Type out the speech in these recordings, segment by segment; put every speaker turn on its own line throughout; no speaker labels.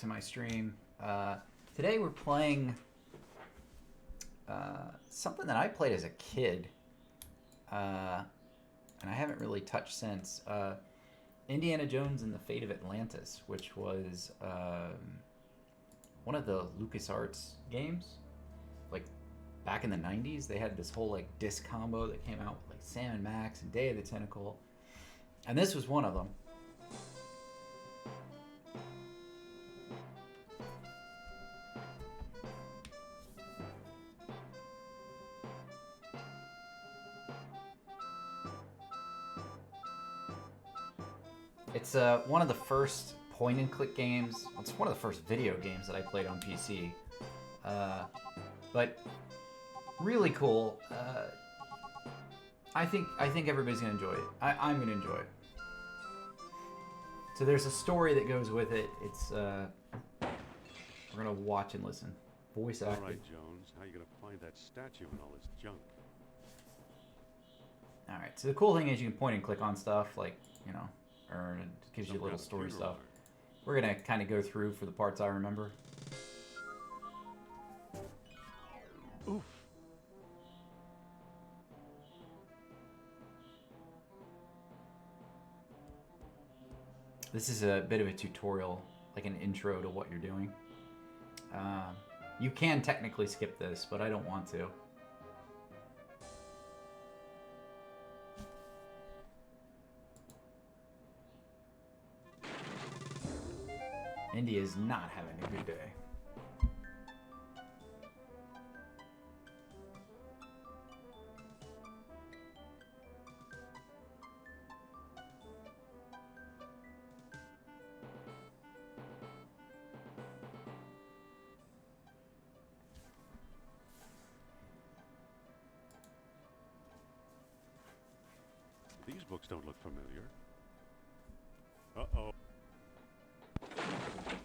to my stream. Today we're playing something that I played as a kid, and I haven't really touched since. Indiana Jones and the Fate of Atlantis, which was one of the LucasArts games. Like back in the 90s, they had this whole like disc combo that came out with like Sam and Max and Day of the Tentacle, and this was one of them. It's one of the first point-and-click games. It's one of the first video games that I played on PC. But really cool. I think everybody's gonna enjoy it. I'm gonna enjoy it. So there's a story that goes with it. It's we're gonna watch and listen. Voice acting.
All right, Jones. How you gonna find that statue and all this junk?
All right. So the cool thing is you can point and click on stuff, like or it gives you little story stuff. We're gonna kind of go through for the parts I remember.
Oof.
This is a bit of a tutorial, like an intro to what you're doing. You can technically skip this, but I don't want to. Indy is not having a good day.
These books don't look familiar. Uh-oh.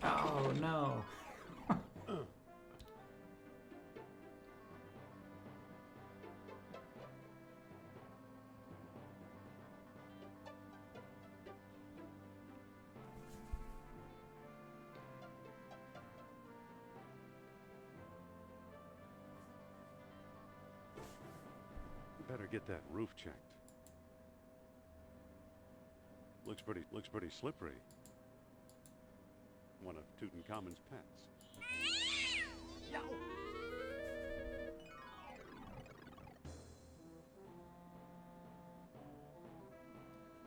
Oh, no.
Better get that roof checked. Looks pretty slippery. One of Tutankhamun's pets. Yow!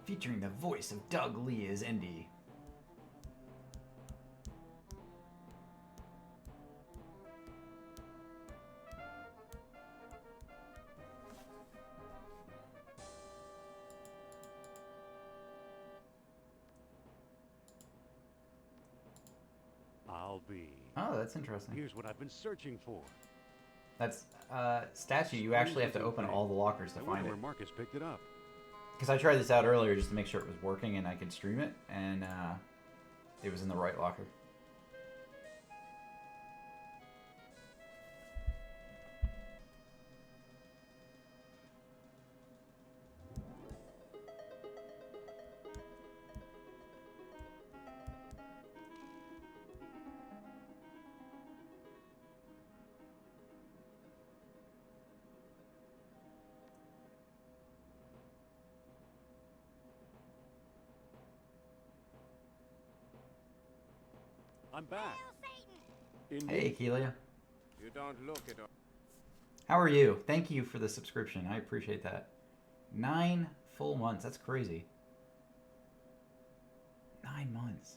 Featuring the voice of Doug Lee as Indy.
I'll be.
Oh, that's interesting.
Here's what I've been searching for.
That's statue. You actually have to open all the lockers to
I
find
wonder
it.
where Marcus picked it up.
Because I tried this out earlier just to make sure it was working and I could stream it, and it was in the right locker.
I'm back.
Hey, Keelia.
You don't look it up.
How are you? Thank you for the subscription. I appreciate that. 9 full months. That's crazy. 9 months.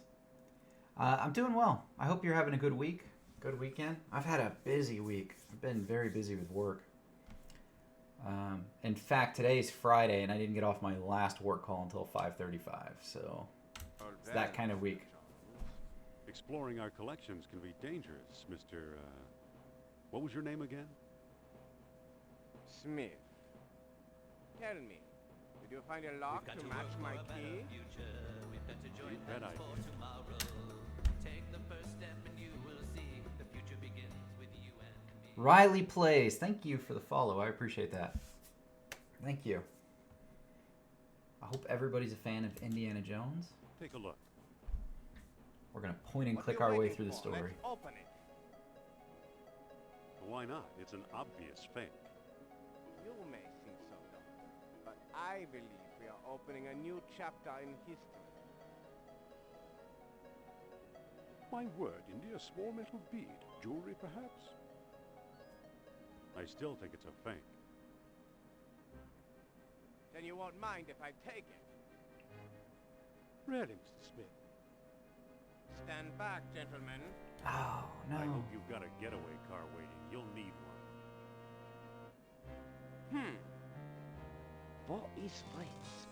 I'm doing well. I hope you're having a good week. Good weekend. I've had a busy week. I've been very busy with work. In fact, today's Friday, and I didn't get off my last work call until 5:35. So it's that kind of week.
Exploring our collections can be dangerous, Mr. What was your name again?
Smith. Tell me, did you find a lock to match my key?
You bet I did.
Riley Plays. Thank you for the follow. I appreciate that. Thank you. I hope everybody's a fan of Indiana Jones.
Take a look.
We're gonna point and
What
click
are you
our way
waiting
through the
for?
story.
Let's open it.
Why not? It's an obvious fake.
You may think so, Doctor, but I believe we are opening a new chapter in history.
My word, Indy, a small metal bead. Jewelry, perhaps? I still think it's a fake.
Then you won't mind if I take it.
Really, Mr. Smith?
Stand back, gentlemen.
Oh, no.
I hope you've got a getaway car waiting. You'll need one.
What is friends?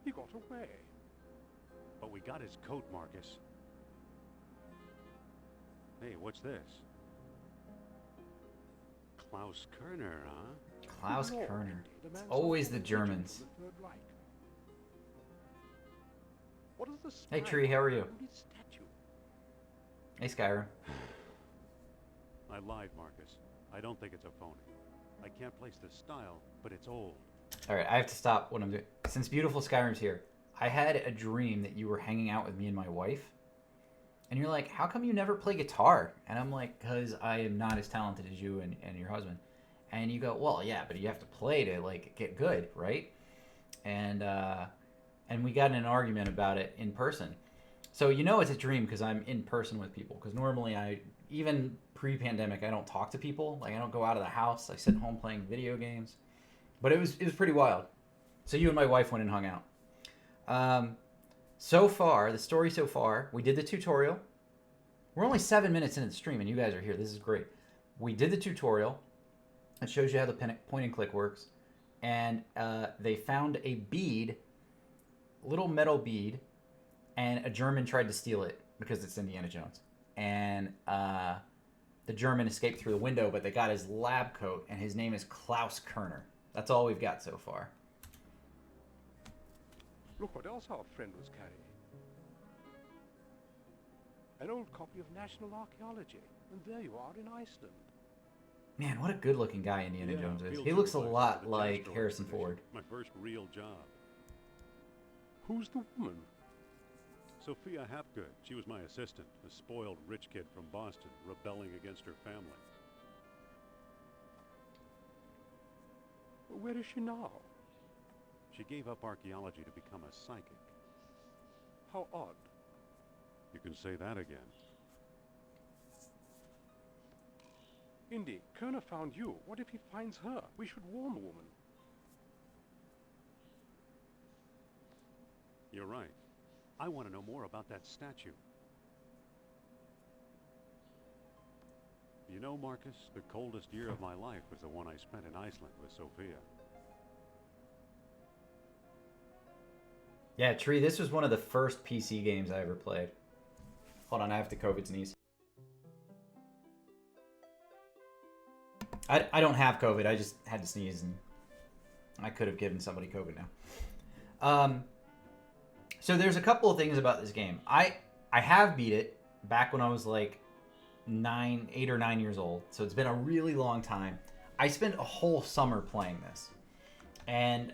He got away. But we got his coat, Marcus. Hey, what's this? Klaus Kerner, huh?
Klaus
Lord,
Kerner.
the man's
Always
a
the
legend
Germans.
of the Third Reich. What is the
Hey,
spine
Tree, how are you?
on his statue?
Hey, Skyrim.
I lied, Marcus. I don't think it's a phony. I can't place the style, but it's old.
All right, I have to stop what I'm doing. Since beautiful Skyrim's here, I had a dream that you were hanging out with me and my wife. And you're like, how come you never play guitar? And I'm like, because I am not as talented as you and your husband. And you go, well, yeah, but you have to play to, like, get good, right? And we got in an argument about it in person. So you know it's a dream because I'm in person with people. Because normally even pre-pandemic, I don't talk to people. Like, I don't go out of the house. I sit home playing video games. But it was pretty wild. So you and my wife went and hung out. So far, the story so far, we did the tutorial. We're only 7 minutes into the stream, and you guys are here. This is great. We did the tutorial. It shows you how the point and click works. And they found a bead, little metal bead, and a German tried to steal it because it's Indiana Jones. And the German escaped through the window, but they got his lab coat, and his name is Klaus Kerner. That's all we've got so far.
Look what else our friend was carrying. An old copy of National Archaeology. And there you are in Iceland.
Man, what a good-looking guy Indiana Jones is.
field
He looks a
supervisor
lot
for the
like
Dexter
Harrison
expedition.
Ford.
My first real job. Who's the woman? Sophia Hapgood. She was my assistant, a spoiled rich kid from Boston, rebelling against her family. Where is she now? She gave up archaeology to become a psychic. How odd. You can say that again. Indy, Kerner found you. What if he finds her? We should warn the woman. You're right. I want to know more about that statue. You know, Marcus, the coldest year of my life was the one I spent in Iceland with Sophia.
Yeah, Tree, this was one of the first PC games I ever played. Hold on, I have to COVID sneeze. I don't have COVID, I just had to sneeze, and I could have given somebody COVID now. So there's a couple of things about this game. I have beat it back when I was like 8 or 9 years old, so it's been a really long time. I spent a whole summer playing this, and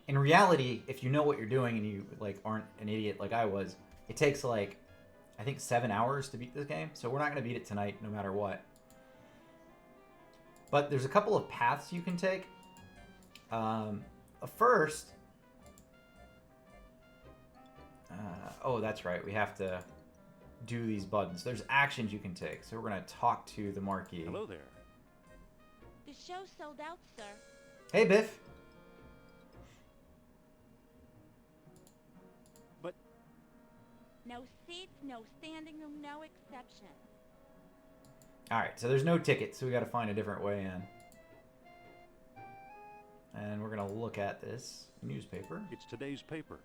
in reality, if you know what you're doing and you like aren't an idiot like I was, it takes like I think 7 hours to beat this game. So we're not going to beat it tonight, no matter what. But there's a couple of paths you can take. First, oh, that's right. We have to do these buttons. There's actions you can take. So we're going to talk to the marquee.
Hello there.
The show sold out, sir.
Hey, Biff.
But
No seats, no standing room, no exception.
All right, so there's no ticket, so we got to find a different way in. And we're going to look at this newspaper.
it's today's paper.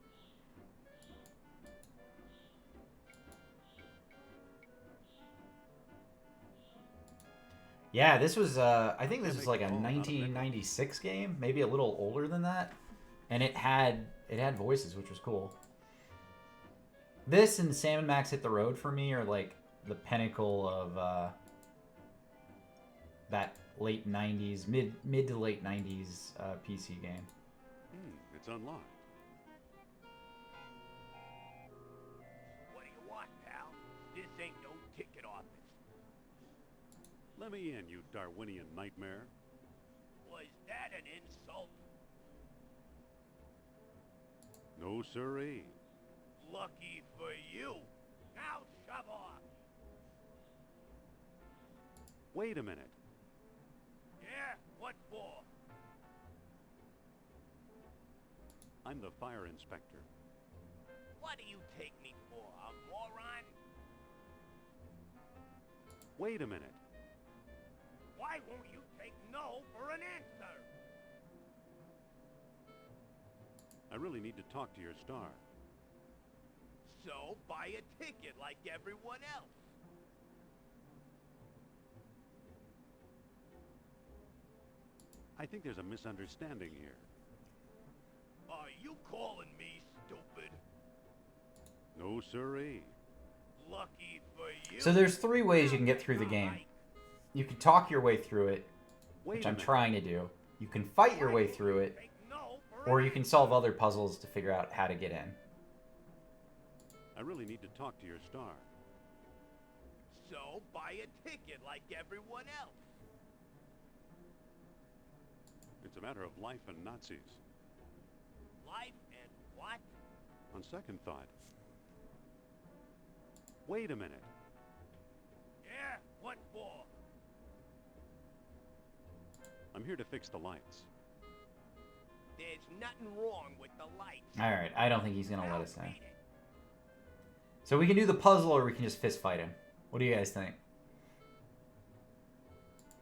Yeah, this was, I think this is like a 1996 game, maybe a little older than that. And it had voices, which was cool. This and Sam and Max Hit the Road for me are like the pinnacle that late 90s, mid to late 90s PC game.
It's unlocked.
What do you want, pal? This ain't no ticket office.
Let me in, you Darwinian nightmare.
Was that an insult?
No siree.
Lucky for you. Now shove off.
Wait a minute.
Yeah? What for?
I'm the fire inspector.
What do you take me for, a moron?
Wait a minute.
Why won't you take no for an answer?
I really need to talk to your star.
So buy a ticket like everyone else.
I think there's a misunderstanding here.
Are you calling me stupid?
No siree.
Lucky for you.
So there's 3 ways you can get through the game. You can talk your way through it,
Wait
which
a
I'm
minute.
trying to do. You can fight your way through it, or you can solve other puzzles to figure out how to get in.
I really need to talk to your star.
So buy a ticket like everyone else.
It's a matter of life and Nazis.
Life and what?
On second thought. Wait a minute.
Yeah? What for?
I'm here to fix the lights.
There's nothing wrong with the lights.
Alright, I don't think he's going to let us in.
Read it.
So we can do the puzzle or we can just fist fight him. What do you guys think?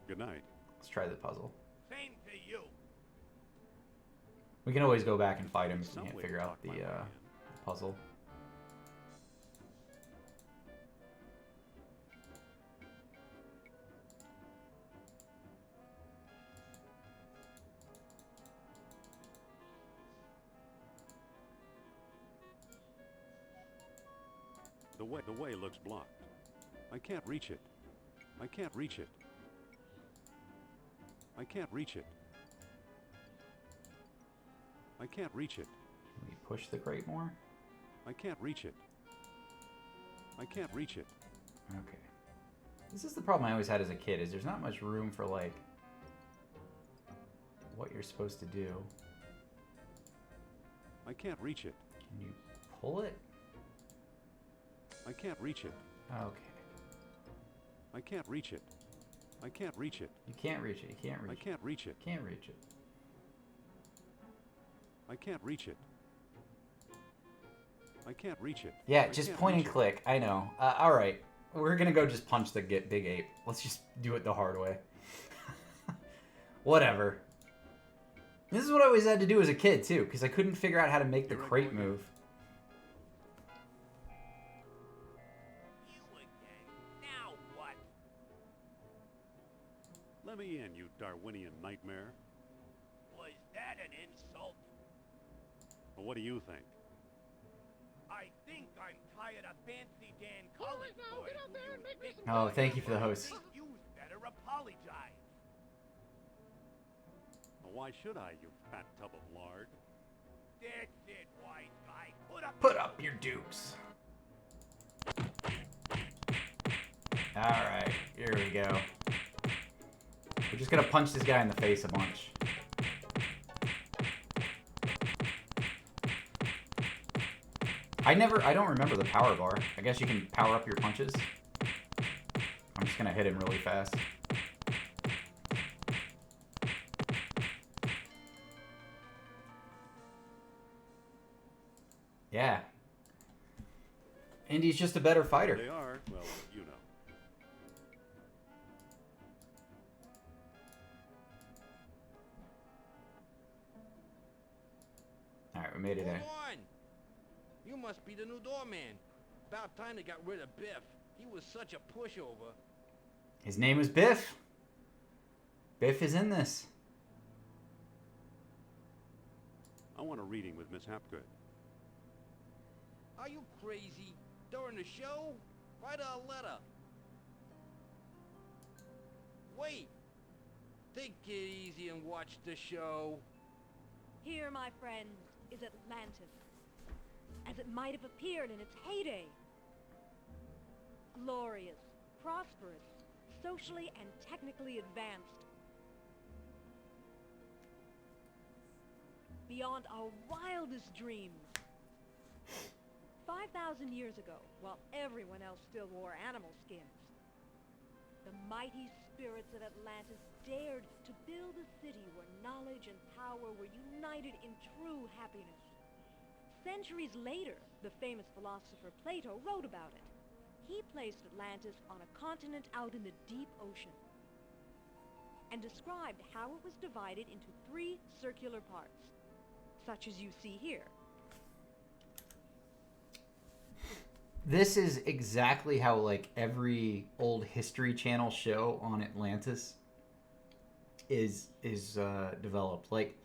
Good night.
Let's try the puzzle.
Same to you.
We can always go back and fight him if we
Some
can't
way
figure
to
out
talk
the
my way in.
puzzle.
The way looks blocked. I can't reach it. I can't reach it. I can't reach it. I can't reach it.
Can we push the crate more?
I can't reach it. I can't reach it.
Okay. This is the problem I always had as a kid, is there's not much room for, like, what you're supposed to do.
I can't reach it.
Can you pull it?
I can't reach it.
Okay.
I can't reach it. I can't reach it.
You can't reach it. You can't reach
I
it.
can't reach it.
Can't reach it.
I can't reach it. I can't reach it.
Yeah,
I
just
can't
point and
reach it.
click. I know. Alright. We're gonna go just punch the big ape. Let's just do it the hard way. Whatever. This is what I always had to do as a kid, too, because I couldn't figure out how to make the
Here I go
crate
again.
move.
You again. Now what?
Let me in, you Darwinian nightmare.
Was that an insult?
Well, what do you think?
I think I'm tired of Fancy Dan Collins boys who use big
Oh,
words.
thank you for the host.
You better apologize.
Well, why should I, you fat tub of lard?
That's it, wise guy.
Put up your dukes. Alright, here we go. We're just gonna punch this guy in the face a bunch. I don't remember the power bar. I guess you can power up your punches. I'm just gonna hit him really fast. Yeah. Indy's just a better fighter.
They are, well, you know.
Alright, we made it in.
Hold on! You must be the new doorman. About time they got rid of Biff. He was such a pushover.
His name is Biff. Biff is in this.
I want a reading with Miss Hapgood.
Are you crazy? During the show? Write her a letter. Wait, Take it easy and watch the show.
Here, my friends, is Atlantis, as it might have appeared in its heyday. Glorious, prosperous, socially and technically advanced. Beyond our wildest dreams. 5,000 years ago, while everyone else still wore animal skins, the mighty spirits of Atlantis dared to build a city where knowledge and power were united in true happiness. Centuries later, the famous philosopher Plato wrote about it. He placed Atlantis on a continent out in the deep ocean and described how it was divided into 3 circular parts, such as you see here.
This is exactly how like every old History Channel show on Atlantis is developed. Like,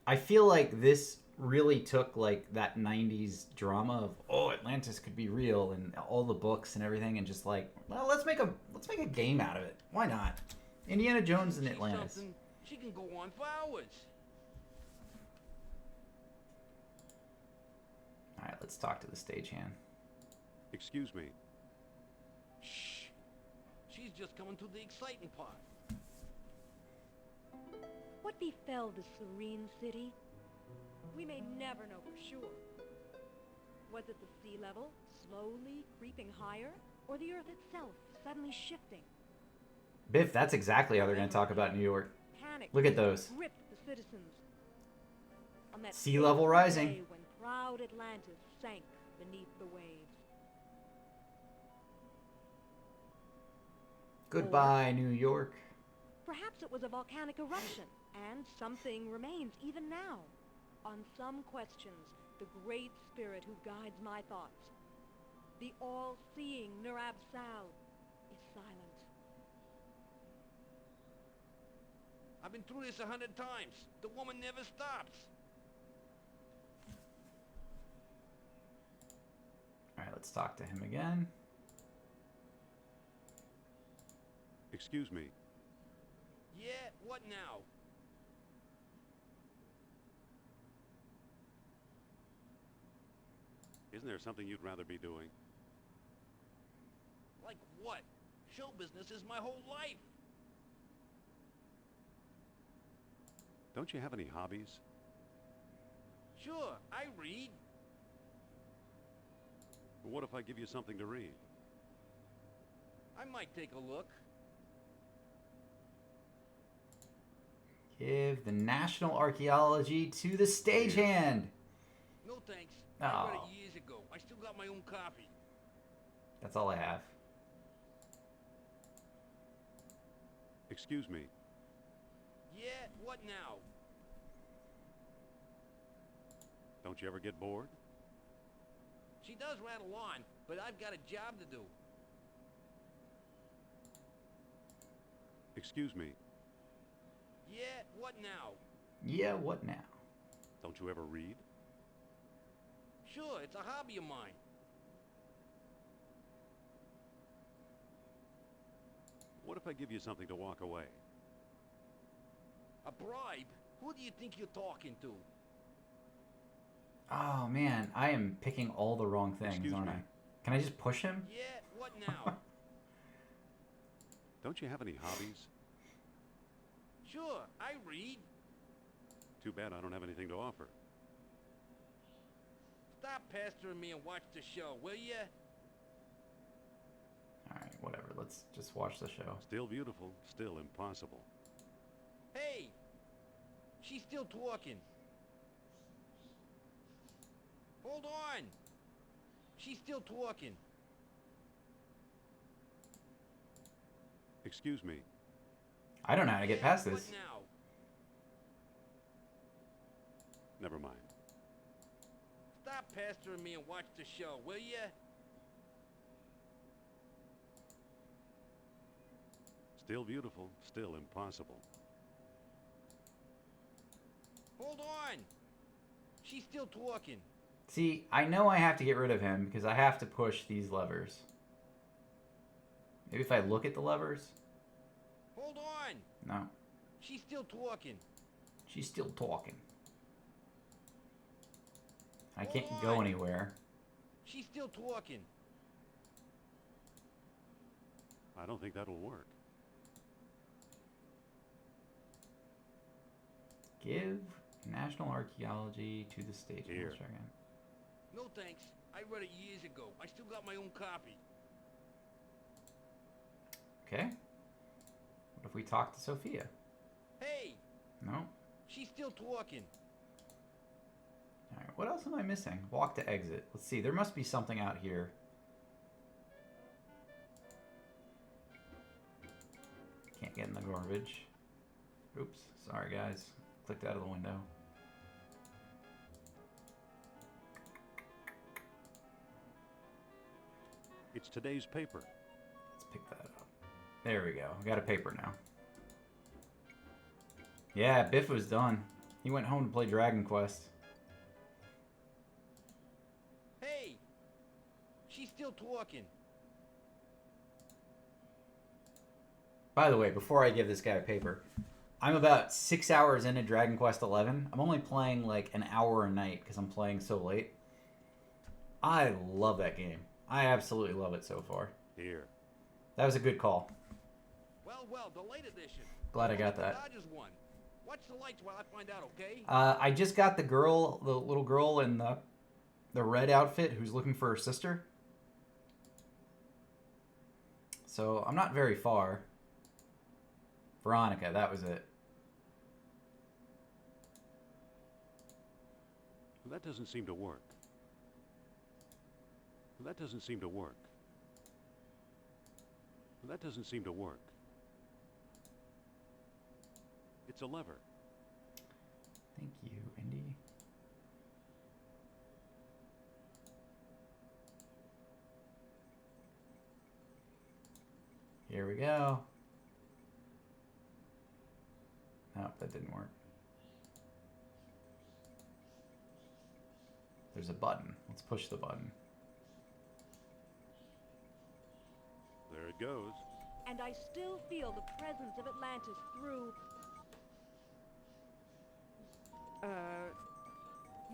I feel like this really took like that 90s drama of, oh, Atlantis could be real, and all the books and everything, and just like, well, let's make a game out of it. Why not? Indiana Jones and Atlantis.
She can go on for hours.
All right, let's talk to the stagehand.
Excuse me.
Shh. She's just coming to the exciting part.
What befell the serene city? We may never know for sure. Was it the sea level slowly creeping higher, or the earth itself suddenly shifting?
Biff, that's exactly how they're going to talk about New York.
Panic
Look at those.
gripped the citizens. On that
Sea level
fateful
rising.
day when proud Atlantis sank beneath the waves.
Goodbye, New York.
Perhaps it was a volcanic eruption, and something remains even now. On some questions, the great spirit who guides my thoughts, the all-seeing Nurab Sal, is silent.
I've been through this 100 times. The woman never stops.
All right, let's talk to him again.
Excuse me.
Yeah, what now?
Isn't there something you'd rather be doing?
Like what? Show business is my whole life.
Don't you have any hobbies?
Sure, I read.
What if I give you something to read?
I might take a look.
Give the national archaeology to the stagehand.
No thanks.
Oh.
I read it years ago. I still got my own copy.
That's all I have.
Excuse me.
Yeah, what now?
Don't you ever get bored?
She does rattle on, but I've got a job to do.
Excuse me.
Yeah, what now?
Yeah, what now?
Don't you ever read?
Sure, it's a hobby of mine.
What if I give you something to walk away?
A bribe? Who do you think you're talking to?
Oh man, I am picking all the wrong things,
Excuse
aren't
me.
I? Can I just push him?
Yeah, what now?
Don't you have any hobbies?
Sure, I read.
Too bad I don't have anything to offer.
Stop pestering me and watch the show, will ya?
All right, whatever. Let's just watch the show.
Still beautiful, still impossible.
Hey! She's still talking. Hold on! She's still talking.
Excuse me.
I don't know how to get
Yeah,
past
what
this.
now?
Never mind.
Stop pestering me and watch the show, will ya?
Still beautiful, still impossible.
Hold on! She's still talking.
See, I know I have to get rid of him because I have to push these levers. Maybe if I look at the levers?
Hold on!
No.
She's still talking.
She's still talking. I
Hold
can't go
on.
anywhere.
She's still talking.
I don't think that'll work.
Give National Archaeology to the stage.
Here.
Let's try again.
No thanks. I read it years ago. I still got my own copy.
Okay. What if we talk to Sophia?
Hey,
No.
she's still talking.
All right. What else am I missing? Walk to exit. Let's see. There must be something out here. Can't get in the garbage. Oops. Sorry, guys. Clicked out of the window.
It's today's paper.
Let's pick that up. There we go. I got a paper now. Yeah, Biff was done. He went home to play Dragon Quest.
Hey, she's still talking.
By the way, before I give this guy a paper, I'm about 6 hours into Dragon Quest XI. I'm only playing like an hour a night because I'm playing so late. I love that game. I absolutely love it so far.
Here.
That was a good call.
Well, the late edition.
Glad I got
The
that.
Dodgers one. Watch the lights while I find out, okay?
I just got the little girl in the red outfit who's looking for her sister. So I'm not very far. Veronica, that was it.
That doesn't seem to work. That doesn't seem to work. That doesn't seem to work. It's a lever.
Thank you, Indy. Here we go. Nope, that didn't work. There's a button. Let's push the button.
There it goes.
And I still feel the presence of Atlantis through...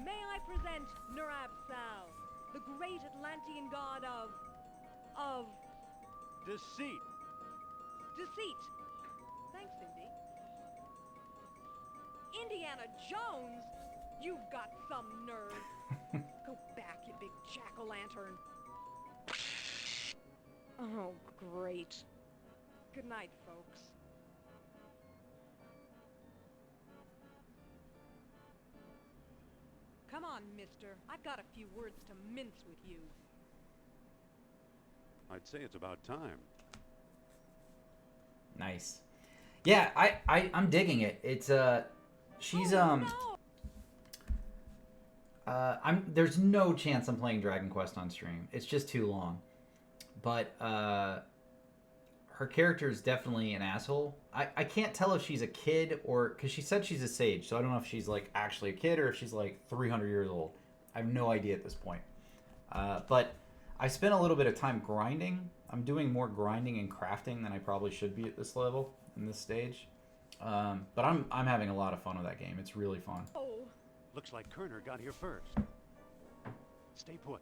May I present Nerabsal, the great Atlantean god of
Deceit.
deceit. Thanks, Indy. Indiana Jones? You've got some nerve. Go back, you big jack-o'-lantern. Oh, great. Good night, folks. Come on, mister. I've got a few words to mince with you.
I'd say it's about time.
Nice. Yeah, I'm digging it. It's she's
No!
there's no chance I'm playing Dragon Quest on stream. It's just too long. But her character is definitely an asshole. I can't tell if she's a kid or because she said she's a sage, so I don't know if she's like actually a kid or if she's like 300 years old. I have no idea at this point. But I spent a little bit of time grinding. I'm doing more grinding and crafting than I probably should be at this level in this stage. But I'm having a lot of fun with that game. It's really fun.
Oh,
Looks like Kerner got here first. Stay put.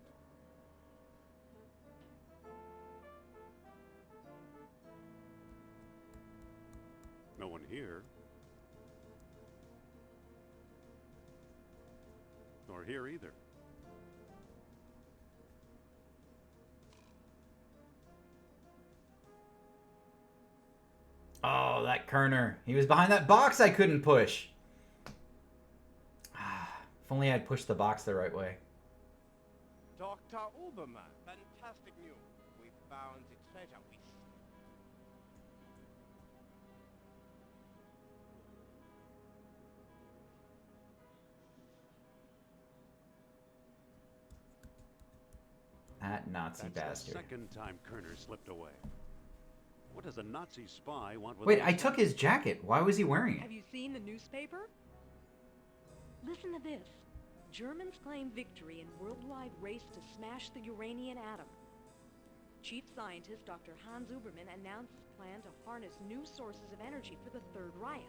No one here. Nor here either.
Oh, that Kerner. He was behind that box I couldn't push. If only I'd pushed the box the right way.
Dr. Uberman, fantastic news. We found the treasure we seek.
That Nazi
That's the
bastard.
second time Kerner slipped away. What does a Nazi spy want with
Wait,
a-
I took his jacket. Why was he wearing it?
have you seen the newspaper? Listen to this. Germans claim victory in worldwide race to smash the Uranian atom. Chief scientist Dr. Hans Uberman announced his plan to harness new sources of energy for the Third Reich.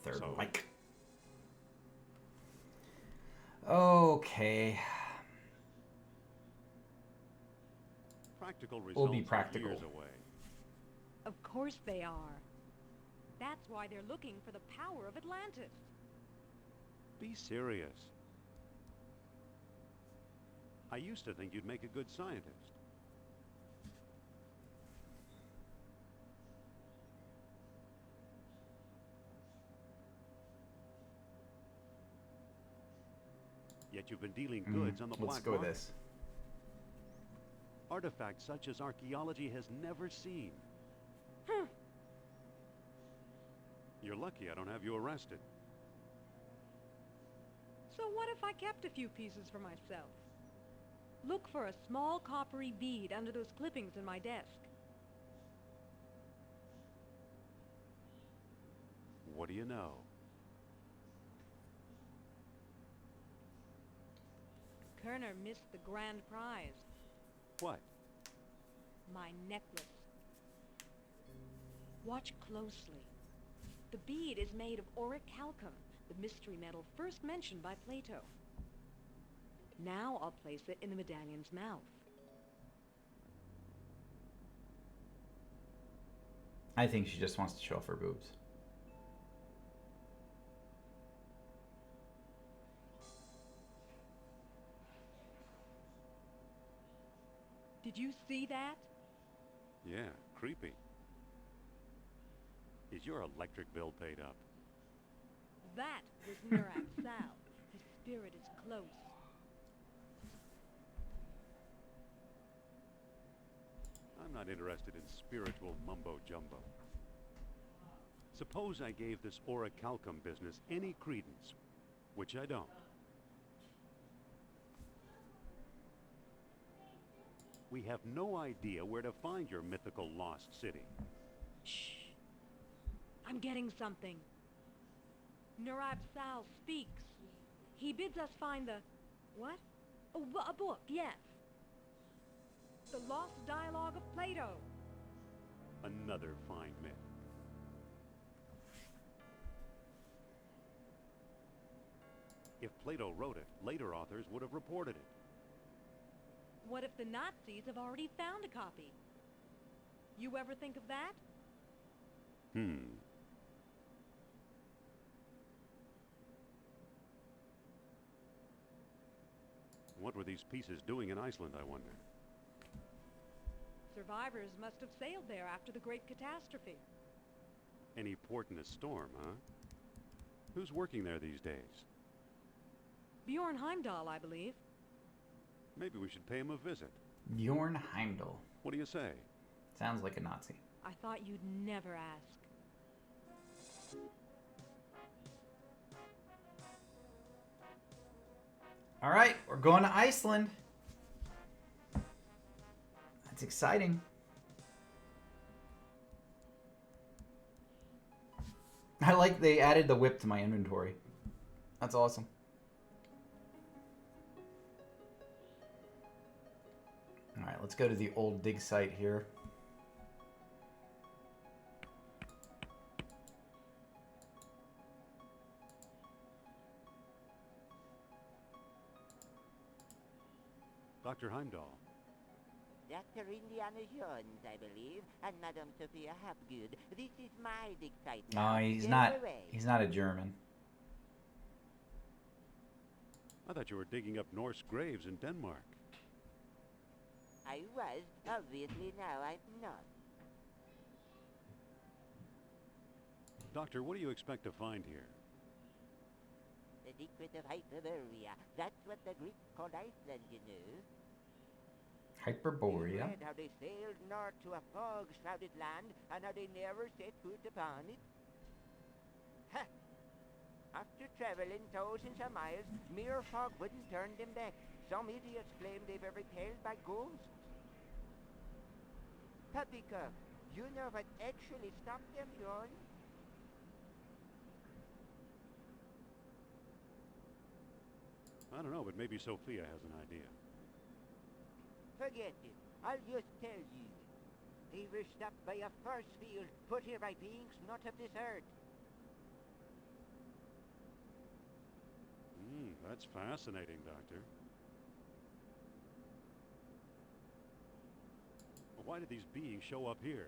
Third
So?
Reich. Okay.
Practical results
We'll be
are
practical.
years away.
Of course they are. That's why they're looking for the power of Atlantis.
Be serious. I used to think you'd make a good scientist. Yet you've been dealing goods on the
Let's
black
go with
market.
this.
Artifacts such as archaeology has never seen. You're lucky I don't have you arrested.
So what if I kept a few pieces for myself? Look for a small coppery bead under those clippings in my desk.
What do you know?
Kerner missed the grand prize.
What?
My necklace. Watch closely. The bead is made of orichalcum, the mystery metal first mentioned by Plato. Now I'll place it in the medallion's mouth.
I think she just wants to show off her boobs.
Did you see that?
Yeah, creepy. Is your electric bill paid up?
That was Nurak Sal. His spirit is close.
I'm not interested in spiritual mumbo-jumbo. Suppose I gave this orichalcum business any credence, which I don't. We have no idea where to find your mythical lost city.
Shh. I'm getting something. Nurab Sal speaks. He bids us find the... what? Oh, a book, yes. The Lost Dialogue of Plato.
Another fine myth. If Plato wrote it, later authors would have reported it.
What if the Nazis have already found a copy? You ever think of that?
What were these pieces doing in Iceland, I wonder?
Survivors must have sailed there after the Great Catastrophe.
Any port in a storm, huh? Who's working there these days?
Bjorn Heimdall, I believe.
Maybe we should pay him a visit.
Bjorn Heimdall.
What do you say?
Sounds like a Nazi.
I thought you'd never ask.
All right, we're going to Iceland. That's exciting. I like they added the whip to my inventory. That's awesome. All right, let's go to the old dig site here.
Dr. Heimdall.
Dr. Indiana Jones, I believe, and Madame Sophia Hapgood. This is my dig site now.
No, he's
Go
not.
away.
He's not a German.
I thought you were digging up Norse graves in Denmark.
I was. Obviously now I'm not.
Doctor, what do you expect to find here?
The Secret of Hyperbaria. That's what the Greeks called Iceland, you know.
Hyperborea.
You read how they sailed north to a fog-shrouded land, and how they never set foot upon it. Ha! After traveling thousands of miles, mere fog wouldn't turn them back. Some idiots claim they were repelled by ghosts. Poppycock, you know what actually stopped them, John?
I don't know, but maybe Sophia has an idea.
Forget it. I'll just tell you. They were stopped by a force field put here by beings not of this earth.
That's fascinating, Doctor. But why did these beings show up here?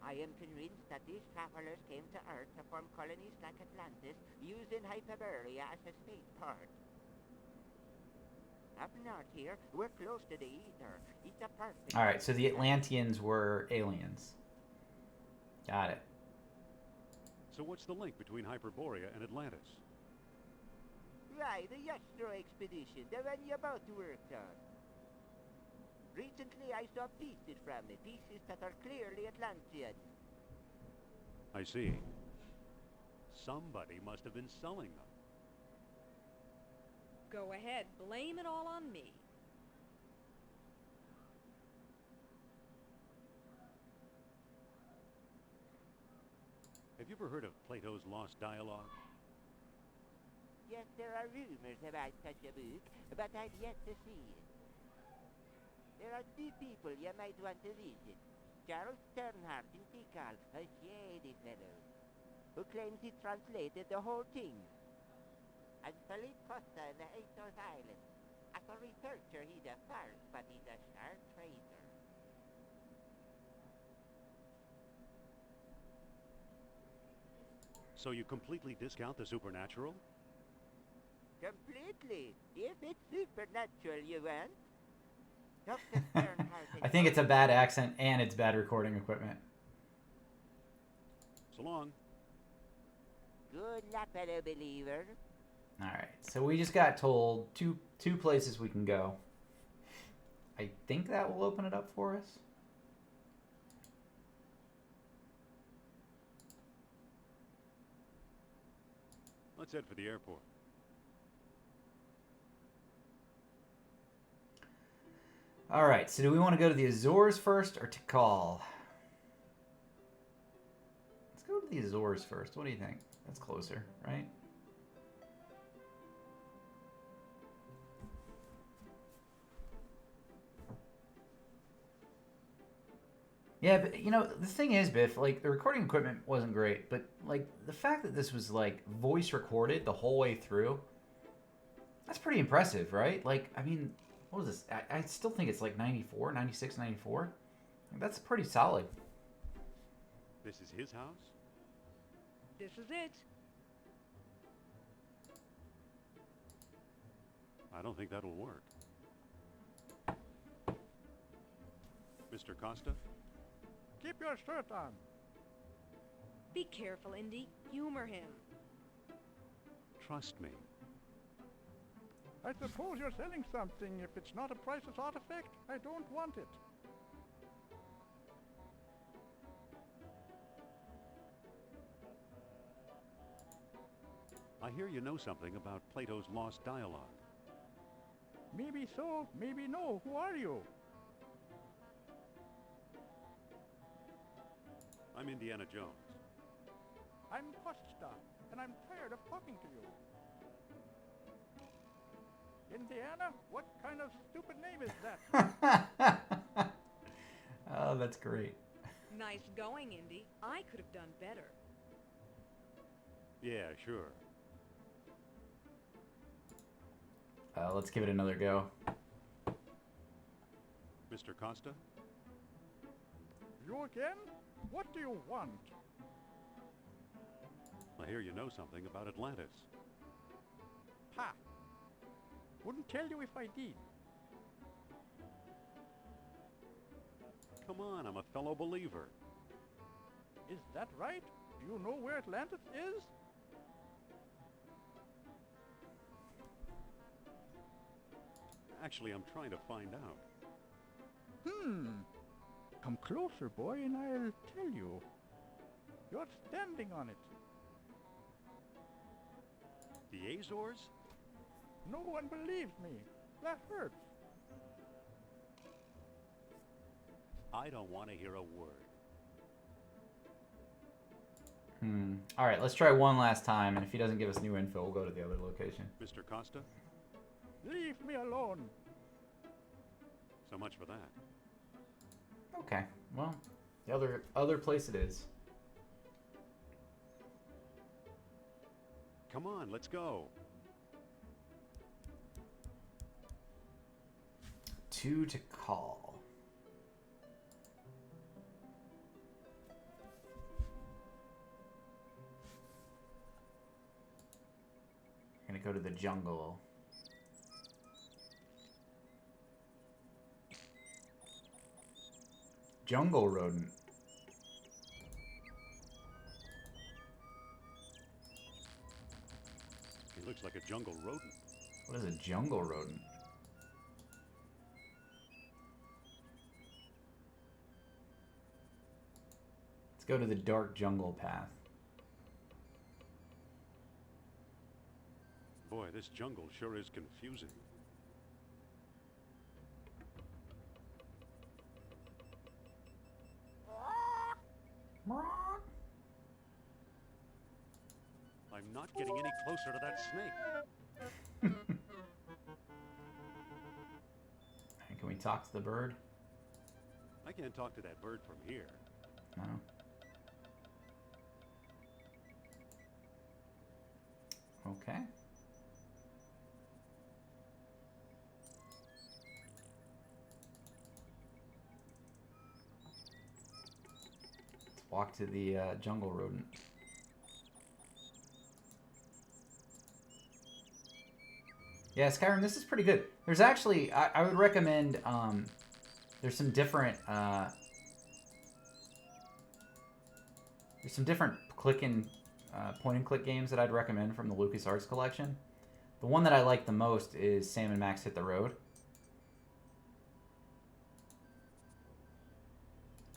I am convinced that these travelers came to Earth to form colonies like Atlantis, using Hyperbaria as a spaceport. Up north here, we're close to the ether. It's a perfect...
Alright, so the Atlanteans were aliens. Got it.
So what's the link between Hyperborea and Atlantis?
Right, the Yastro expedition, the one you both worked on. Recently I saw pieces from it, pieces that are clearly Atlantean.
I see. Somebody must have been selling them.
Go ahead, blame it all on me.
Have you ever heard of Plato's Lost Dialogue?
Yes, there are rumors about such a book, but I've yet to see it. There are two people you might want to visit. Charles Sternhardt in Tikal, a shady fellow, who claims he translated the whole thing. And Philippe Costa in the Athos Islands. As a researcher, he's a first, but he's a sharp traitor.
So you completely discount the supernatural?
Completely. If it's supernatural you want. Dr. Sternhardt...
I think it's a bad accent and it's bad recording equipment.
So long.
Good luck, fellow believer.
Alright, so we just got told two places we can go. I think that will open it up for us.
Let's head for the airport.
Alright, so do we want to go to the Azores first or Tikal? Let's go to the Azores first. What do you think? That's closer, right? Yeah, but you know, the thing is, Biff, like, the recording equipment wasn't great, but like the fact that this was like voice recorded the whole way through, that's pretty impressive, right? Like, I mean, what was this? I still think it's like 94, 96, 94. That's pretty solid.
This is his house?
This is it.
I don't think that'll work. Mr. Costa?
Keep your shirt on.
Be careful, Indy. Humor him.
Trust me.
I suppose you're selling something. If it's not a priceless artifact, I don't want it.
I hear you know something about Plato's Lost Dialogue.
Maybe so, maybe no. Who are you?
I'm Indiana Jones.
I'm Costa, and I'm tired of talking to you. Indiana? What kind of stupid name is that?
Oh, that's great.
Nice going, Indy. I could have done better.
Yeah, sure.
Let's give it another go.
Mr. Costa?
You again? What do you want?
I hear you know something about Atlantis.
Ha! Wouldn't tell you if I did.
Come on, I'm a fellow believer.
Is that right? Do you know where Atlantis is?
Actually, I'm trying to find out.
Come closer, boy, and I'll tell you. You're standing on it.
The Azores?
No one believes me. That hurts.
I don't want to hear a word.
Alright, let's try one last time, and if he doesn't give us new info, we'll go to the other location.
Mr. Costa?
Leave me alone.
So much for that.
Okay, well, the other place it is.
Come on, let's go.
2 to call. I'm gonna go to the jungle. Jungle rodent.
He looks like a jungle rodent.
What is a jungle rodent? Let's go to the dark jungle path.
Boy, this jungle sure is confusing. I'm not getting any closer to that snake.
Can we talk to the bird?
I can't talk to that bird from here.
No. Okay. Let's walk to the jungle rodent. Yeah, Skyrim, this is pretty good. There's actually, I would recommend, there's some different point and click games that I'd recommend from the LucasArts collection. The one that I like the most is Sam and Max Hit the Road.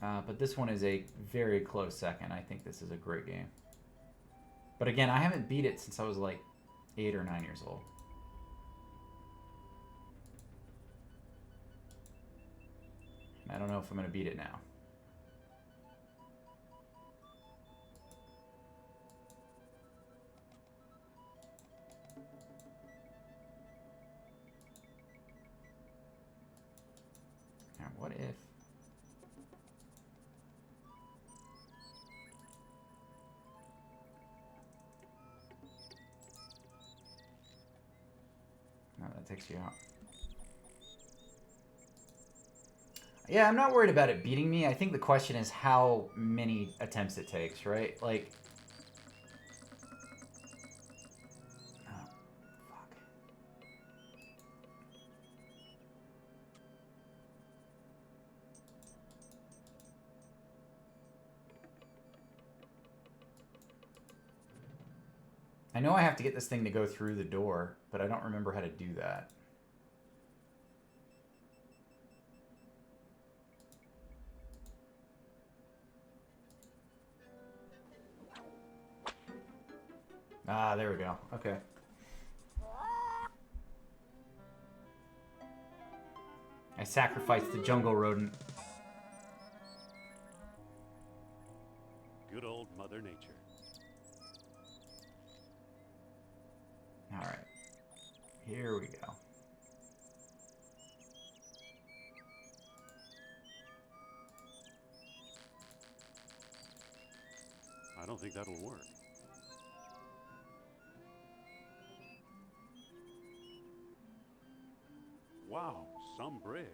But this one is a very close second. I think this is a great game. But again, I haven't beat it since I was like 8 or 9 years old. I don't know if I'm going to beat it now. Now, what if... No, that takes you out. Yeah, I'm not worried about it beating me. I think the question is how many attempts it takes, right? Like... Oh, fuck. I know I have to get this thing to go through the door, but I don't remember how to do that. Ah, there we go. Okay. I sacrificed the jungle rodent.
Good old Mother Nature.
All right. Here we go.
I don't think that'll work. Wow, some bridge.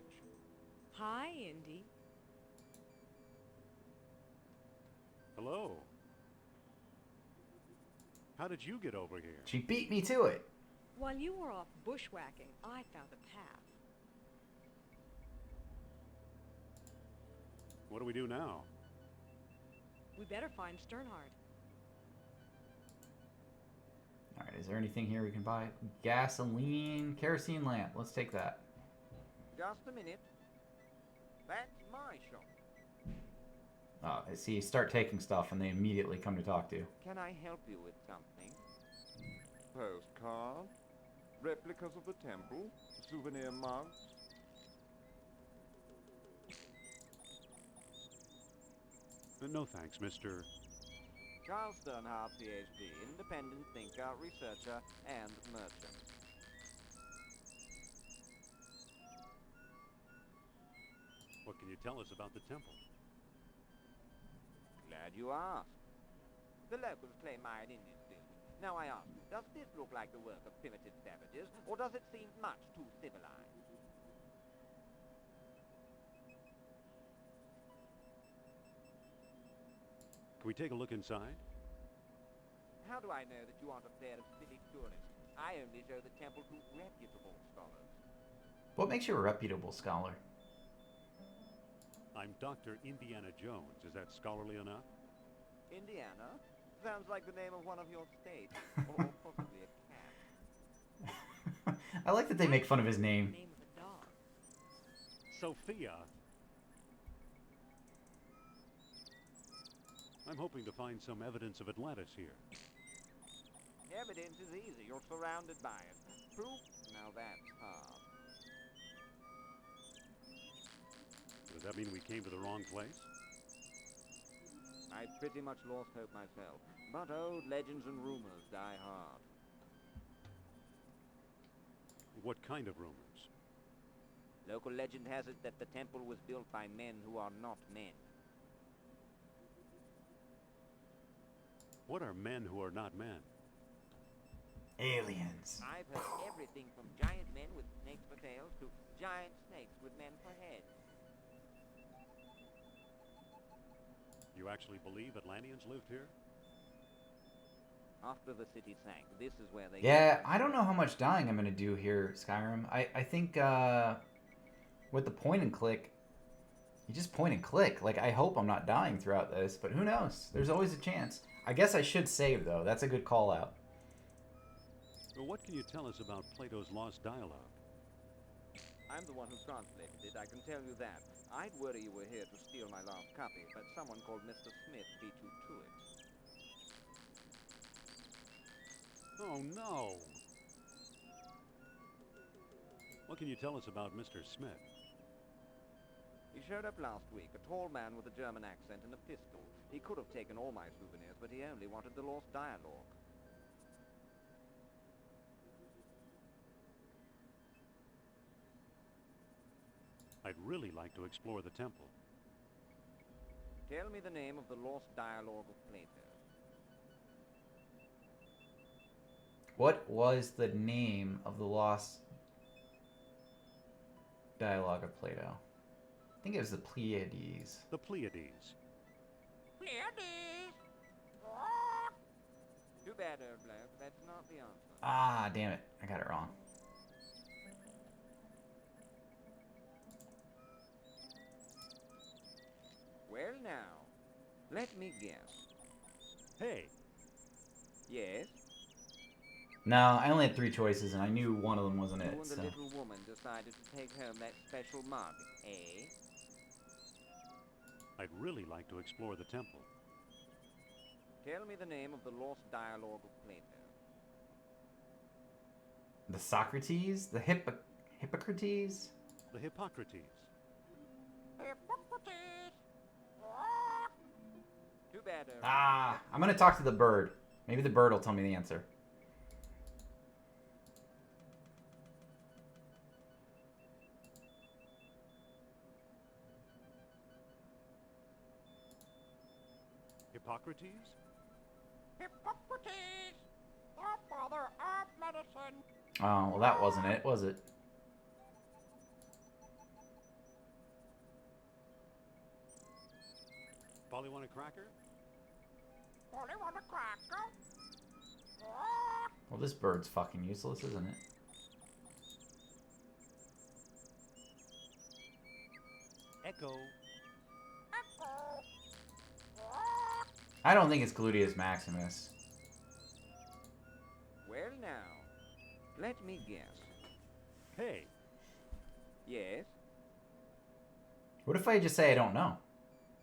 Hi, Indy.
Hello. How did you get over here?
She beat me to it.
While you were off bushwhacking, I found a path.
What do we do now?
We better find Sternhard.
All right, is there anything here we can buy? Gasoline, kerosene lamp. Let's take that.
Just a minute. That's my shop.
Oh, I see. You start taking stuff and they immediately come to talk to you.
Can I help you with something? Postcard? Replicas of the temple? Souvenir mugs?
No thanks, Mr.
Charles Sternhard, PhD, independent thinker, researcher, and merchant.
What can you tell us about the temple?
Glad you asked. The locals claim I am in this building. Now I ask you, does this look like the work of primitive savages, or does it seem much too civilized?
we take a look inside?
How do I know that you aren't a pair of silly tourists? I only show the temple to reputable scholars.
What makes you a reputable scholar?
I'm Dr. Indiana Jones. Is that scholarly enough?
Indiana? Sounds like the name of one of your states. Or possibly a cat.
I like that they make fun of his name.
Name of a dog.
Sophia! I'm hoping to find some evidence of Atlantis here.
Evidence is easy. You're surrounded by it. Proof? Now that's hard.
Does that mean we came to the wrong place?
I pretty much lost hope myself. But old legends and rumors die hard.
What kind of rumors?
Local legend has it that the temple was built by men who are not men.
What are men who are not men?
Aliens.
I've heard everything from giant men with snakes for tails to giant snakes with men for heads.
You actually believe Atlanteans lived here?
After the city sank, this is where they...
Yeah, I don't know how much dying I'm going to do here, Skyrim. I think with the point and click, you just point and click. Like, I hope I'm not dying throughout this, but who knows? There's always a chance. I guess I should save, though. That's a good call out.
Well, what can you tell us about Plato's lost dialogue?
I'm the one who translated it, I can tell you that. I'd worry you were here to steal my last copy, but someone called Mr. Smith beat you to it.
Oh, no! What can you tell us about Mr. Smith?
He showed up last week, a tall man with a German accent and a pistol. He could have taken all my souvenirs, but he only wanted the lost dialogue.
I'd really like to explore the temple.
Tell me the name of the lost dialogue of Plato.
What was the name of the lost dialogue of Plato? I think it was the Pleiades.
The Pleiades.
Pleiades! Too bad, old bloke. That's not the answer.
Ah, damn it. I got it wrong.
Well now, let me guess.
Hey!
Yes?
No, I only had 3 choices, and I knew one of them wasn't
You
it.
and the
So.
little woman decided to take home that special mug, eh?
I'd really like to explore the temple.
Tell me the name of the lost dialogue of Plato.
The Socrates? The Hippocrates?
The Hippocrates.
Hippocrates! Too bad, old
Ah, I'm going to talk to the bird. Maybe the bird will tell me the answer.
Hippocrates?
Hippocrates! The father of medicine!
Oh, well, that wasn't it, was it?
Polly want a cracker?
Only want a cracker?
Well, this bird's fucking useless, isn't it?
Echo.
I don't think it's Gluteus Maximus.
Well now, let me guess.
Hey!
Yes?
What if I just say I don't know?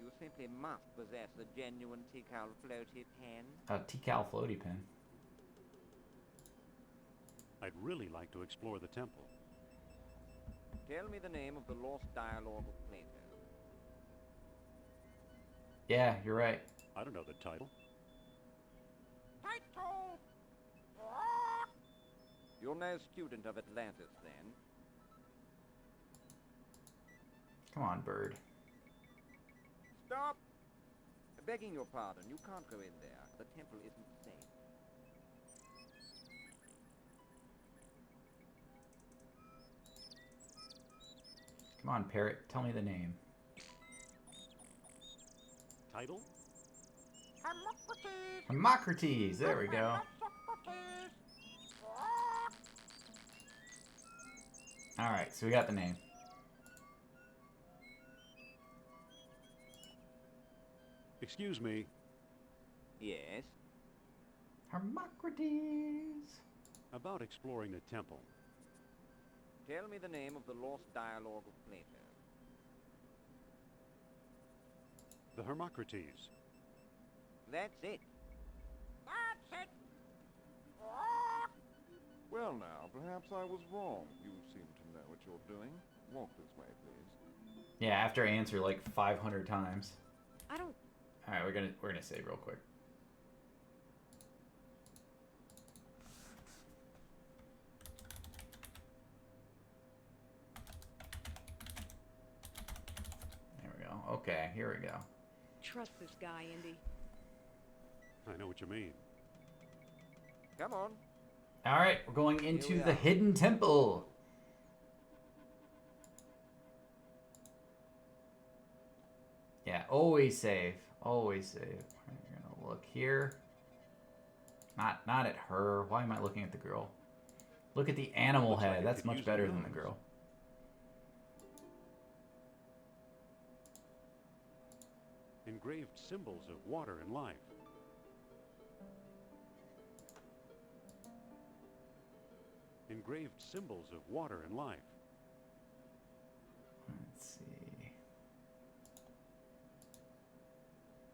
You simply must possess the genuine Tikal floaty pen.
A Tikal floaty pen.
I'd really like to explore the temple.
Tell me the name of the lost dialogue of Plato.
Yeah, you're right.
I don't know the title.
Title! You're no student of Atlantis, then.
Come on, bird.
Stop! Begging your pardon, you can't go in there. The temple isn't safe.
Come on, parrot. Tell me the name.
Title?
Hermocrates. There we go. All right, so we got the name.
Excuse me.
Yes?
Hermocrates.
About exploring the temple.
Tell me the name of the lost dialogue of Plato.
The Hermocrates.
That's it.
That's it.
Well now, perhaps I was wrong. You seem to know what you're doing. Walk this way, please.
Yeah, after I answer like 500 times.
I don't...
All right, we're gonna save real quick. There we go. Okay, here we go.
trust this guy, Indy.
I know what you mean.
Come on.
All right, we're going into
Here we
the
are.
hidden temple. Yeah, always save. Always save. We're gonna look here. Not at her. Why am I looking at the girl? Look at the animal
Looks like
head.
it
That's
could
much
use
better
a
than the
nose.
girl.
Engraved symbols of water and life. Engraved symbols of water and life.
Let's see.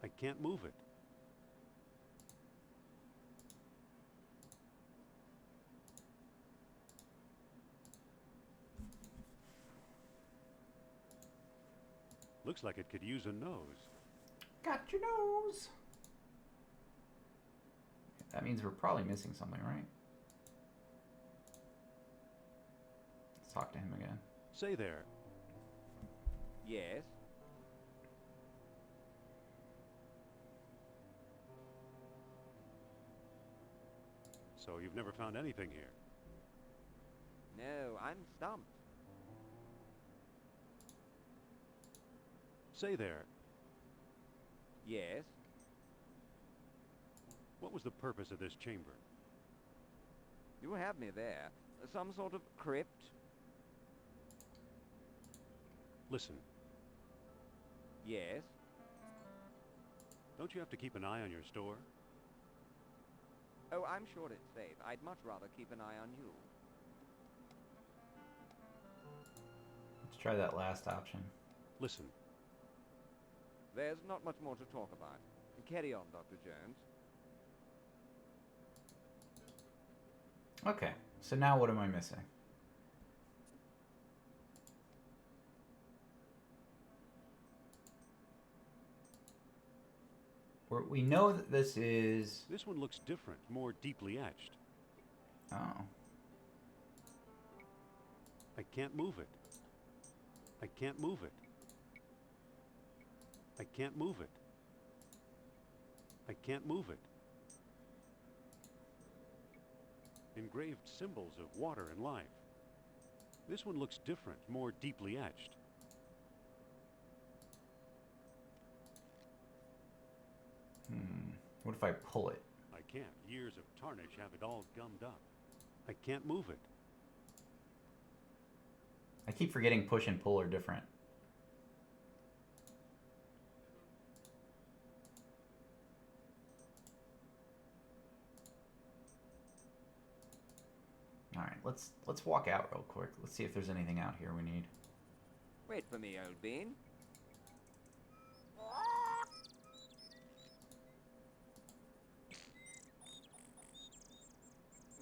I can't move it. Looks like it could use a nose.
Got your nose. That means we're probably missing something, right? Let's talk to him again.
Say there.
Yes?
So you've never found anything here?
No, I'm stumped.
Say there.
Yes?
What was the purpose of this chamber?
You have me there. Some sort of crypt?
Listen,
Yes?
don't you have to keep an eye on your store?
Oh, I'm sure it's safe. I'd much rather keep an eye on you.
Let's try that last option.
Listen,
There's not much more to talk about. Carry on, Dr. Jones.
Okay, so now what am I missing? We know that this is...
this one looks different, more deeply etched.
Oh.
I can't move it. I can't move it. I can't move it. I can't move it. Engraved symbols of water and life. This one looks different, more deeply etched.
What if I pull it?
I can't. Years of tarnish have it all gummed up. I can't move it.
I keep forgetting push and pull are different. All right, let's walk out real quick. Let's see if there's anything out here we need.
Wait for me, old bean.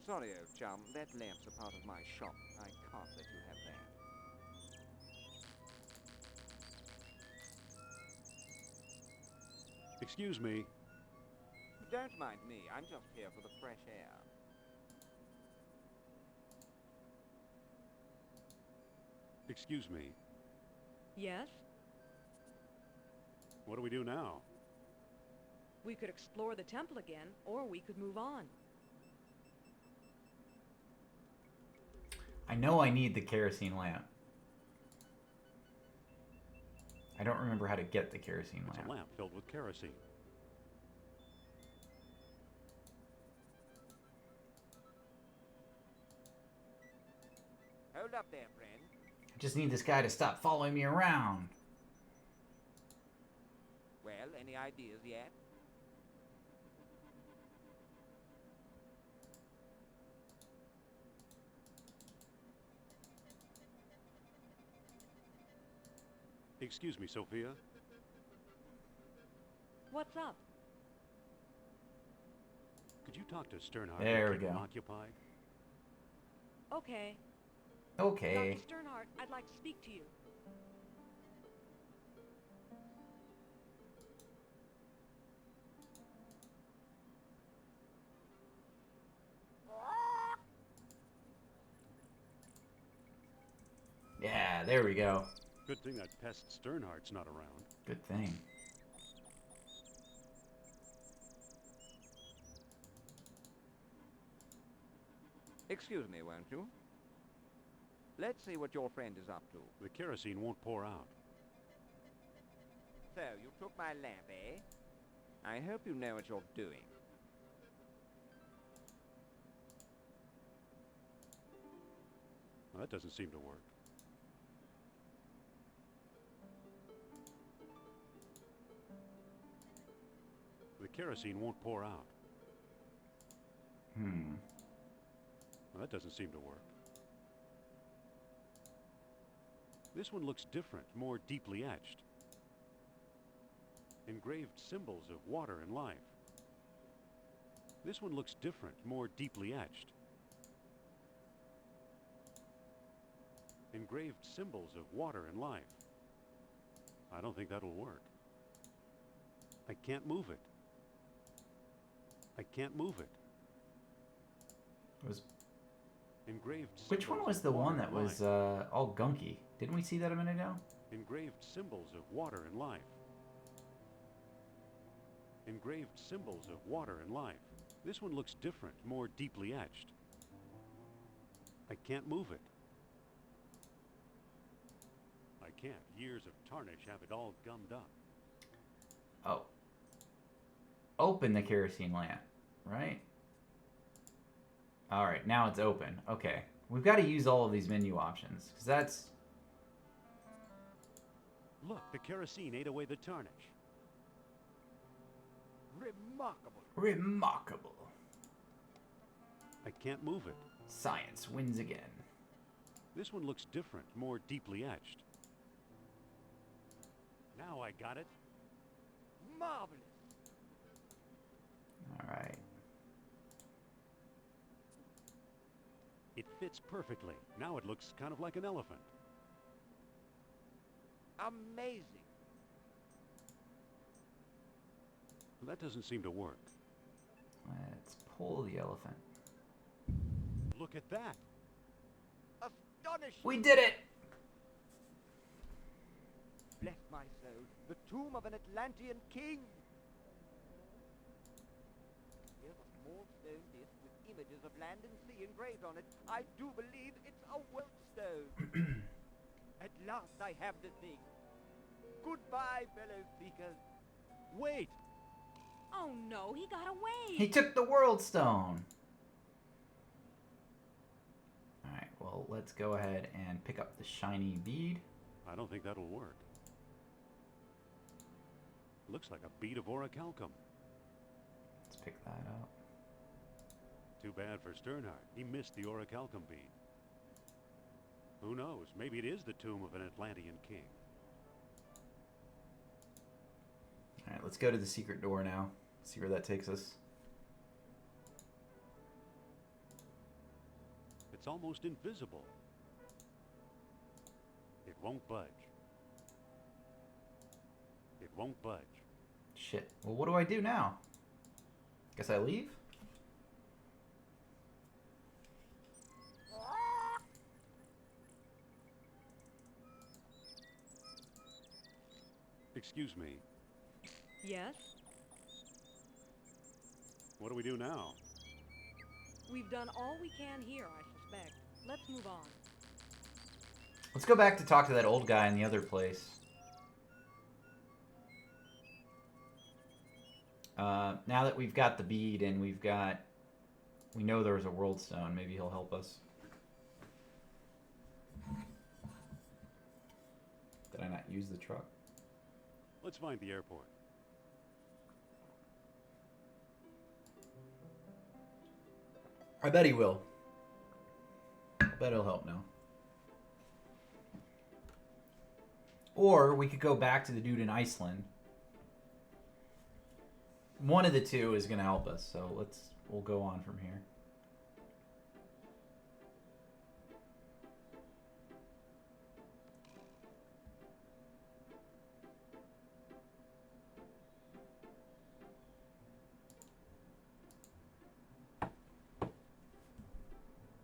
Sorry, old chum. That lamp's a part of my shop. I can't let you have that.
Excuse me.
Don't mind me. I'm just here for the fresh air.
Excuse me.
Yes?
What do we do now?
We could explore the temple again, or we could move on.
I know I need the kerosene lamp. I don't remember how to get the kerosene
It's
lamp.
a lamp filled with kerosene.
Hold up there, friend.
I just need this guy to stop following me around.
Well, any ideas yet?
Excuse me, Sophia.
What's up?
Could you talk to Sternhardt
There
and
we
keep him
go.
occupied?
Okay.
Okay.
Dr. Sternhardt, I'd like to speak to you.
Yeah, there we go.
Good thing that pest Sternhardt's not around.
Good thing.
Excuse me, won't you? Let's see what your friend is up to.
The kerosene won't pour out.
So, you took my lamp, eh? I hope you know what you're doing.
Well, that doesn't seem to work. The kerosene won't pour out. Well, that doesn't seem to work. This one looks different, more deeply etched. Engraved symbols of water and life. This one looks different, more deeply etched. Engraved symbols of water and life. I don't think that'll work. I can't move it. I can't move it.
Was
Engraved
Which one
symbols
was
of
the
water
one that
and
was
life.
all gunky? Didn't we see that a minute ago?
Engraved symbols of water and life. Engraved symbols of water and life. This one looks different, more deeply etched. I can't move it. I can't. Years of tarnish have it all gummed up.
Oh. Open the kerosene lamp, right? Alright, now it's open. Okay. We've got to use all of these menu options, because that's...
Look, the kerosene ate away the tarnish.
Remarkable.
remarkable.
I can't move it.
Science wins again.
This one looks different, more deeply etched. Now I got it.
Marvelous.
Alright.
It fits perfectly. Now it looks kind of like an elephant.
Amazing.
That doesn't seem to work.
Let's pull the elephant.
Look at that.
Astonishing.
We did it!
Bless my soul. The tomb of an Atlantean king. Here's a small stone disc with images of land and sea engraved on it. I do believe it's a world stone. At last I have the thing. Goodbye, fellow seekers.
Wait!
Oh no, he got away.
He took the world stone. Alright, well, let's go ahead and pick up the shiny bead.
I don't think that'll work. Looks like a bead of orichalcum.
Let's pick that up.
Too bad for Sternhardt. He missed the orichalcum bead. Who knows? Maybe it is the tomb of an Atlantean king.
Alright, let's go to the secret door now. See where that takes us.
It's almost invisible. It won't budge. It won't budge.
Shit. Well, what do I do now? Guess I leave?
Excuse me.
Yes?
What do we do now?
We've done all we can here, I suspect. Let's move on.
Let's go back to talk to that old guy in the other place. Now that we've got the bead and we know there was a world stone, maybe he'll help us. Did I not use the truck?
Let's find the airport.
I bet he will. I bet he'll help now. Or we could go back to the dude in Iceland. One of the two is going to help us, so we'll go on from here.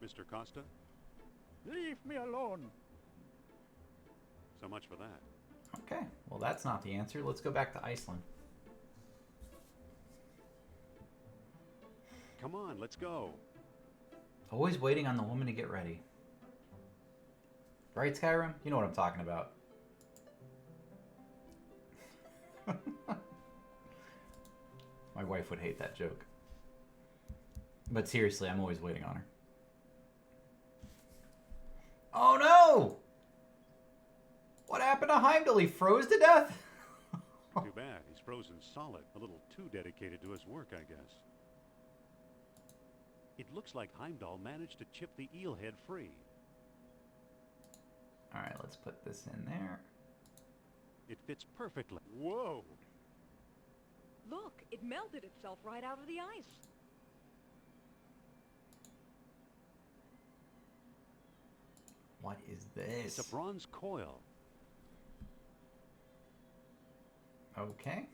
Mr. Costa?
Leave me alone.
So much for that.
Okay, well that's not the answer. Let's go back to Iceland.
Come on, let's go.
Always waiting on the woman to get ready. Right, Skyrim? You know what I'm talking about. My wife would hate that joke. But seriously, I'm always waiting on her. Oh no! What happened to Heimdall? He froze to death?
Too bad. He's frozen solid. A little too dedicated to his work, I guess. It looks like Heimdall managed to chip the eel head free.
Alright, let's put this in there.
It fits perfectly. Whoa!
Look, it melted itself right out of the ice.
What is this?
It's a bronze coil.
Okay.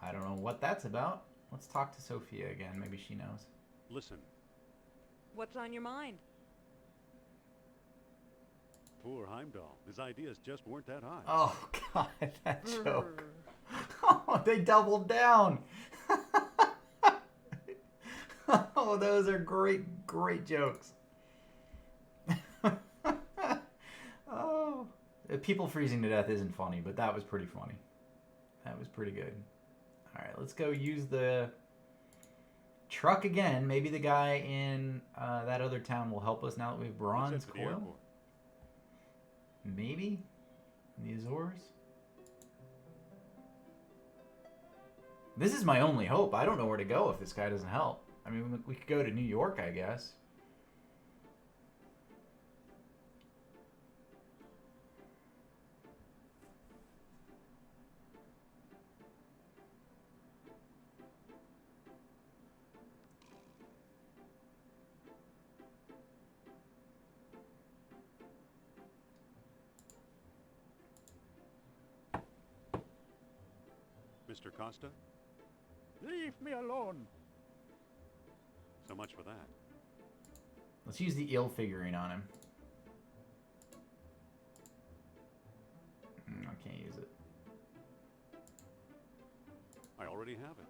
I don't know what that's about. Let's talk to Sophia again. Maybe she knows.
Listen,
What's on your mind?
poor Heimdall. His ideas just weren't that high.
Oh, God, that joke. Oh, they doubled down. Oh, those are great, great jokes. Oh, people freezing to death isn't funny, but that was pretty funny. That was pretty good. All right, let's go use the truck again. Maybe the guy in that other town will help us now that we have bronze
Let's head to the
coil.
airport.
Maybe in the Azores. This is my only hope. I don't know where to go if this guy doesn't help. I mean, we could go to New York, I guess.
Mr. Costa?
Leave me alone.
So much for that.
Let's use the eel figurine on him. I can't use it.
I already have it.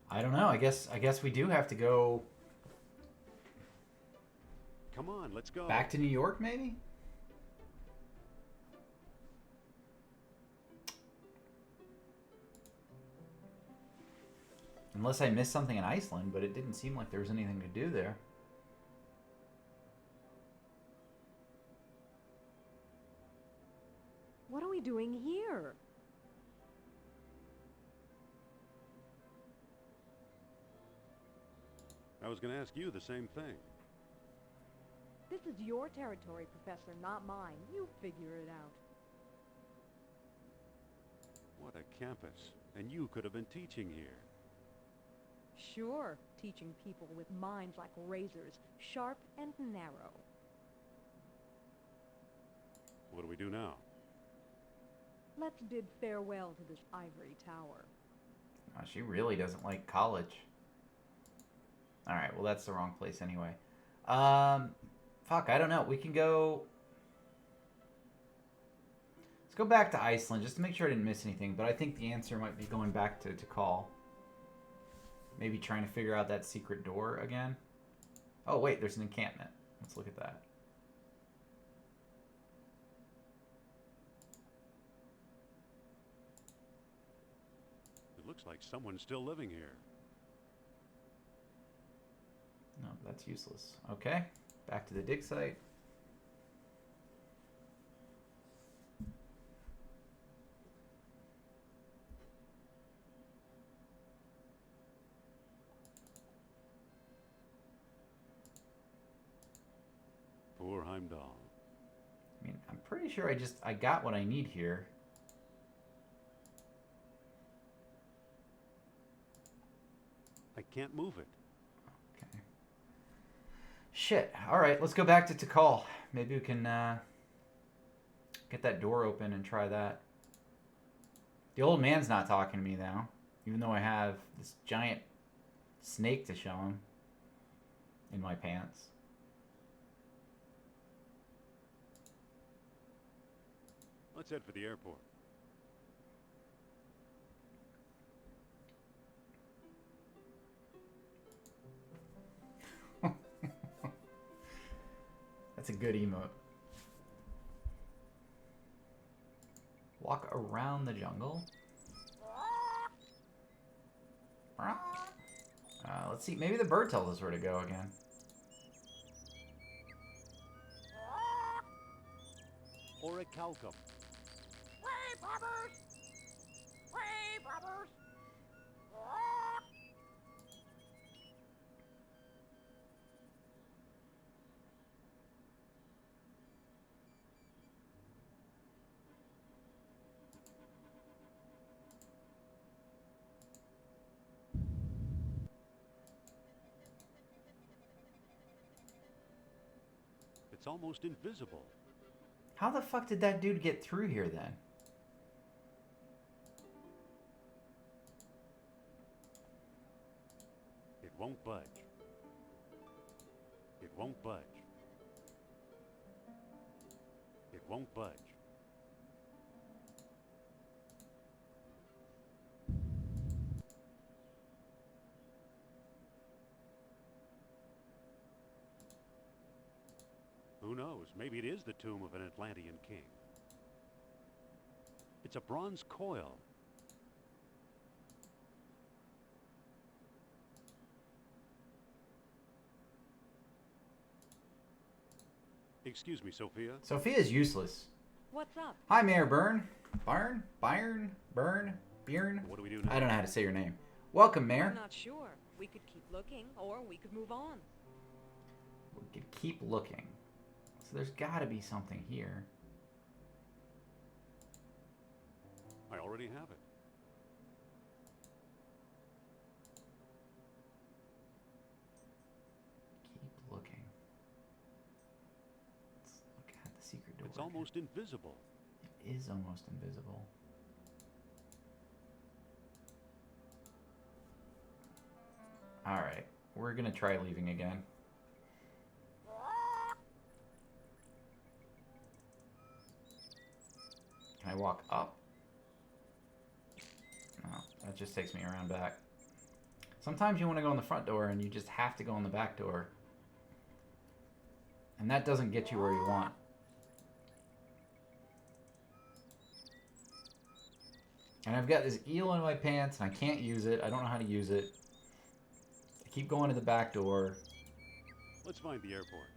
I don't know. I guess we do have to go
Come on, let's go.
back to New York, maybe? Unless I missed something in Iceland, but it didn't seem like there was anything to do there.
What are we doing here?
I was going to ask you the same thing.
This is your territory, Professor, not mine. You figure it out.
What a campus. And you could have been teaching here.
Sure, teaching people with minds like razors, sharp and narrow.
What do we do now?
Let's bid farewell to this ivory tower.
Oh, she really doesn't like college. Alright, well that's the wrong place anyway. Fuck, I don't know. We can go... Let's go back to Iceland just to make sure I didn't miss anything. But I think the answer might be going back to Call. Maybe trying to figure out that secret door again. Oh, wait, there's an encampment. Let's look at that.
It looks like someone's still living here.
No, that's useless. Okay, back to the dig site.
Poor Heimdall.
I mean, I'm pretty sure I got what I need here.
I can't move it.
Okay. Shit. All right, let's go back to Tikal. Maybe we can get that door open and try that. The old man's not talking to me now, even though I have this giant snake to show him in my pants.
Let's head for the airport.
That's a good emote. Walk around the jungle. Let's see. Maybe the bird tells us where to go again.
Or a calcum.
Way, bobbers! Way, bobbers!
It's almost invisible.
How the fuck did that dude get through here then?
It won't budge. It won't budge. It won't budge. Who knows? Maybe it is the tomb of an Atlantean king. It's a bronze coil. Excuse me, Sophia.
Sophia's useless.
What's up?
Hi, Mayor Byrne. Byrne? Byrne?
What do we do now?
I don't know how to say your name. Welcome, Mayor.
I'm not sure. We could keep looking, or we could move on.
We could keep looking. So there's got to be something here.
I already have it.
Keep looking. Let's look at the secret door.
It's almost invisible.
It is almost invisible. Alright, we're gonna try leaving again. Can I walk up? No, that just takes me around back. Sometimes you want to go in the front door and you just have to go in the back door. And that doesn't get you where you want. And I've got this eel in my pants and I can't use it. I don't know how to use it. I keep going to the back door.
Let's find the airport.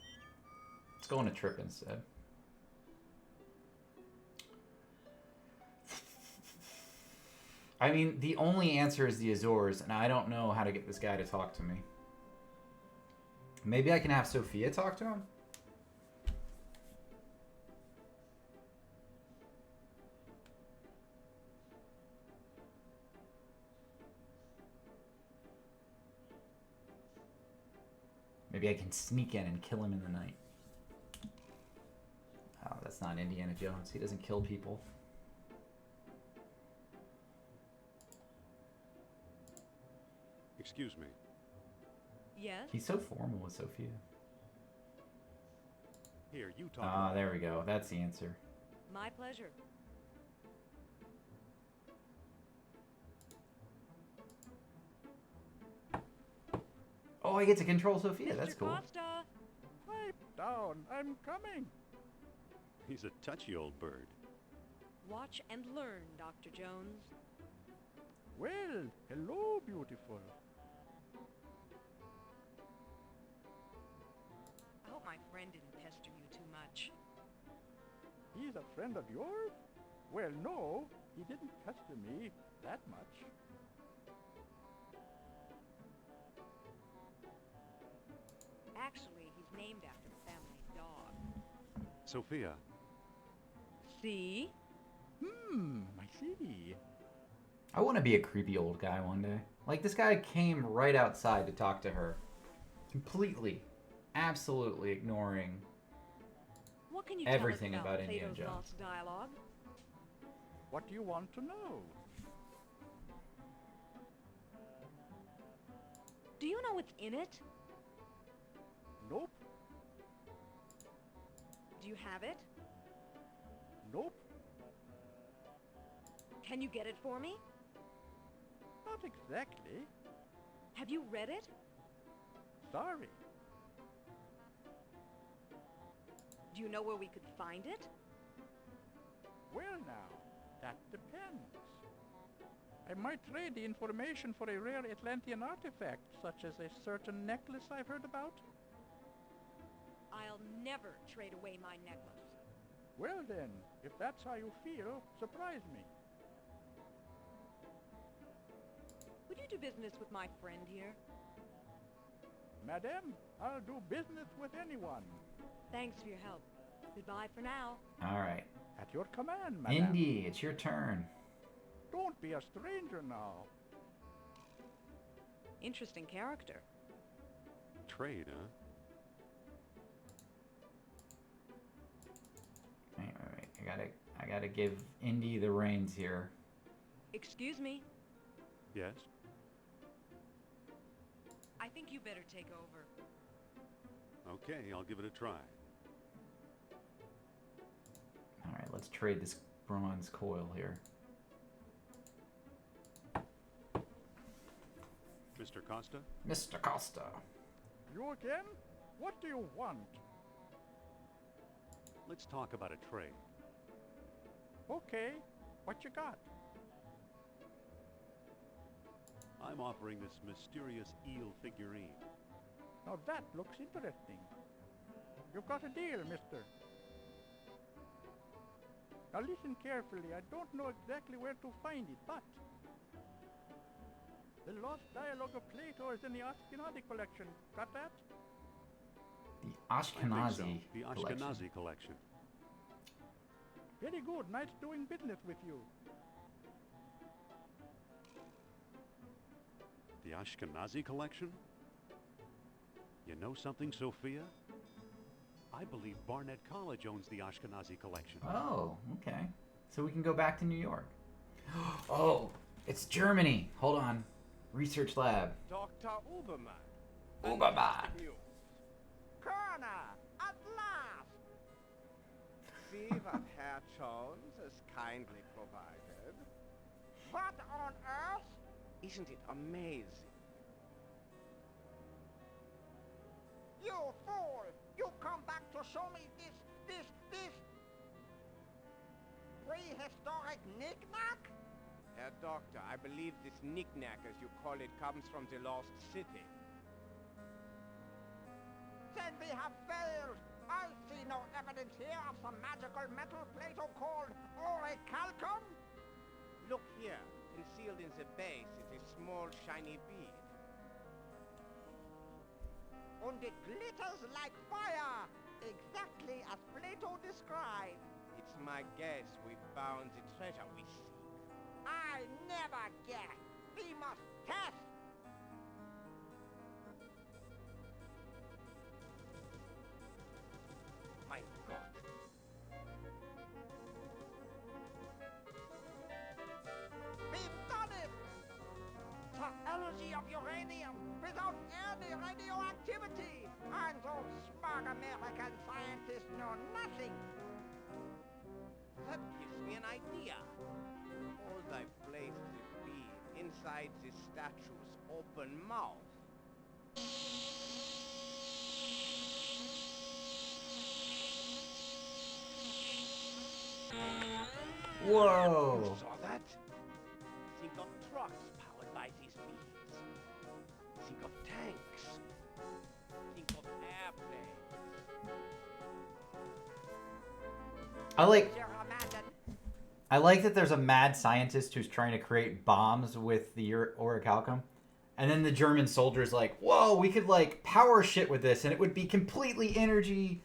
Let's go on a trip instead. I mean, the only answer is the Azores, and I don't know how to get this guy to talk to me. Maybe I can have Sophia talk to him? Maybe I can sneak in and kill him in the night. Oh, that's not Indiana Jones. He doesn't kill people.
Excuse me.
Yes?
He's so formal with Sophia.
Here, you talk.
Ah, there we go. That's the answer.
My pleasure.
Oh, I get to control Sophia. That's
Mr.
cool.
Costa!
Pipe down, I'm coming.
He's a touchy old bird.
Watch and learn, Dr. Jones.
Well, hello, beautiful.
my friend didn't pester you too much.
He's a friend of yours? Well, no, he didn't pester me that much.
Actually, he's named after the family's dog.
Sophia,
See?
I see.
I want to be a creepy old guy one day. Like, this guy came right outside to talk to her. Completely, absolutely ignoring
What can you
everything
tell us
about
about
Indiana
Plato's
Jones.
lost dialogue?
What do you want to know?
Do you know what's in it?
Nope,
Do you have it?
nope,
Can you get it for me?
not exactly.
Have you read it?
Sorry.
Do you know where we could find it?
Well now, that depends. I might trade the information for a rare Atlantean artifact, such as a certain necklace I've heard about.
I'll never trade away my necklace.
Well then, if that's how you feel, surprise me.
Would you do business with my friend here?
Madame, I'll do business with anyone.
Thanks for your help. Goodbye for now.
All right.
At your command, madame.
Indy, it's your turn.
Don't be a stranger now.
Interesting character.
trade, huh?
Wait. I gotta give Indy the reins here.
Excuse me.
Yes?
I think you better take over.
Okay, I'll give it a try.
All right, let's trade this bronze coil here.
Mr. Costa?
Mr. Costa.
You again? What do you want?
Let's talk about a trade.
Okay, what you got?
I'm offering this mysterious eel figurine.
Now that looks interesting. You've got a deal, mister. Now listen carefully. I don't know exactly where to find it, but the lost dialogue of Plato is in the Ashkenazi collection. Got that?
The
I think
Ashkenazi
so. The
collection.
Ashkenazi collection.
Very good. Nice doing business with you.
The Ashkenazi collection? You know something, Sophia? I believe Barnett College owns the Ashkenazi collection.
Oh, okay. So we can go back to New York. Oh, it's Germany. Hold on. Research lab.
Dr. Uberman.
Uberman.
Kerner, at last! See what Herr Jones has kindly provided. What on earth? Isn't it amazing? You fool! You come back to show me this prehistoric knick-knack? Herr Doctor, I believe this knick-knack, as you call it, comes from the lost city. Then we have failed. I see no evidence here of some magical metal Plato called orichalcum. Look here. Concealed in the base is a small shiny bead. And it glitters like fire, exactly as Plato described. It's my guess we found the treasure we seek. I never guess. We must test. My God. We've done it! The energy of uranium without any radioactivity! And those smart American scientists know nothing! That gives me an idea. Hold I place the bead inside the statue's open mouth.
Whoa.
You saw that? Think of trucks powered by these beads. Think of tanks. Think of airplanes.
I like that there's a mad scientist who's trying to create bombs with the orichalcum. And then the German soldier's like, whoa, we could, like, power shit with this, and it would be completely energy,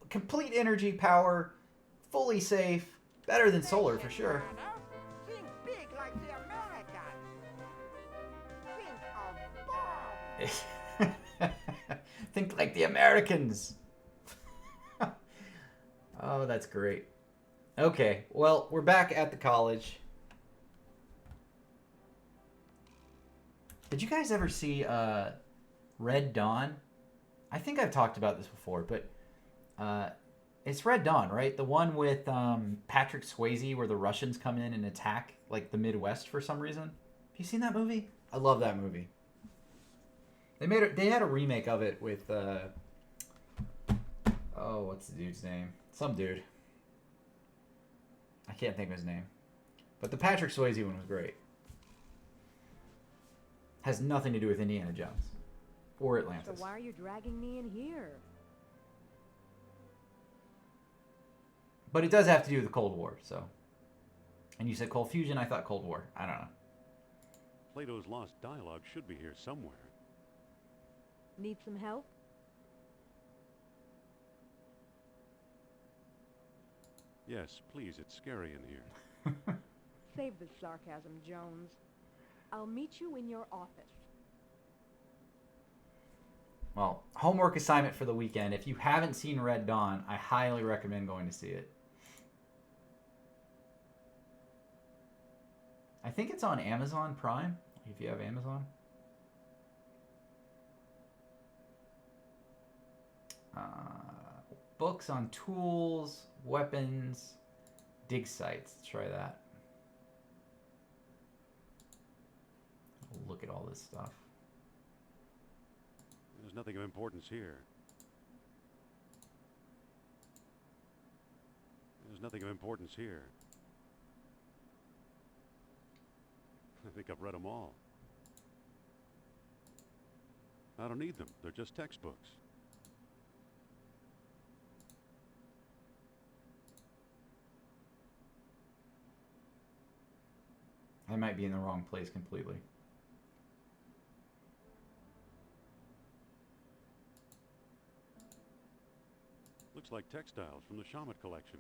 complete energy power, fully safe, better than solar for sure.
Think big like the Americans. Think of bombs.
Think like the Americans. Oh, that's great. Okay, well, we're back at the college. Did you guys ever see Red Dawn? I think I've talked about this before, but it's Red Dawn, right? The one with Patrick Swayze where the Russians come in and attack like the Midwest for some reason. Have you seen that movie? I love that movie. They had a remake of it with what's the dude's name? Some dude. I can't think of his name. But the Patrick Swayze one was great. Has nothing to do with Indiana Jones or Atlantis.
So why are you dragging me in here?
But it does have to do with the Cold War, so. And you said Cold Fusion, I thought Cold War. I don't know.
Plato's lost dialogue should be here somewhere.
Need some help?
Yes, please, it's scary in here.
Save the sarcasm, Jones. I'll meet you in your office.
Well, homework assignment for the weekend. If you haven't seen Red Dawn, I highly recommend going to see it. I think it's on Amazon Prime, if you have Amazon. Books on tools, weapons, dig sites. Let's try that. Look at all this stuff.
There's nothing of importance here. There's nothing of importance here. I think I've read them all. I don't need them. They're just textbooks.
I might be in the wrong place completely.
Looks like textiles from the Shamat collection.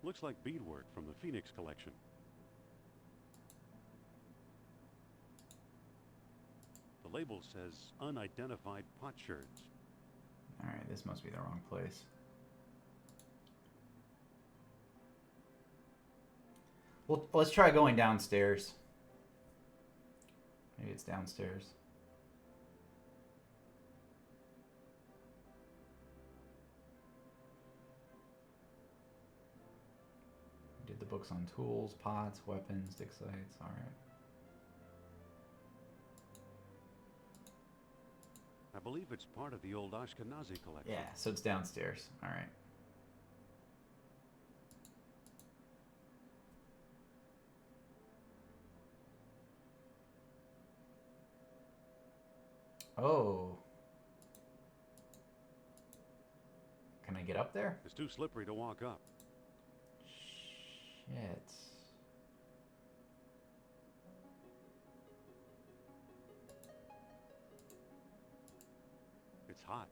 Looks like beadwork from the Phoenix collection. The label says unidentified potsherds.
Alright, this must be the wrong place. Well, let's try going downstairs. Maybe it's downstairs. Did the books on tools, pots, weapons, dig sites. Alright.
I believe it's part of the old Ashkenazi collection.
Yeah, so it's downstairs. Alright. Oh. Can I get up there?
It's too slippery to walk up.
Shit.
It's hot.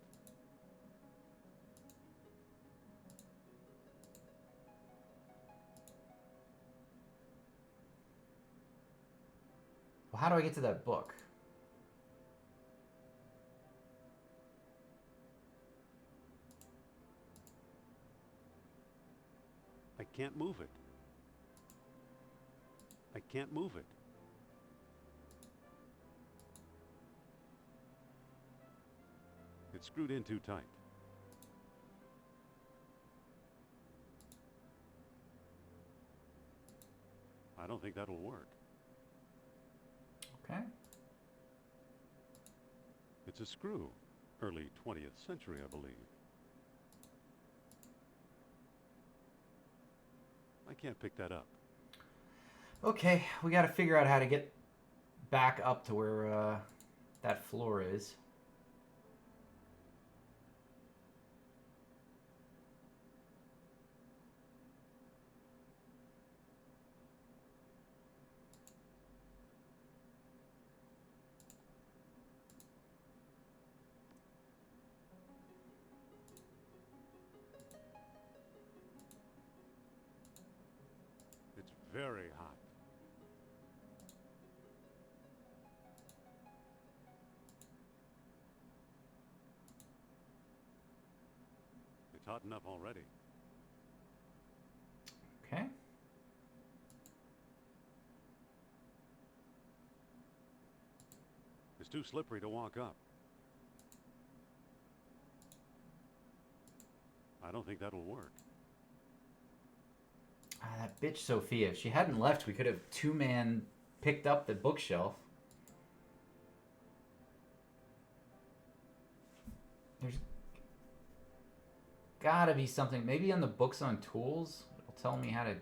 Well, how do I get to that book?
I can't move it. I can't move it. It's screwed in too tight. I don't think that'll work.
Okay.
It's a screw. Early 20th century, I believe. I can't pick that up.
Okay, we got to figure out how to get back up to where that floor is.
It's very hot. It's hot enough already.
Okay.
It's too slippery to walk up. I don't think that'll work.
Ah, that bitch Sophia. If she hadn't left, we could have two-man picked up the bookshelf. There's gotta be something. Maybe on the books on tools, it'll tell me how to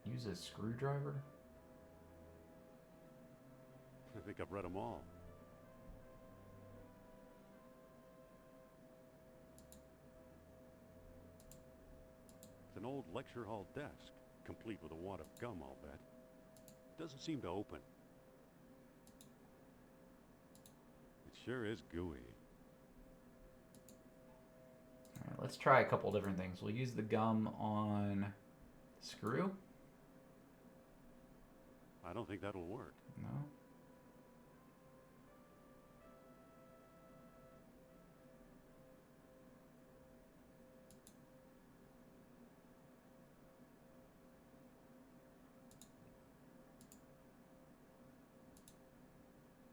use a screwdriver.
I think I've read them all. It's an old lecture hall desk, complete with a wad of gum, I'll bet. It doesn't seem to open. It sure is gooey.
All right, let's try a couple different things. We'll use the gum on the screw.
I don't think that'll work.
No.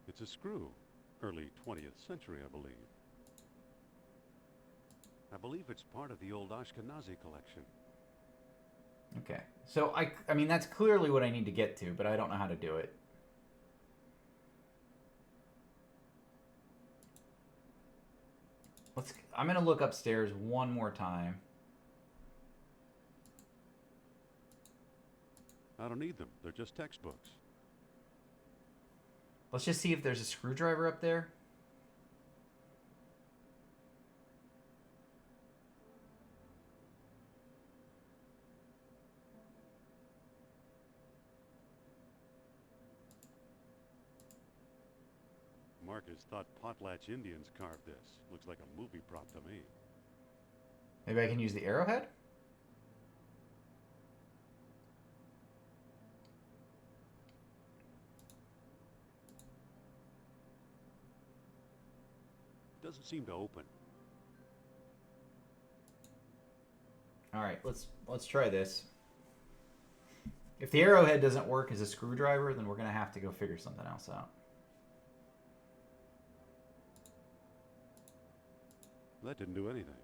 It's a screw. Early 20th century, I believe. I believe it's part of the old Ashkenazi collection.
Okay. So I mean that's clearly what I need to get to, but I don't know how to do it. I'm going to look upstairs one more time.
I don't need them. They're just textbooks.
Let's just see if there's a screwdriver up there.
Marcus thought Potlatch Indians carved this. Looks like a movie prop to me.
Maybe I can use the arrowhead?
It doesn't seem to open.
All right, let's try this. If the arrowhead doesn't work as a screwdriver, then we're going to have to go figure something else out.
That didn't do anything.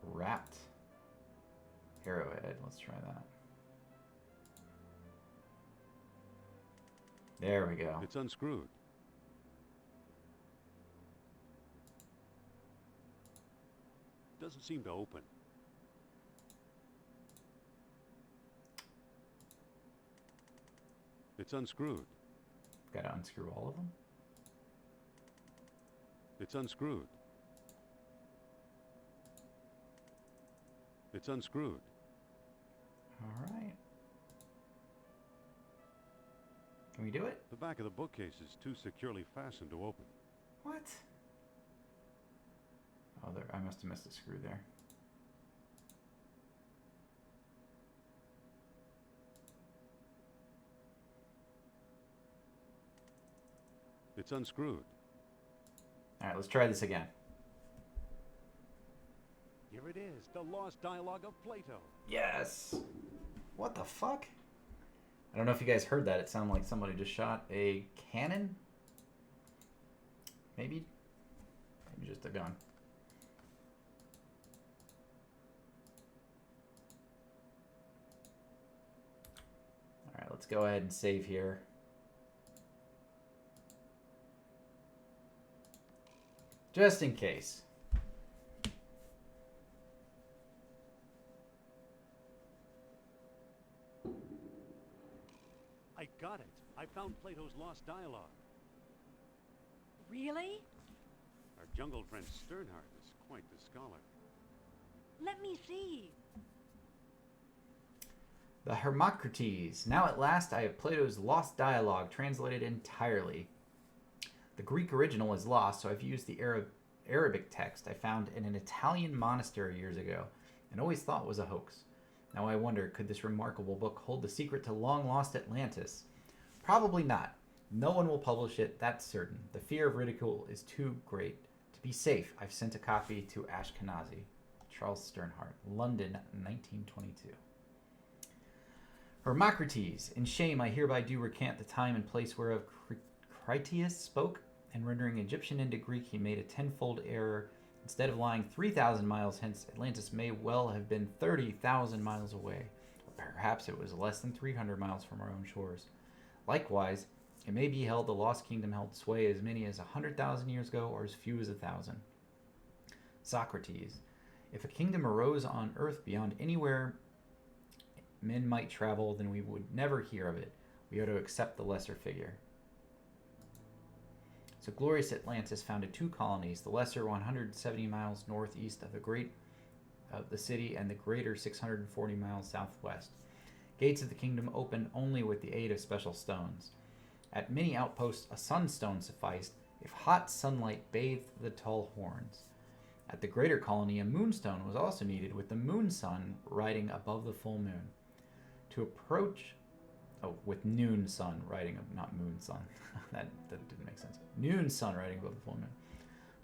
Wrapped arrowhead. Let's try that. There we go.
It's unscrewed. It doesn't seem to open. It's unscrewed.
Got to unscrew all of them?
It's unscrewed. It's unscrewed.
All right. Can we do it?
The back of the bookcase is too securely fastened to open.
What? Oh, there, I must have missed a screw there.
It's unscrewed.
All right, let's try this again.
Here it is, the lost dialogue of Plato.
Yes! What the fuck? I don't know if you guys heard that. It sounded like somebody just shot a cannon? Maybe just a gun. All right, let's go ahead and save here. Just in case.
I got it. I found Plato's lost dialogue.
Really?
Our jungle friend Sternhardt is quite the scholar.
Let me see.
The Hermocrates. Now at last I have Plato's lost dialogue translated entirely. The Greek original is lost, so I've used the Arabic text I found in an Italian monastery years ago and always thought was a hoax. Now I wonder, could this remarkable book hold the secret to long-lost Atlantis? Probably not. No one will publish it, that's certain. The fear of ridicule is too great. To be safe, I've sent a copy to Ashkenazi. Charles Sternhardt, London, 1922. Hermocrates, in shame I hereby do recant the time and place whereof Critias spoke, and rendering Egyptian into Greek he made a tenfold error. Instead of lying 3,000 miles hence, Atlantis may well have been 30,000 miles away, or perhaps it was less than 300 miles from our own shores. Likewise, it may be held the lost kingdom held sway as many as 100,000 years ago, or as few as 1,000. Socrates, if a kingdom arose on earth beyond anywhere men might travel, then we would never hear of it. We ought to accept the lesser figure. So glorious Atlantis founded two colonies, the lesser 170 miles northeast of the city, and the greater 640 miles southwest. Gates of the kingdom opened only with the aid of special stones. At many outposts a sunstone sufficed, if hot sunlight bathed the tall horns. At the greater colony a moonstone was also needed, with the moon sun riding above the full moon. To approach... Oh, with noon sun riding... Not moon sun. that didn't make sense. Noon sun riding above the full moon.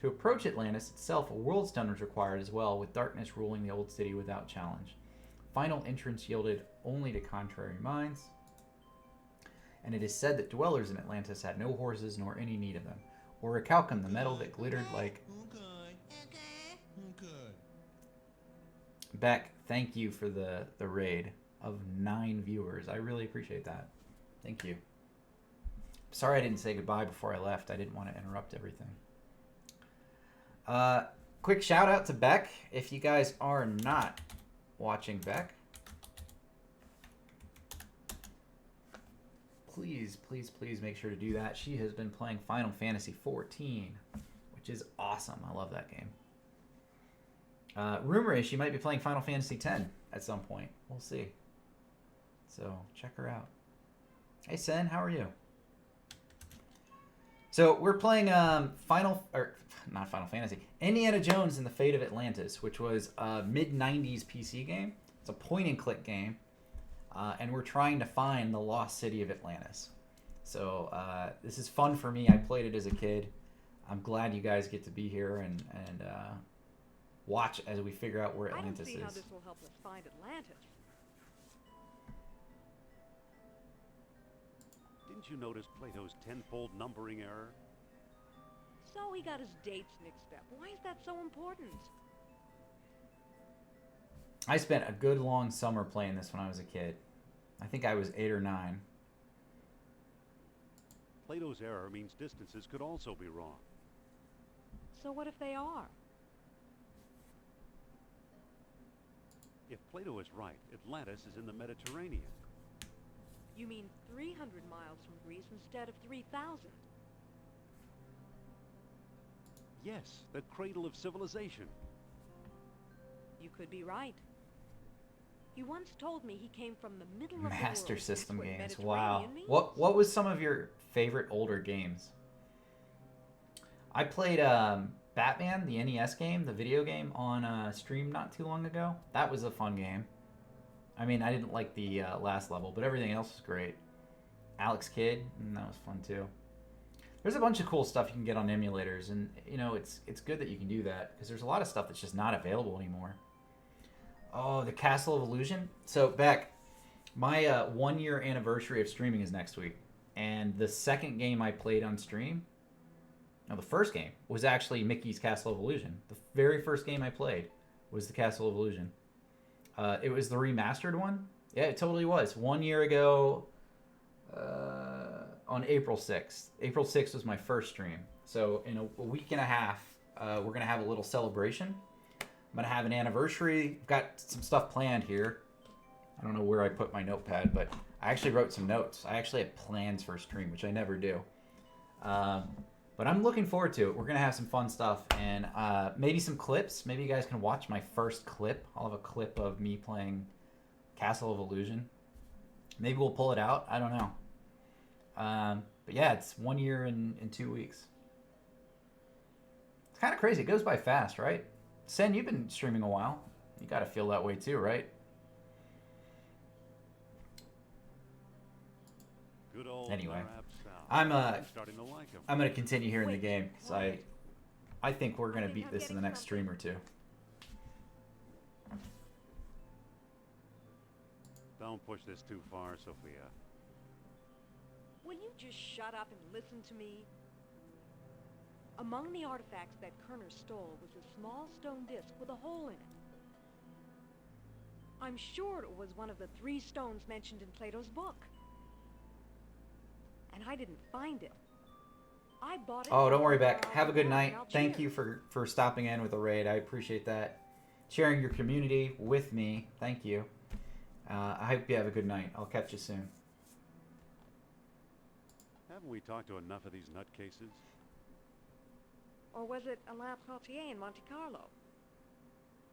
To approach Atlantis itself, a world stone was required as well, with darkness ruling the old city without challenge. Final entrance yielded only to contrary minds, and it is said that dwellers in Atlantis had no horses nor any need of them, or recalcum, the metal that glittered like... Beck, thank you for the raid of 9 viewers. I really appreciate that. Thank you. Sorry I didn't say goodbye before I left. I didn't want to interrupt everything. Quick shout out to Beck. If you guys are not watching Beck, please make sure to do that. She has been playing Final Fantasy XIV, which is awesome. I love that game. Rumor is she might be playing Final Fantasy X at some point. We'll see. So check her out. Hey Sen, how are you? So we're playing not Final Fantasy, Indiana Jones and the Fate of Atlantis, which was a mid-90s PC game. It's a point-and-click game, and we're trying to find the lost city of Atlantis. So this is fun for me. I played it as a kid. I'm glad you guys get to be here and watch as we figure out where Atlantis is.
I don't see how this will help us find Atlantis.
Didn't you notice Plato's tenfold numbering error?
So he got his dates mixed up. Why is that so important?
I spent a good long summer playing this when I was a kid. I think I was 8 or 9.
Plato's error means distances could also be wrong.
So what if they are?
If Plato is right, Atlantis is in the Mediterranean.
You mean 300 miles from Greece instead of 3,000?
Yes, the cradle of civilization.
You could be right. He once told me he came from the middle of the world.
Master System
That's what
games.
Mediterranean
Wow.
means.
What was some of your favorite older games? I played Batman, the NES game, the video game, on stream not too long ago. That was a fun game. I mean, I didn't like the last level, but everything else was great. Alex Kidd, that was fun too. There's a bunch of cool stuff you can get on emulators, and you know it's good that you can do that because there's a lot of stuff that's just not available anymore. Oh, the Castle of Illusion. So Beck, my 1-year anniversary of streaming is next week, and the second game I played on stream, no, the first game was actually Mickey's Castle of Illusion. The very first game I played was the Castle of Illusion. It was the remastered one. Yeah, it totally was. 1 year ago, on April 6th. April 6th was my first stream. So in a week and a half, we're going to have a little celebration. I'm going to have an anniversary. I've got some stuff planned here. I don't know where I put my notepad, but I actually wrote some notes. I actually have plans for a stream, which I never do. But I'm looking forward to it. We're going to have some fun stuff and maybe some clips. Maybe you guys can watch my first clip. I'll have a clip of me playing Castle of Illusion. Maybe we'll pull it out. I don't know. But yeah, it's 1 year and 2 weeks. It's kind of crazy. It goes by fast, right? Sen, you've been streaming a while. You got to feel that way too, right?
Good old
Anyway,
I'm starting to like him.
I'm gonna continue here in the game because I think we're gonna beat this in the next stream or two.
Don't push this too far, Sophia.
Will you just shut up and listen to me? Among the artifacts that Kerner stole was a small stone disc with a hole in it. I'm sure it was one of the 3 stones mentioned in Plato's book. And I didn't find it. I bought it.
Oh, don't worry, Beck. Have a good night. Thank you for stopping in with a raid. I appreciate that. Sharing your community with me. Thank you. I hope you have a good night. I'll catch you soon.
Haven't we talked to enough of these nutcases?
Or was it Alain Cartier in Monte Carlo?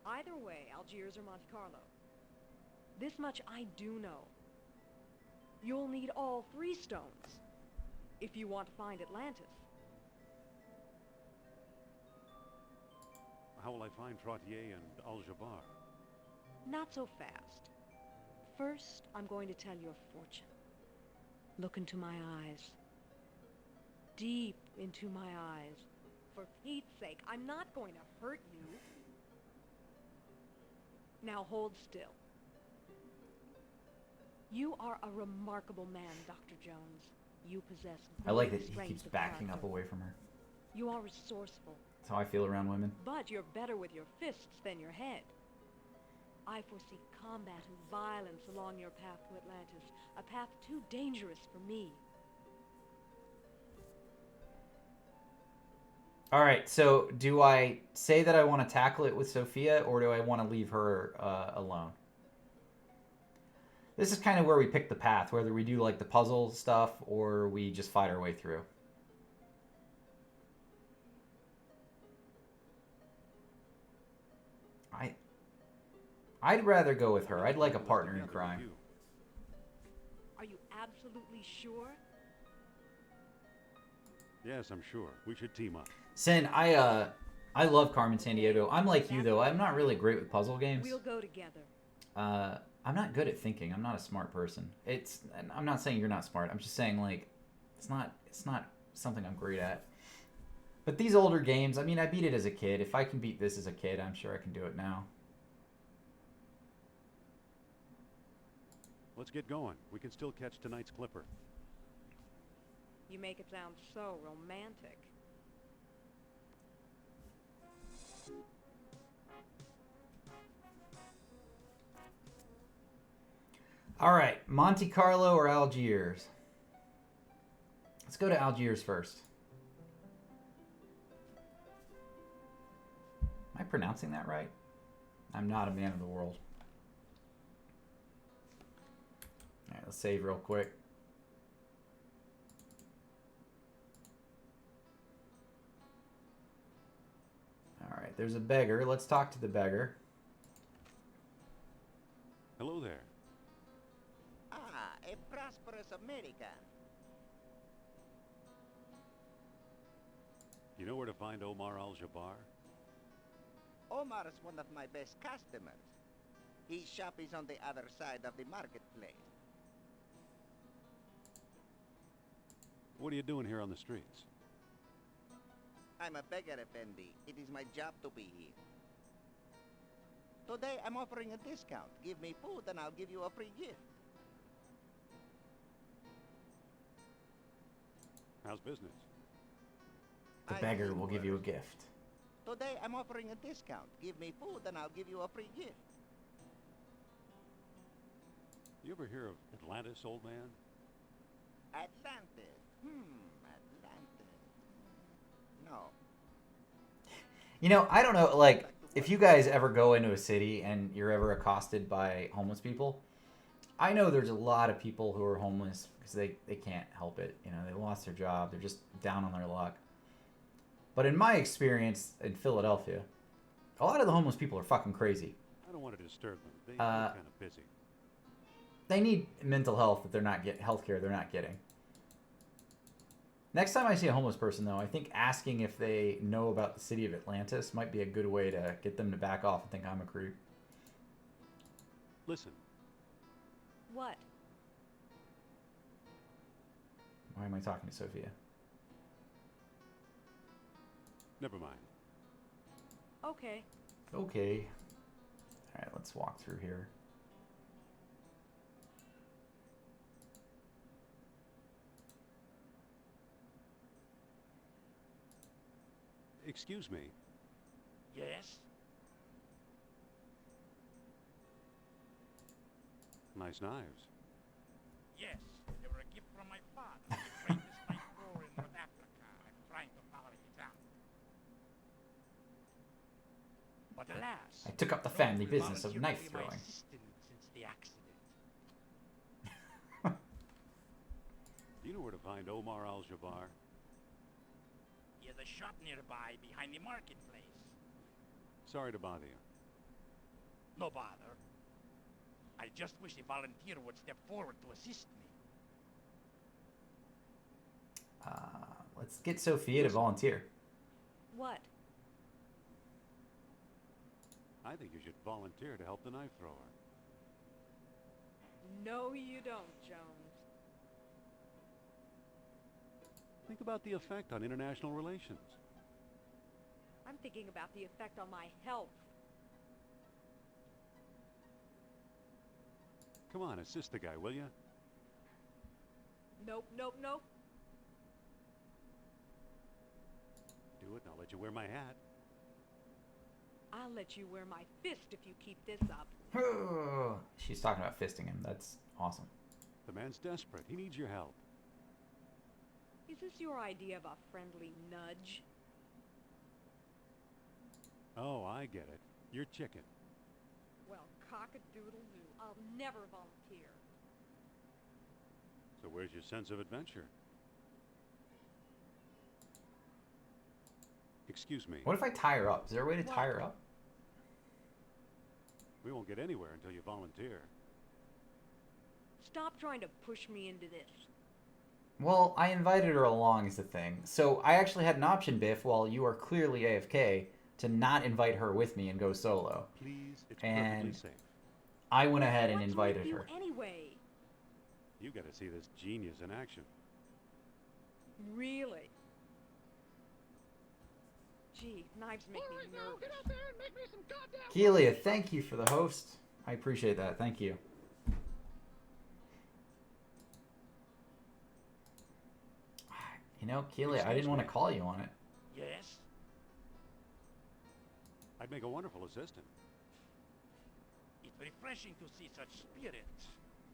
Either way, Algiers or Monte Carlo. This much I do know. You'll need all 3 stones if you want to find Atlantis.
How will I find Trottier and Aljabar?
Not so fast. First, I'm going to tell you a fortune. Look into my eyes. Deep into my eyes. For Pete's sake, I'm not going to hurt you. Now hold still. You are a remarkable man, Dr. Jones. You possess
I like that
great
he
strength
keeps
of
backing
character.
up away from her.
You are resourceful,
That's how I feel around women.
but you're better with your fists than your head. I foresee combat and violence along your path to Atlantis, a path too dangerous for me.
All right, so do I say that I want to tackle it with Sophia, or do I want to leave her alone? This is kind of where we pick the path, whether we do like the puzzle stuff or we just fight our way through. I'd rather go with her. I'd like a partner in crime.
Are you absolutely sure?
Yes, I'm sure. We should team up.
Sin, I love Carmen Sandiego. I'm like you though. I'm not really great with puzzle games.
We'll go together.
I'm not good at thinking. I'm not a smart person. I'm not saying you're not smart. I'm just saying like it's not something I'm great at. But these older games, I mean, I beat it as a kid. If I can beat this as a kid, I'm sure I can do it now.
Let's get going. We can still catch tonight's clipper.
You make it sound so romantic.
All right, Monte Carlo or Algiers? Let's go to Algiers first. Am I pronouncing that right? I'm not a man of the world. All right, let's save real quick. All right, there's a beggar. Let's talk to the beggar.
Hello there.
Ah, a prosperous American.
You know where to find Omar Al-Jabbar?
Omar is one of my best customers. His shop is on the other side of the marketplace.
What are you doing here on the streets?
I'm a beggar, Effendi. It is my job to be here. Today, I'm offering a discount. Give me food and I'll give you a free gift.
How's business?
The beggar will give you a gift.
Today, I'm offering a discount. Give me food and I'll give you a free gift.
You ever hear of Atlantis, old man?
Atlantis. Atlantis. No.
You know, I don't know, like, if you guys ever go into a city and you're ever accosted by homeless people, I know there's a lot of people who are homeless because they can't help it. You know, they lost their job. They're just down on their luck. But in my experience in Philadelphia, a lot of the homeless people are fucking crazy.
I don't want to disturb them. They look kind of busy.
They need mental health that they're not getting, healthcare they're not getting. Next time I see a homeless person, though, I think asking if they know about the city of Atlantis might be a good way to get them to back off and think I'm a creep.
Listen,
What?
Why am I talking to Sophia?
never mind.
Okay.
Okay. Alright, let's walk through here.
Excuse me.
Yes?
Nice knives.
Yes, they were a gift from my father. The greatest knife thrower in North Africa. I'm trying to follow it out. But alas,
I took up the
no
family
one
business of
volunteered to
knife
be my
throwing.
assistant since the accident.
Do you know where to find Omar al-Jabbar?
He has a shop nearby behind the marketplace.
Sorry to bother you.
No bother. I just wish a volunteer would step forward to assist me.
Let's get Sophia to volunteer.
What?
I think you should volunteer to help the knife thrower.
No, you don't, Jones.
Think about the effect on international relations.
I'm thinking about the effect on my health.
Come on, assist the guy, will you?
Nope, nope, nope.
Do it and I'll let you wear my hat.
I'll let you wear my fist if you keep this up.
She's talking about fisting him. That's awesome.
The man's desperate. He needs your help.
Is this your idea of a friendly nudge?
Oh, I get it. You're chicken.
Well, cock-a-doodle-doo. I'll never volunteer.
So where's your sense of adventure? Excuse me.
What if I tie her up? Is there a way to tie her up?
We won't get anywhere until you volunteer.
Stop trying to push me into this.
Well, I invited her along is the thing. So I actually had an option, Biff, while you are clearly AFK, to not invite her with me and go solo.
Please, it's
And
perfectly safe.
I went ahead and
What's
invited
with you
her.
anyway?
You got to see this genius in action.
Really? Gee, knives make me nervous.
Get out there and make me some goddamn
Keelia, thank you for the host. I appreciate that. Thank you. You know, Keelia, I didn't want to call you on it.
Yes?
I'd make a wonderful assistant.
It's refreshing to see such spirit.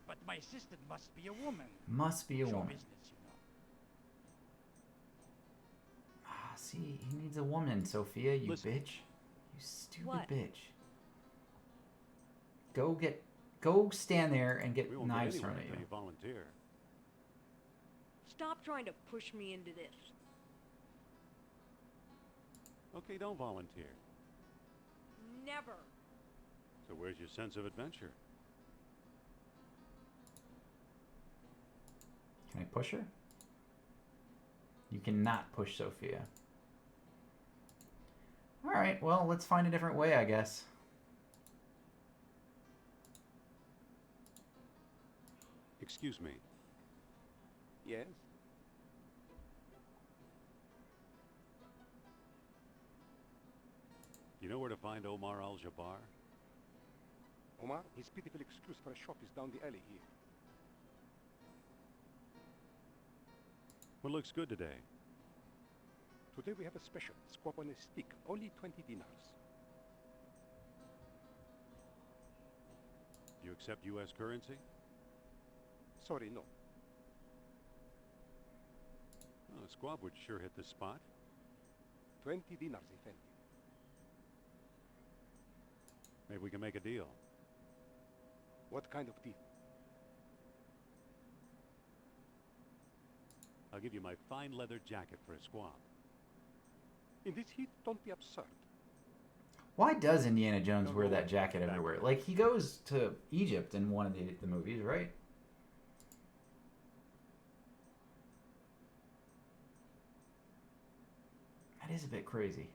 But my assistant must be a woman.
Must be a
Show
woman.
business, you know.
Ah, see, he needs a woman, Sophia, you
Listen.
bitch. You stupid
What?
bitch. Go stand there and get
We won't
knives
get
thrown
anywhere
at
until
you.
you volunteer.
Stop trying to push me into this.
Okay, don't volunteer.
Never.
So where's your sense of adventure?
Can I push her? You cannot push Sophia. Alright, well, let's find a different way, I guess.
Excuse me.
Yes?
You know where to find Omar al-Jabbar?
Omar, his pitiful excuse for a shop is down the alley here.
What looks good today?
Today we have a special, squab on a stick, only 20 dinars.
You accept U.S. currency?
Sorry, no.
Oh, a squab would sure hit the spot.
20 dinars, Effendi.
Maybe we can make a deal.
What kind of deal?
I'll give you my fine leather jacket for a swap.
In this heat, don't be absurd.
Why does Indiana Jones
No,
wear
no,
that jacket
back
everywhere?
there.
Like, he goes to Egypt in one of the movies, right? That is a bit crazy.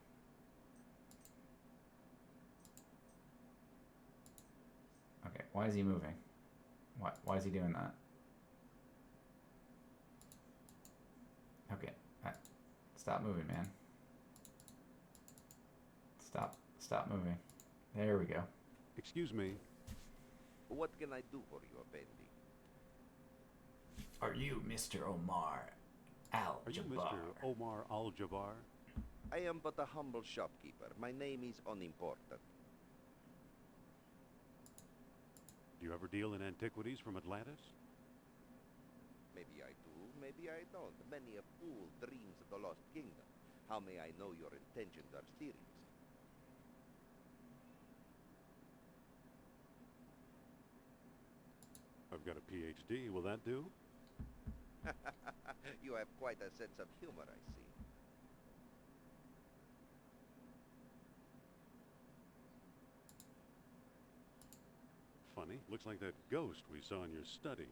Okay, why is he moving? Why is he doing that? Okay, stop moving, man. Stop moving. There we go.
Excuse me.
What can I do for you, Effendi?
Are you Mr. Omar Al-Jabbar?
Are you Mr. Omar Al-Jabbar?
I am but a humble shopkeeper. My name is unimportant.
Do you ever deal in antiquities from Atlantis?
Maybe I do, maybe I don't. Many a fool dreams of the Lost Kingdom. How may I know your intentions are serious?
I've got a PhD. Will that do?
You have quite a sense of humor, I see.
Funny. Looks like that ghost we saw in your study.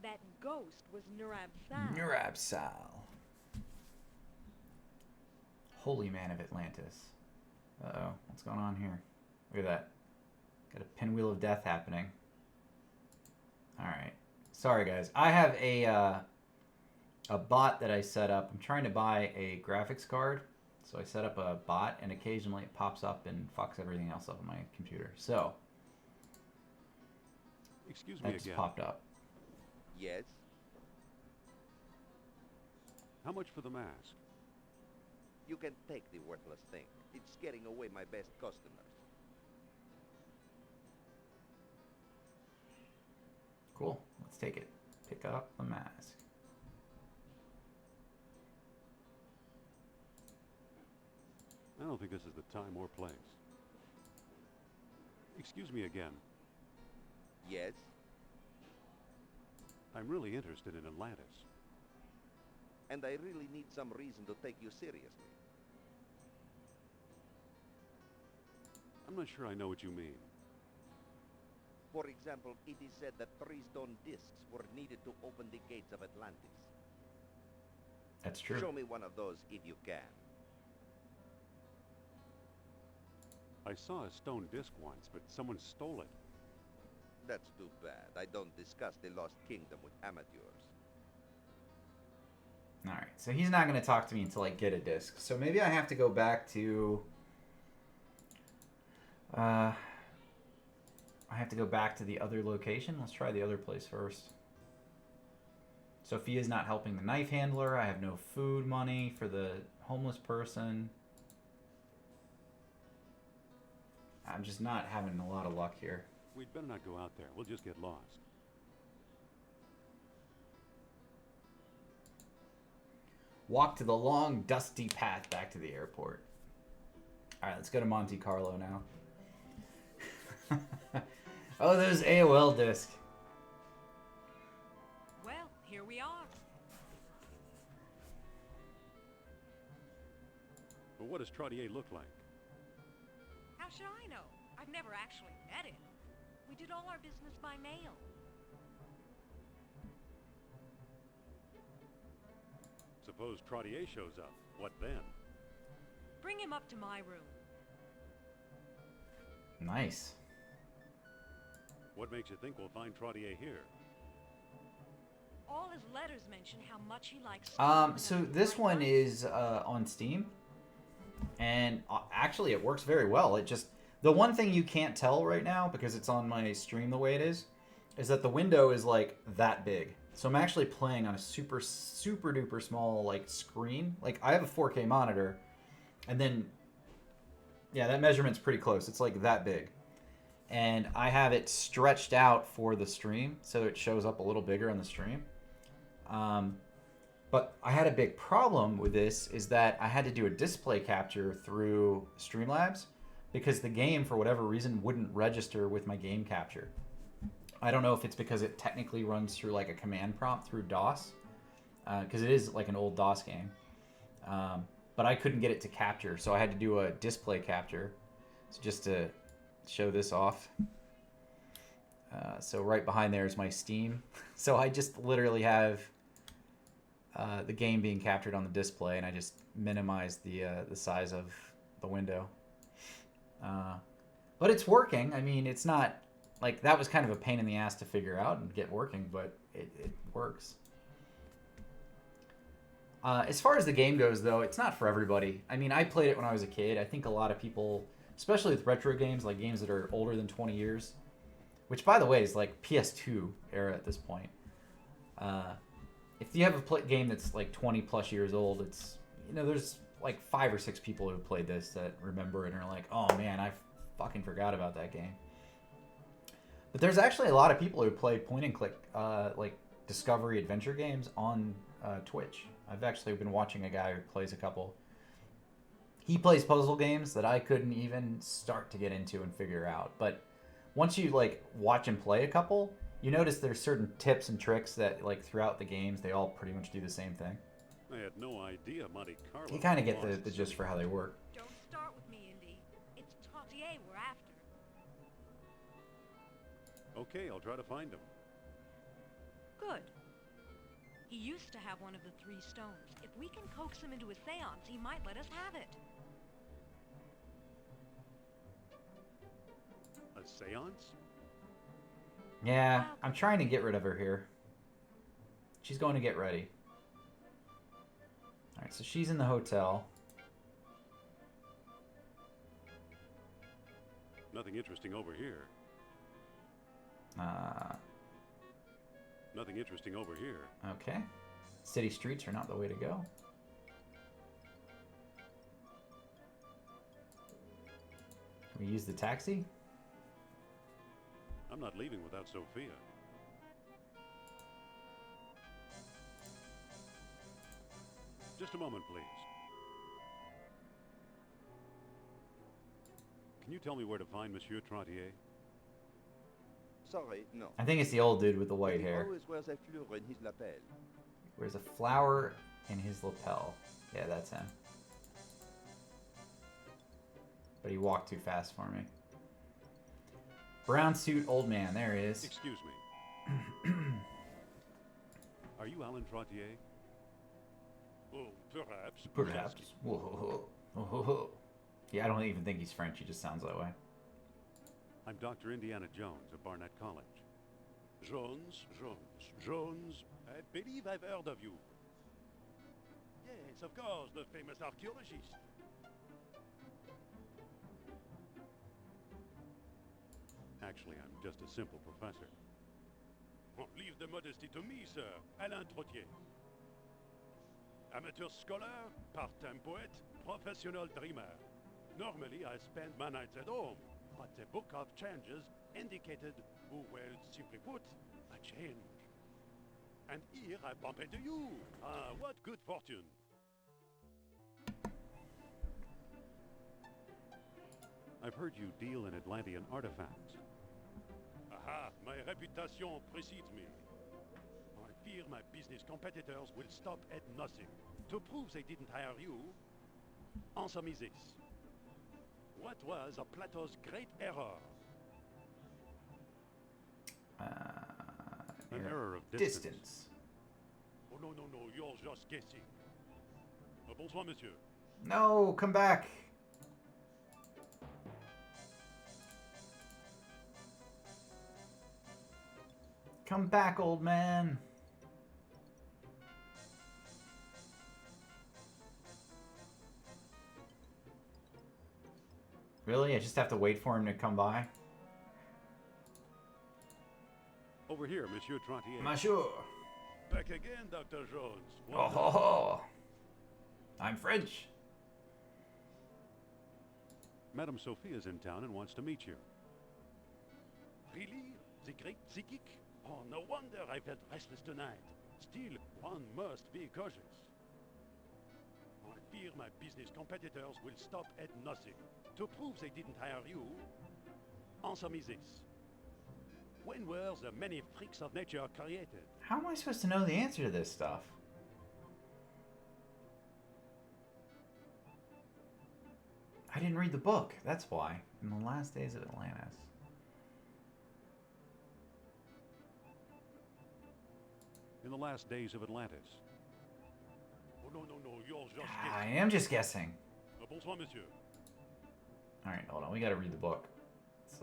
That ghost was Nurab-Sal.
Nurab-Sal. Holy man of Atlantis. Uh-oh. What's going on here? Look at that. Got a pinwheel of death happening. Alright. Sorry, guys. I have a bot that I set up. I'm trying to buy a graphics card. So I set up a bot, and occasionally it pops up and fucks everything else up on my computer. So,
Excuse me
that's
again.
popped up.
Yes?
How much for the mask?
You can take the worthless thing. It's scaring away my best customers.
Cool. Let's take it. Pick up the mask.
I don't think this is the time or place. Excuse me again.
Yes?
I'm really interested in Atlantis.
And I really need some reason to take you seriously.
I'm not sure I know what you mean.
For example, it is said that 3 stone discs were needed to open the gates of Atlantis.
That's true.
Show me one of those if you can.
I saw a stone disc once, but someone stole it.
That's too bad. I don't discuss the Lost Kingdom with amateurs.
Alright, so he's not going to talk to me until I get a disc. So maybe I have to go back to... I have to go back to the other location. Let's try the other place first. Sophia's not helping the knife handler. I have no food money for the homeless person. I'm just not having a lot of luck here.
We'd better not go out there. We'll just get lost.
Walk to the long, dusty path back to the airport. Alright, let's go to Monte Carlo now. Oh, there's AOL disc.
Well, here we are.
But what does Trottier look like?
How should I know? I've never actually met him. We did all our business by mail.
Suppose Trottier shows up. What then?
Bring him up to my room.
Nice.
What makes you think we'll find Trottier here?
All his letters mention how much he likes...
So this one is on Steam. And actually it works very well. It just... The one thing you can't tell right now, because it's on my stream the way it is that the window is like that big. So I'm actually playing on a super duper small like screen. Like I have a 4K monitor, and then yeah, that measurement's pretty close. It's like that big. And I have it stretched out for the stream, so it shows up a little bigger on the stream. But I had a big problem with this, is that I had to do a display capture through Streamlabs, because the game, for whatever reason, wouldn't register with my game capture. I don't know if it's because it technically runs through like a command prompt through DOS, because it is like an old DOS game. But I couldn't get it to capture, so I had to do a display capture. So just to show this off. So right behind there is my Steam. So I just literally have the game being captured on the display, and I just minimize the size of the window. But it's working. I mean, it's not like that was kind of a pain in the ass to figure out and get working, but it works. As far as the game goes, though, it's not for everybody. I mean, I played it when I was a kid. I think a lot of people, especially with retro games, like games that are older than 20 years, which, by the way, is like PS2 era at this point. If you have a game that's like 20 plus years old, it's, you know, there's like 5 or 6 people who played this that remember it and are like, oh man, I fucking forgot about that game. But there's actually a lot of people who play point and click, like discovery adventure games on Twitch. I've actually been watching a guy who plays a couple. He plays puzzle games that I couldn't even start to get into and figure out. But once you like watch him play a couple, you notice there's certain tips and tricks that like throughout the games they all pretty much do the same thing.
I had no idea Monte Carlo.
You kind of get the gist for how they work.
Don't start with me, Indy. It's Trottier we're after.
Okay, I'll try to find him.
Good. He used to have one of the 3 stones. If we can coax him into a seance, he might let us have it.
A seance?
Yeah, I'm trying to get rid of her here. She's going to get ready. Alright, so she's in the hotel.
Nothing interesting over here. Nothing interesting over here.
Okay. City streets are not the way to go. Can we use the taxi?
I'm not leaving without Sophia. Just a moment, please. Can you tell me where to find Monsieur Trottier?
Sorry, no.
I think it's the old dude with the white
He
hair.
always wears a flower in his lapel.
Wears a flower in his lapel. Yeah, that's him. But he walked too fast for me. Brown suit old man. There he is.
Excuse me. Are you Alan Trottier? Oh, perhaps.
Perhaps. Whoa. Whoa. Yeah, I don't even think he's French. He just sounds that way.
I'm Dr. Indiana Jones of Barnett College. Jones. I believe I've heard of you. Yes, of course, the famous archaeologist. Actually, I'm just a simple professor. Oh, leave the modesty to me, sir. Alain Trottier. Amateur scholar, part-time poet, professional dreamer. Normally, I spend my nights at home, but the book of changes indicated, well, simply put, a change. And here I bump into you. Ah, what good fortune. I've heard you deal in Atlantean artifacts. Aha, my reputation precedes me. I fear my business competitors will stop at nothing. To prove they didn't hire you, answer me this. What was Plato's great error? An error of distance. Oh, no, you're just guessing. Bonsoir, monsieur.
No, come back. Come back, old man. Really? I just have to wait for him to come by?
Over here, Monsieur Trottier.
Monsieur.
Back again, Dr. Jones.
Oh, ho, ho. I'm French.
Madame Sophia's in town and wants to meet you. Really? The great psychic? Oh, no wonder I felt restless tonight. Still, one must be cautious. I fear my business competitors will stop at nothing. To prove they didn't hire you, answer me this. When When were the many freaks of nature created?
How am I supposed to know the answer to this stuff? I didn't read the book. That's why. In the last days of Atlantis.
In the last days of Atlantis. Oh, no, you're just guessing.
I am just guessing.
Bonsoir, monsieur.
Alright, hold on. We gotta read the book. It's,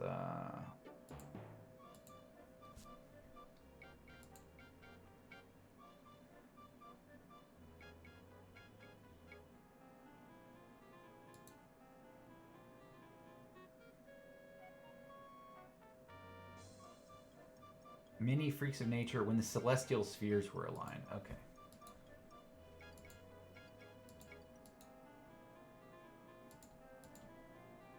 Many freaks of nature when the celestial spheres were aligned. Okay.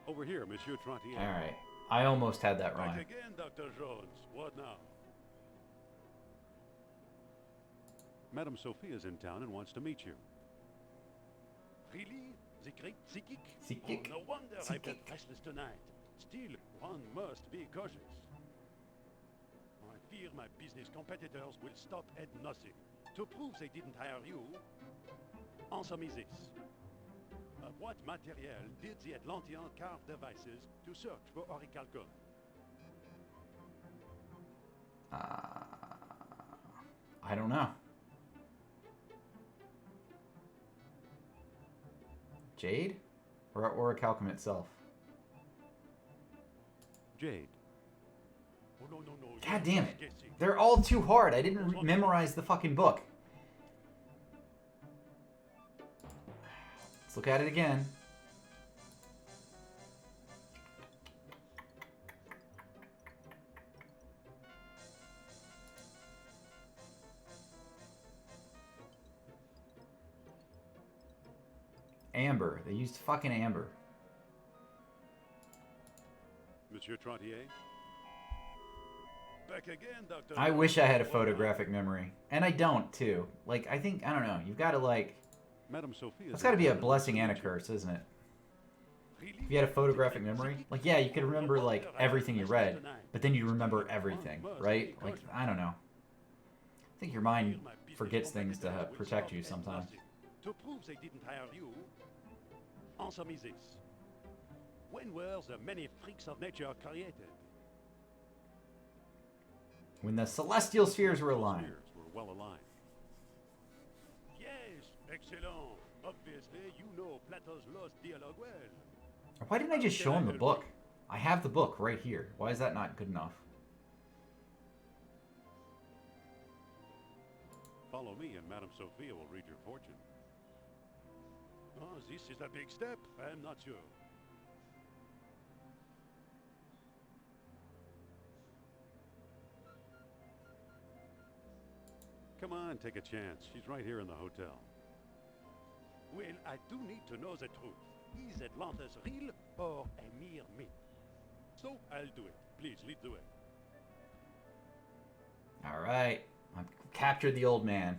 Over here, Monsieur Trontier.
Alright. I almost had that
Back
wrong.
again, Dr. Jones. What now? Madame Sophia's in town and wants to meet you. Really? The great psychic?
Psychic?
Oh, no wonder I've been
Psychic.
restless tonight. Still, one must be cautious. I fear my business competitors will stop at nothing. To prove they didn't hire you, answer me this. What material did the Atlantean carve devices to search for orichalcum?
I don't know. Jade? Or orichalcum itself?
Jade. Oh, no.
God
you're
damn
just
it.
guessing.
They're all too hard. I didn't memorize the fucking book. Let's look at it again. Amber. They used fucking amber.
Monsieur Trontier? Back again, Dr.
I wish I had a photographic memory. And I don't, too. Like, I think, I don't know. You've got to, like...
Madame Sophia.
That's got to be a blessing and a curse, isn't it? If you had a photographic memory, like, yeah, you could remember, like, everything you read, but then you remember everything, right? Like, I don't know. I think your mind forgets things to protect you sometimes.
To prove they didn't hire you, answer me this. When were the many freaks of nature created?
When the celestial spheres were aligned.
Spheres were well aligned. Yes, excellent. Obviously, you know Plato's lost dialogue well.
Why didn't I just show him the book? I have the book right here. Why is that not good enough?
Follow me and Madame Sophia will read your fortune. Oh, this is a big step. I'm not sure. Come on, take a chance. She's right here in the hotel. Well, I do need to know the truth. Is Atlantis real or a mere myth? So I'll do it. Please, lead the way.
All right. I've captured the old man.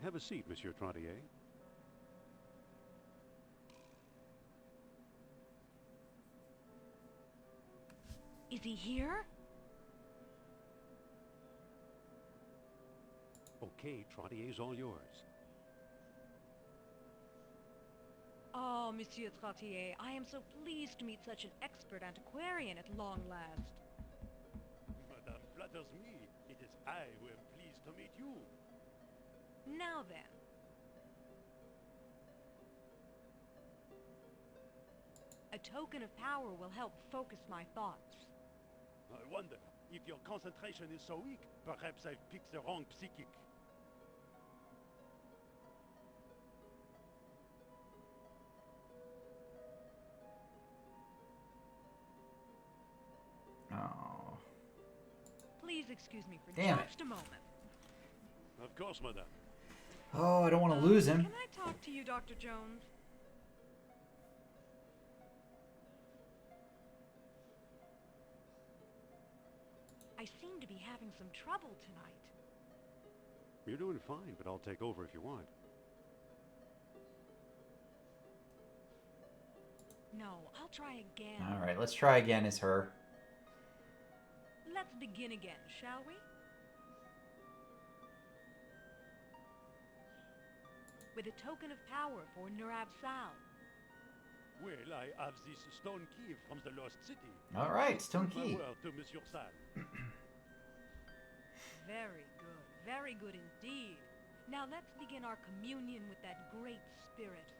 Have a seat, Monsieur Trontier.
Is he here?
Okay, Trontier's all yours.
Oh, Monsieur Trottier, I am so pleased to meet such an expert antiquarian at long last.
Madame flatters me. It is I who am pleased to meet you.
Now then. A token of power will help focus my thoughts.
I wonder, if your concentration is so weak, perhaps I've picked the wrong psychic.
Oh.
Please excuse me for
Damn it.
just a moment.
Of course, madame.
Oh, I don't want to lose him.
Can I talk to you, Dr. Jones? I seem to be having some trouble tonight.
You're doing fine, but I'll take over if you want.
No, I'll try again.
All right, let's try again as her.
let's begin again, shall we? With a token of power for Nur-Ab-Sal.
Well, I have this stone key from the lost city.
All right, stone
My
key.
word to Monsieur Sal.
Very good indeed. Now let's begin our communion with that great spirit.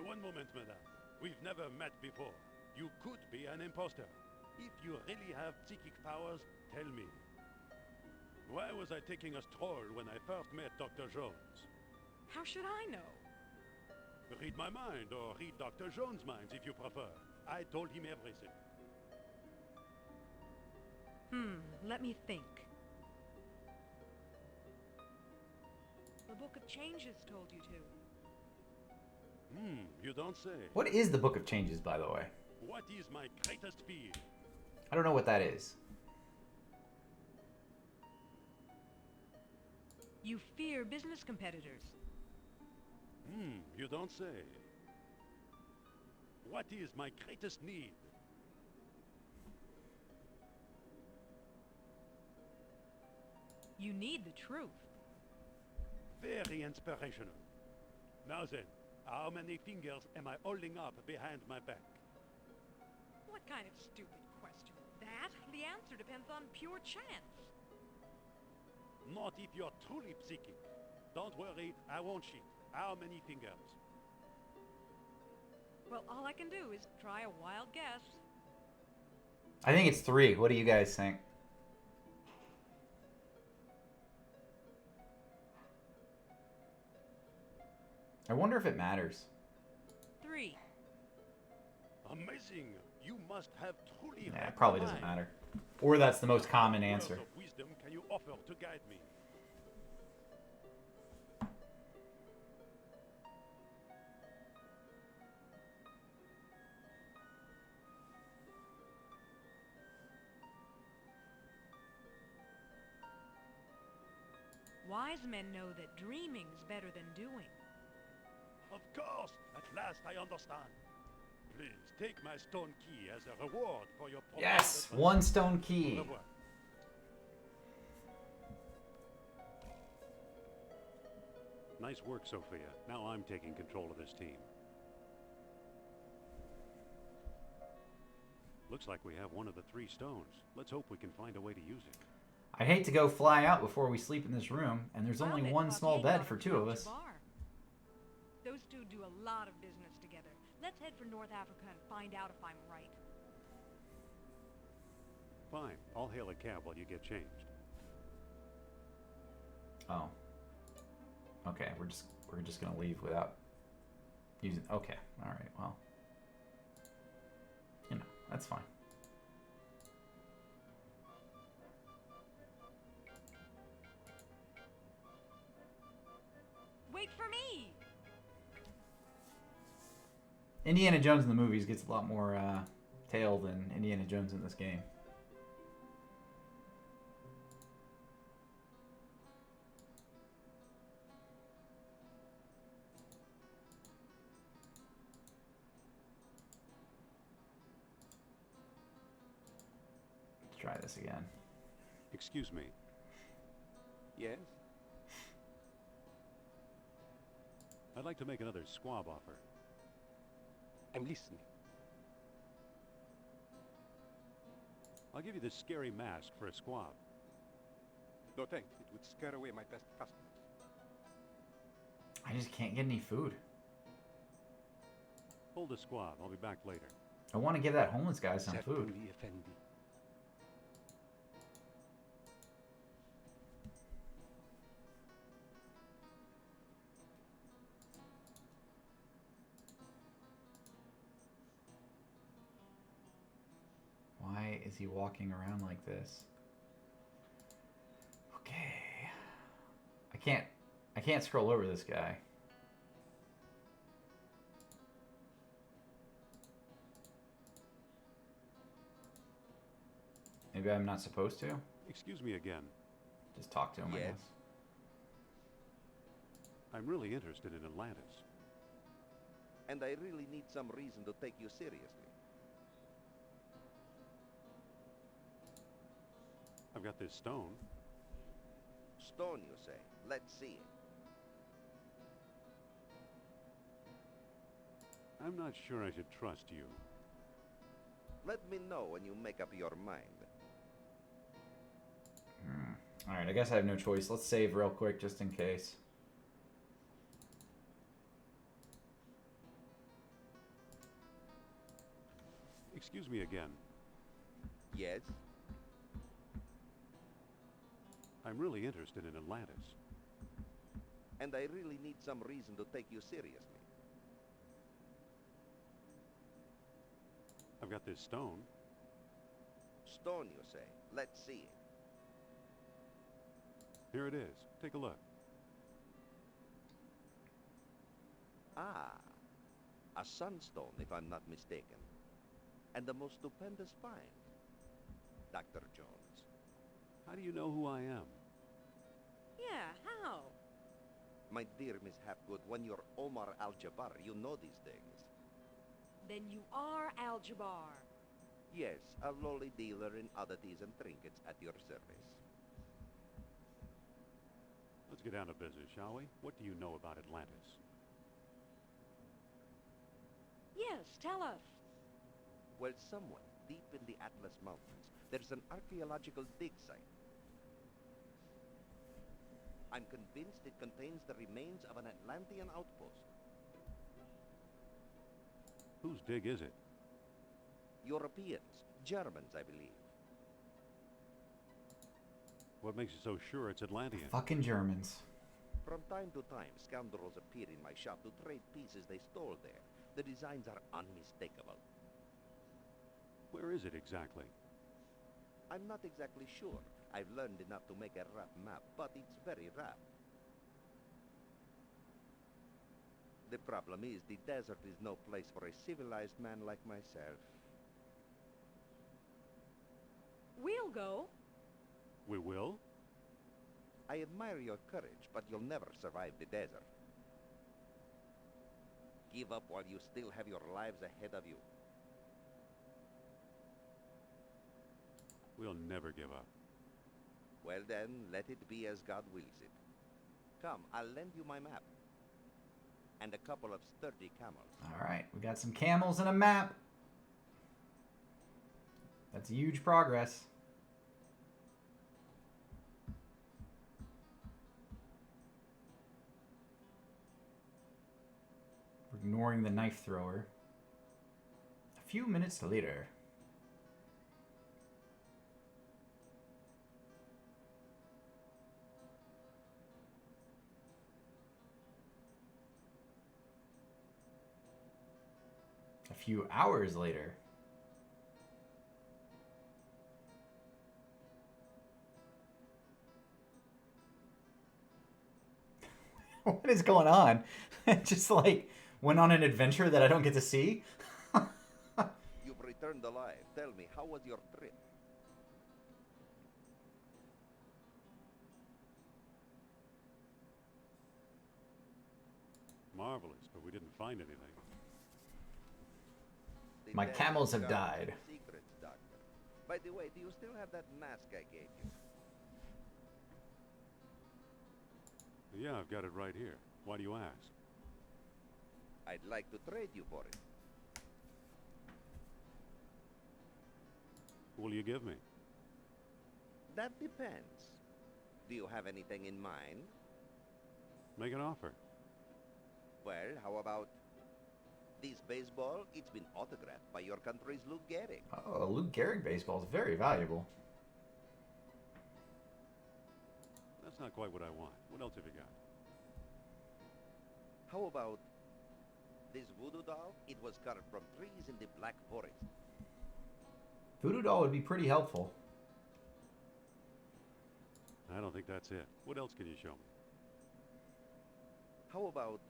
One moment, madame. We've never met before. You could be an impostor. If you really have psychic powers, tell me. Why was I taking a stroll when I first met Dr. Jones?
How should I know?
Read my mind, or read Dr. Jones' minds if you prefer. I told him everything.
Let me think. The Book of Changes told you to.
You don't say.
What is the Book of Changes, by the way?
What is my greatest fear?
I don't know what that is.
You fear business competitors.
You don't say. What is my greatest need?
You need the truth.
Very inspirational. Now then, how many fingers am I holding up behind my back?
What kind of stupid question is that? The answer depends on pure chance.
Not if you're truly psychic. Don't worry, I won't cheat. How many fingers?
Well, all I can do is try a wild guess.
I think it's 3. What do you guys think? I wonder if it matters.
3.
Amazing! You must have truly
Yeah,
read
it probably
my
doesn't
mind.
matter. Or that's the most common
What
answer.
words of wisdom can you offer to guide me?
Wise men know that dreaming's better than doing.
Of course! At last I understand. Please, take my stone key as a reward for your
Yes!
proposed
1 stone
Au
key.
revoir. Nice work, Sophia. Now I'm taking control of this team. Looks like we have one of the 3 stones. Let's hope we can find a way to use it.
I'd hate to go fly out before we sleep in this room, and there's only
I'll bet
1 small
Papier
bed
got
for
a
2 of us.
Bar. Those two do a lot of business together. Let's head for North Africa and find out if I'm right.
Fine. I'll hail a cab while you get changed.
Oh. Okay, we're just gonna leave without using. Okay, all right. Well, you know, that's fine.
Wait for me!
Indiana Jones in the movies gets a lot more tail than Indiana Jones in this game. Let's try this again.
Excuse me.
Yes?
I'd like to make another squab offer.
I'm listening.
I'll give you this scary mask for a squab.
No thanks, it would scare away my best customers.
I just can't get any food.
Hold the squab. I'll be back later.
I want to give that homeless guy some food.
Certainly, Effendi.
Why is he walking around like this? Okay. I can't scroll over this guy. Maybe I'm not supposed to?
Excuse me again.
Just talk to him, I
Yes?
guess.
I'm really interested in Atlantis.
And I really need some reason to take you seriously.
got this stone.
Stone, you say? Let's see it.
I'm not sure I should trust you.
Let me know when you make up your mind.
Alright, I guess I have no choice. Let's save real quick just in case.
Excuse me again.
Yes?
I'm really interested in Atlantis.
And I really need some reason to take you seriously.
I've got this stone.
Stone, you say? Let's see it.
Here it is. Take a look.
Ah, a sunstone, if I'm not mistaken. And the most stupendous find. Dr. Jones.
How do you know who I am?
Yeah, how?
My dear Miss Hapgood, when you're Omar Al-Jabbar, you know these things.
Then you are Al-Jabbar.
Yes, a lowly dealer in oddities and trinkets at your service.
Let's get down to business, shall we? What do you know about Atlantis?
Yes, tell us.
Well, somewhere deep in the Atlas Mountains, there's an archaeological dig site. I'm convinced it contains the remains of an Atlantean outpost.
Whose dig is it?
Europeans, Germans, I believe.
What makes you so sure it's Atlantean?
Fucking Germans.
From time to time, scoundrels appear in my shop to trade pieces they stole there. The designs are unmistakable.
Where is it exactly?
I'm not exactly sure. I've learned enough to make a rough map, but it's very rough. The problem is, the desert is no place for a civilized man like myself.
We'll go.
We will?
I admire your courage, but you'll never survive the desert. Give up while you still have your lives ahead of you.
We'll never give up.
Well then, let it be as God wills it. Come, I'll lend you my map. And a couple of sturdy camels.
Alright, we got some camels and a map. That's huge progress. We're ignoring the knife thrower. A few minutes later. A few hours later. What is going on? Just like went on an adventure that I don't get to see?
You've returned alive. Tell me, how was your trip?
Marvelous, but we didn't find anything.
The
My
desert
camels have
guards
died.
Secrets, Doctor. By the way, do you still have that mask I gave you?
Yeah, I've got it right here. Why do you ask?
I'd like to trade you for it.
What will you give me?
That depends. Do you have anything in mind?
Make an offer.
Well, how about this baseball? It's been autographed by your country's Luke Gehrig.
Oh, Luke Gehrig baseball is very valuable.
That's not quite what I want. What else have you got?
How about this voodoo doll? It was carved from trees in the Black Forest.
Voodoo doll would be pretty helpful.
I don't think that's it. What else can you show me?
How about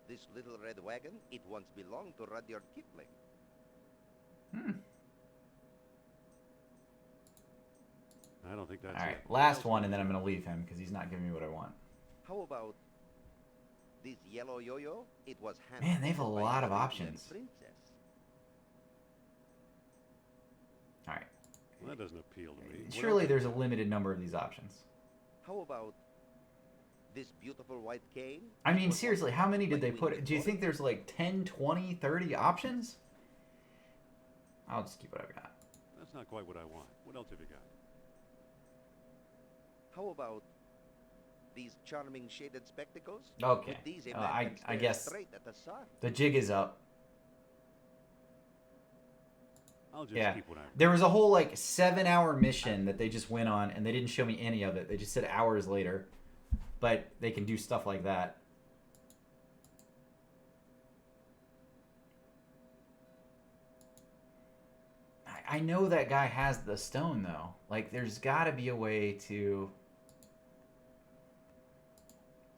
this little red wagon? It once belonged to Rudyard Kipling.
I don't think that's
Alright,
it.
last one and then I'm going to leave him because he's not giving me what I want.
How about this yellow yo-yo? It was
Man, they have a
handmade by
lot of
Indian
options.
Princess.
Alright.
That doesn't appeal to me.
Surely there's a limited number of these options.
How about this beautiful white cane?
I mean,
What
seriously,
was
how many did
like
they
we
put?
did
Do you
for
think
it?
there's like 10, 20, 30 options? I'll just keep what I've got.
That's not quite what I want. What else have you got?
How about these charming shaded spectacles?
Okay.
With these, a
Uh,
man
I-
can
I
stare
guess-
straight at the sun.
The jig is up.
I'll just
Yeah.
keep what I've got.
There was a whole like 7-hour mission that they just went on, and they didn't show me any of it. They just said hours later. But they can do stuff like that. I know that guy has the stone, though. Like, there's got to be a way to...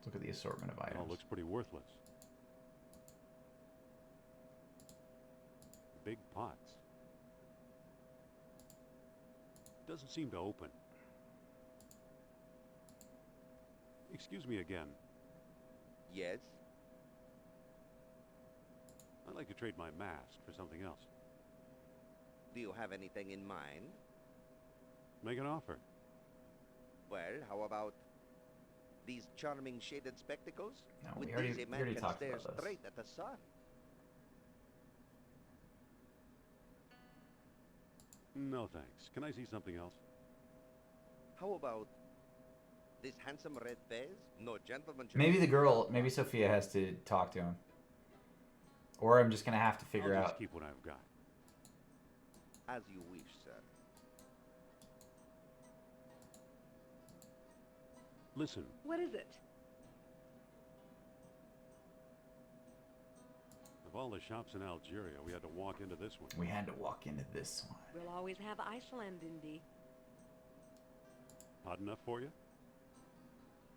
Look at the assortment of
It all
items.
looks pretty worthless. Big pots. Doesn't seem to open. Excuse me again.
Yes?
I'd like to trade my mask for something else.
Do you have anything in mind?
Make an offer.
Well, how about these charming shaded spectacles?
No,
With
we already,
these,
we
a man
already
can
talked
stare
about this.
straight at the sun.
No, thanks. Can I see something else?
How about this handsome red fez? No gentleman should...
Maybe the girl, maybe Sophia has to talk to him. Or I'm just going to have to figure
I'll just
out...
keep what I've got.
As you wish, sir.
Listen,
What is it?
of all the shops in Algeria, we had to walk into this one.
We had to walk into this one.
We'll always have Iceland, Indy.
Hot enough for you?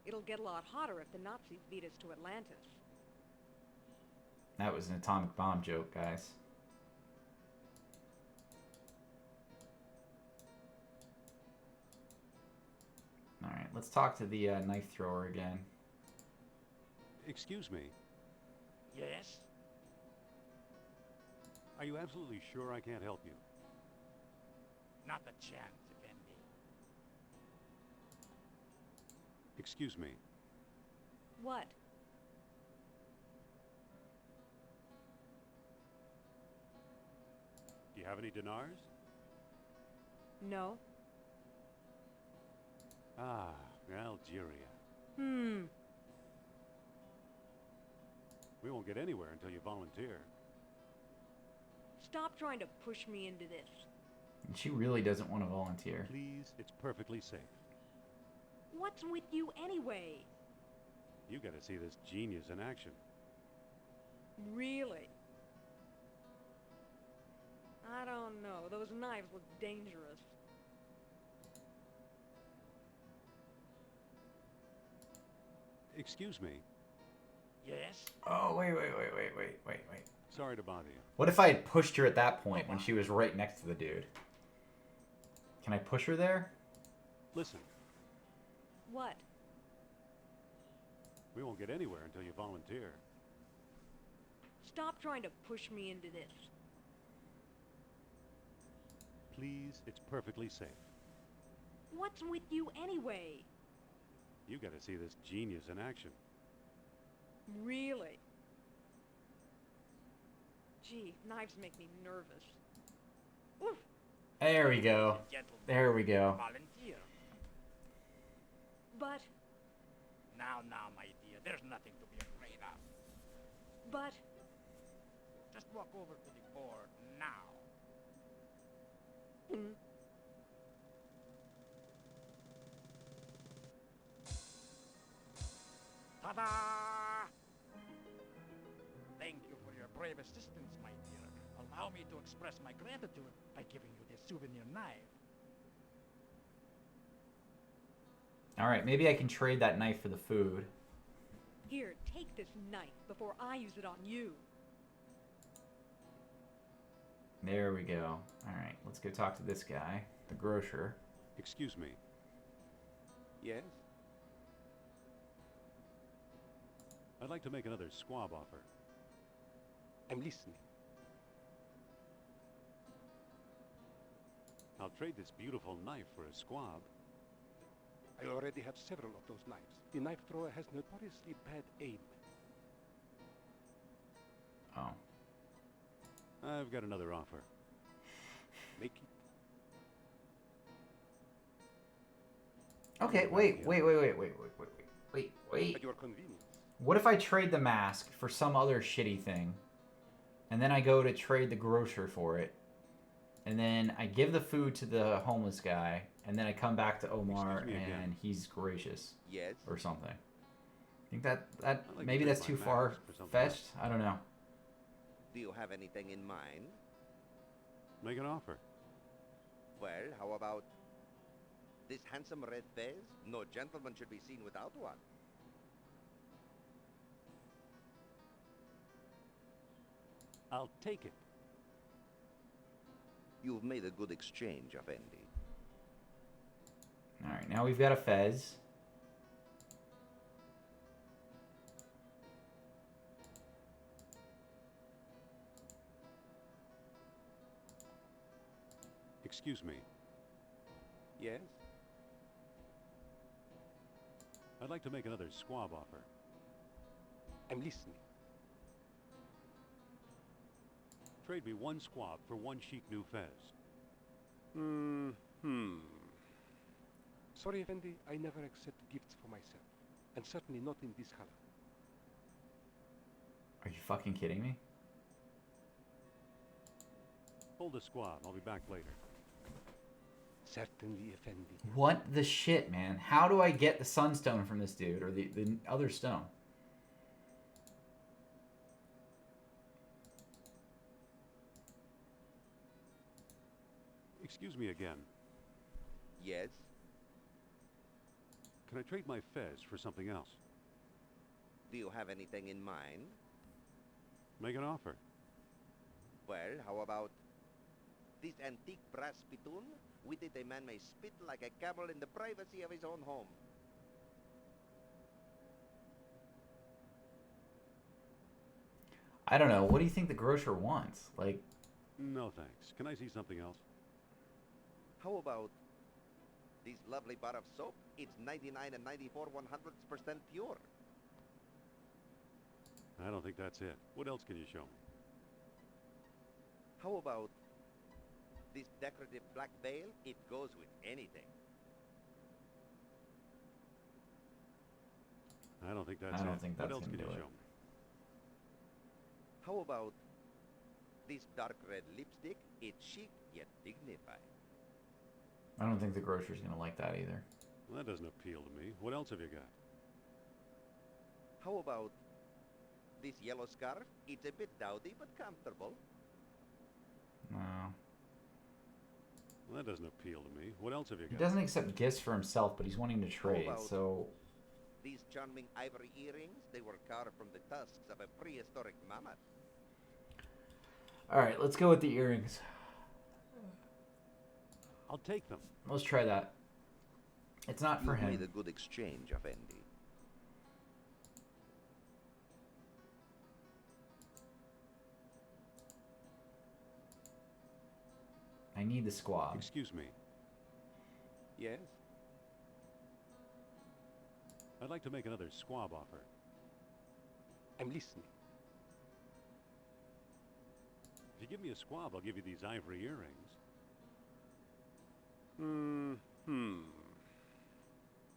It'll get a lot hotter if the Nazis beat us to Atlantis.
That was an atomic bomb joke, guys. Alright, let's talk to the knife thrower again.
Excuse me.
Yes?
Are you absolutely sure I can't help you?
Not a chance, Effendi.
Excuse me.
What?
Do you have any dinars?
No.
Ah, Algeria. We won't get anywhere until you volunteer.
Stop trying to push me into this.
And she really doesn't want to volunteer.
Please, it's perfectly safe.
What's with you anyway?
You gotta see this genius in action.
Really? I don't know. Those knives look dangerous.
Excuse me.
Yes?
Oh, wait.
Sorry to bother you.
What if I had pushed her at that point when she was right next to the dude? Can I push her there?
Listen,
What?
we won't get anywhere until you volunteer.
Stop trying to push me into this.
Please, it's perfectly safe.
What's with you anyway?
You gotta see this genius in action.
Really? Gee, knives make me nervous. Oof.
There we go.
Gentlemen,
There we go.
volunteer.
But,
Now, my dear, there's nothing to be afraid of.
but,
Just walk over to the board now. Ta-da! Thank you for your brave assistance, my dear. Allow me to express my gratitude by giving you this souvenir knife.
Alright, maybe I can trade that knife for the food.
here, take this knife before I use it on you.
There we go. Alright, let's go talk to this guy, the grocer.
Excuse me.
Yes?
I'd like to make another squab offer.
I'm listening.
I'll trade this beautiful knife for a squab.
I already have several of those knives. The knife thrower has notoriously bad aim.
Oh.
I've got another offer.
Make it.
Okay, wait.
At your convenience.
What if I trade the mask for some other shitty thing, and then I go to trade the grocer for it, and then I give the food to the homeless guy, and then I come back to Omar
Excuse me again.
and he's gracious
Yes?
or something? Think that
I'd like to
maybe
trade
that's
my
too
mask
far
for something
fetched? I don't know.
Do you have anything in mind?
Make an offer.
Well, how about this handsome red fez? No gentleman should be seen without one.
I'll take it.
You've made a good exchange, Effendi.
All right, now we've got a fez.
Excuse me.
Yes?
I'd like to make another squab offer.
I'm listening.
Trade me one squab for one chic new fez.
Sorry, Effendi, I never accept gifts for myself. And certainly not in this color.
Are you fucking kidding me?
Hold the squab. I'll be back later.
Certainly, Effendi.
What the shit, man? How do I get the sunstone from this dude, or the other stone?
Excuse me again.
Yes?
Can I trade my fez for something else?
Do you have anything in mind?
Make an offer.
Well, how about this antique brass spittoon? With it, a man may spit like a camel in the privacy of his own home.
I don't know. What do you think the grocer wants? Like,
No thanks. Can I see something else?
How about this lovely bar of soap? It's 99 and 94 100% pure.
I don't think that's it. What else can you show me?
How about this decorative black veil? It goes with anything.
I don't think that's
I
it.
don't think that's
what else
gonna
can you
do it.
show me?
How about this dark red lipstick? It's chic yet dignified.
I don't think the grocer's gonna like that either.
Well, that doesn't appeal to me. What else have you got?
How about this yellow scarf? It's a bit dowdy but comfortable.
No.
Well, that doesn't appeal to me. What else have you
He
got?
doesn't accept gifts for himself, but he's wanting to trade,
about-
so...
These charming ivory earrings, they were carved from the tusks of a prehistoric mammoth.
Alright, let's go with the earrings.
I'll take them.
Let's try that. It's not for
You've made a
him.
good exchange, Effendi.
I need the squab.
Excuse me.
Yes?
I'd like to make another squab offer.
I'm listening.
If you give me a squab, I'll give you these ivory earrings.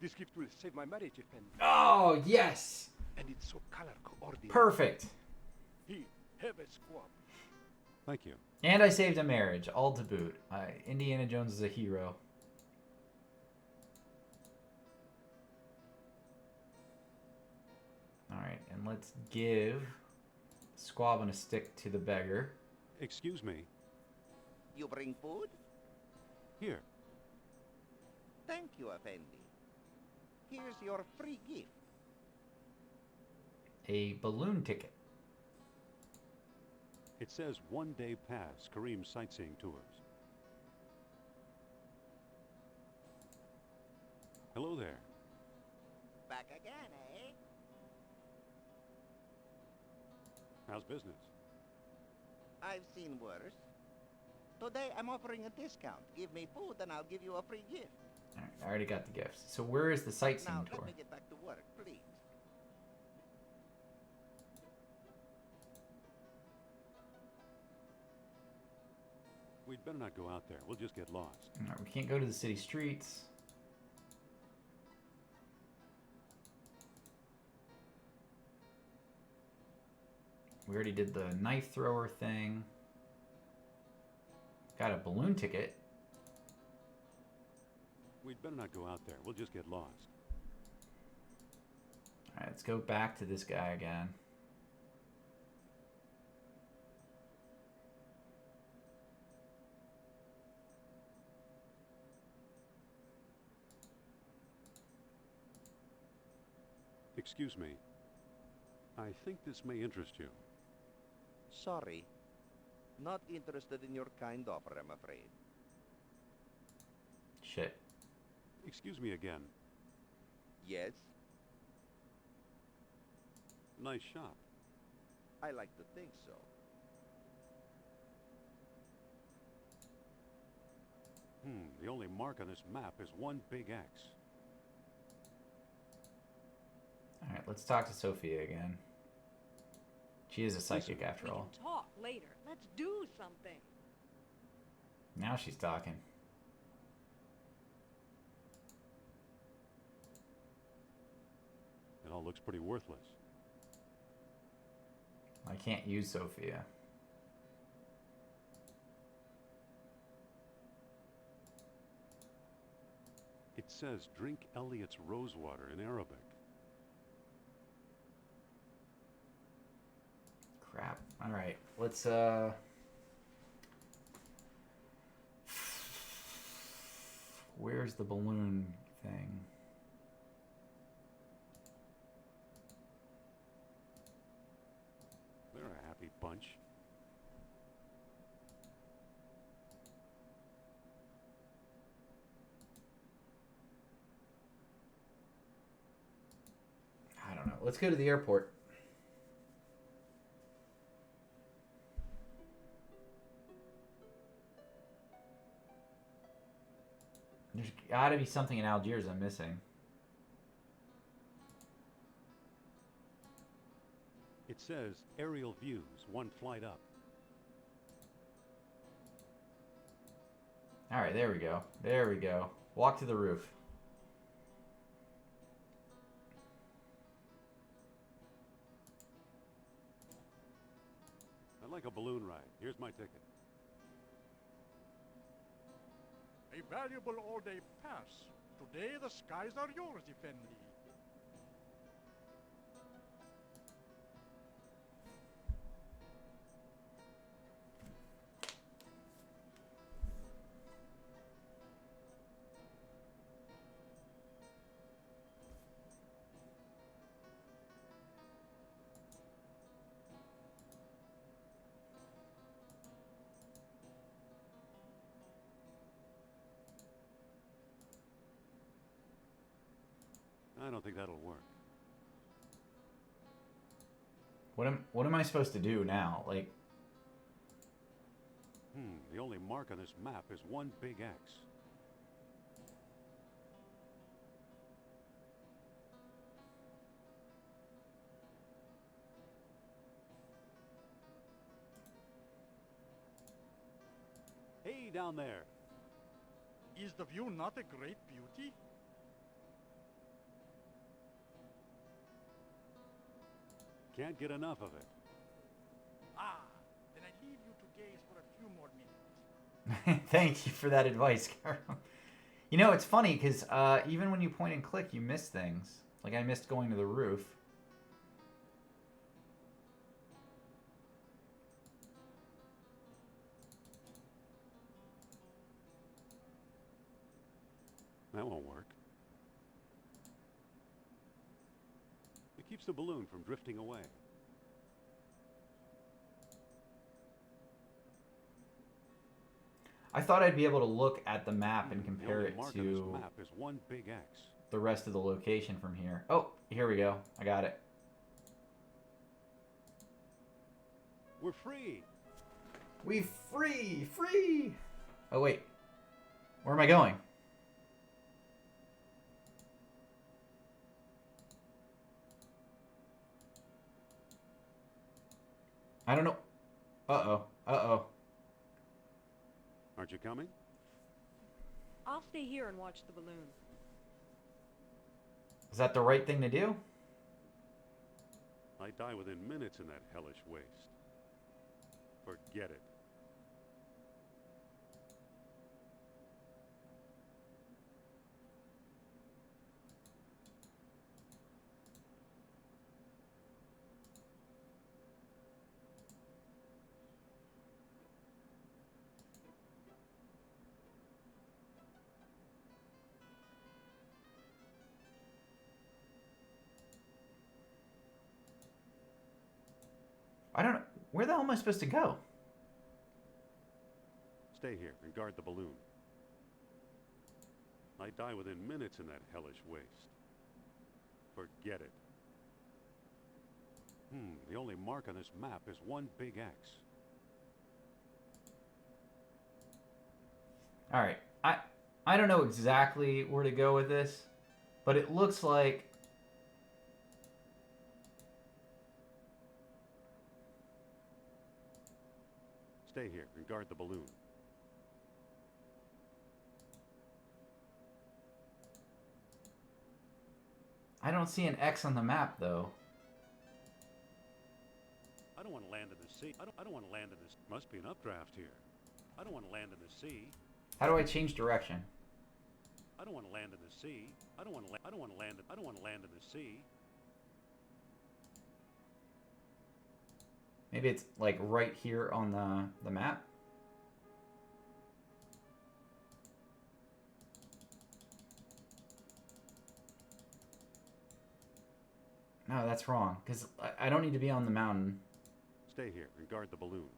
This gift will save my marriage, Effendi.
Oh, yes!
And it's so color coordinated.
Perfect!
He have a squab.
Thank you.
And I saved a marriage, all to boot. Indiana Jones is a hero. Alright, and let's give squab and a stick to the beggar.
Excuse me.
You bring food?
Here.
Thank you, Effendi. Here's your free gift.
A balloon ticket.
It says one-day pass, Kareem sightseeing tours. Hello there.
Back again, eh?
How's business?
I've seen worse. Today I'm offering a discount. Give me food and I'll give you a free gift.
Alright, I already got the gifts. So where is the sightseeing
Now,
tour?
let me get back to work, please.
We'd better not go out there. We'll just get lost.
Alright, we can't go to the city streets. We already did the knife thrower thing. Got a balloon ticket.
We'd better not go out there. We'll just get lost.
Alright, let's go back to this guy again.
Excuse me. I think this may interest you.
Sorry. Not interested in your kind offer, I'm afraid.
Shit.
Excuse me again.
Yes?
Nice shop.
I like to think so.
The only mark on this map is one big X.
Alright, let's talk to Sophia again. She is a psychic after
We
all.
can talk later. Let's do something.
Now she's talking.
It all looks pretty worthless.
I can't use Sophia.
It says drink Elliot's rosewater in Arabic.
Crap. Alright, let's where's the balloon thing?
They're a happy bunch.
I don't know. Let's go to the airport. There's gotta be something in Algiers I'm missing.
It says aerial views, one flight up.
Alright, there we go. There we go. Walk to the roof.
I'd like a balloon ride. Here's my ticket.
A valuable all-day pass. Today the skies are yours, Effendi.
I don't think that'll work.
What am I supposed to do now? Like,
The only mark on this map is one big X. Hey, down there.
Is the view not a great beauty?
Can't get enough of it.
Ah, then I leave you to gaze for a few more minutes.
thank you for that advice, Carl. You know, it's funny because even when you point and click, you miss things. Like I missed going to the roof.
That won't work. It keeps the balloon from drifting away.
I thought I'd be able to look at the map and compare
The only
it
mark on this
to
map is one big X.
the rest of the location from here. Oh, here we go. I got it.
We're free.
We free! Free! Oh, wait. Where am I going? I don't know. Uh-oh. Uh-oh.
Aren't you coming?
I'll stay here and watch the balloon.
Is that the right thing to do?
I die within minutes in that hellish waste. Forget it.
I don't know. Where the hell am I supposed to go?
Stay here and guard the balloon. I die within minutes in that hellish waste. Forget it. The only mark on this map is one big X.
Alright. I don't know exactly where to go with this, but it looks like...
Stay here and guard the balloon.
I don't see an X on the map, though.
I don't want to land in the sea. I don't want to land in this. Must be an updraft here. I don't want to land in the sea.
How do I change direction?
I don't want to land in the sea. I don't want to land in the sea.
Maybe it's like right here on the map. No, that's wrong, because I don't need to be on the mountain.
Stay here and guard the balloon.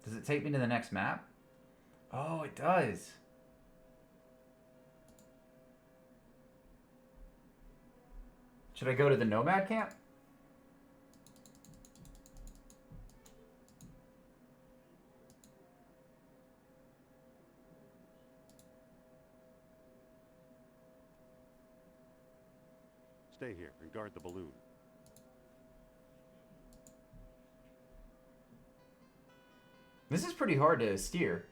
Does it take me to the next map? Oh, it does. Should I go to the nomad camp?
Stay here and guard the balloon.
This is pretty hard to steer.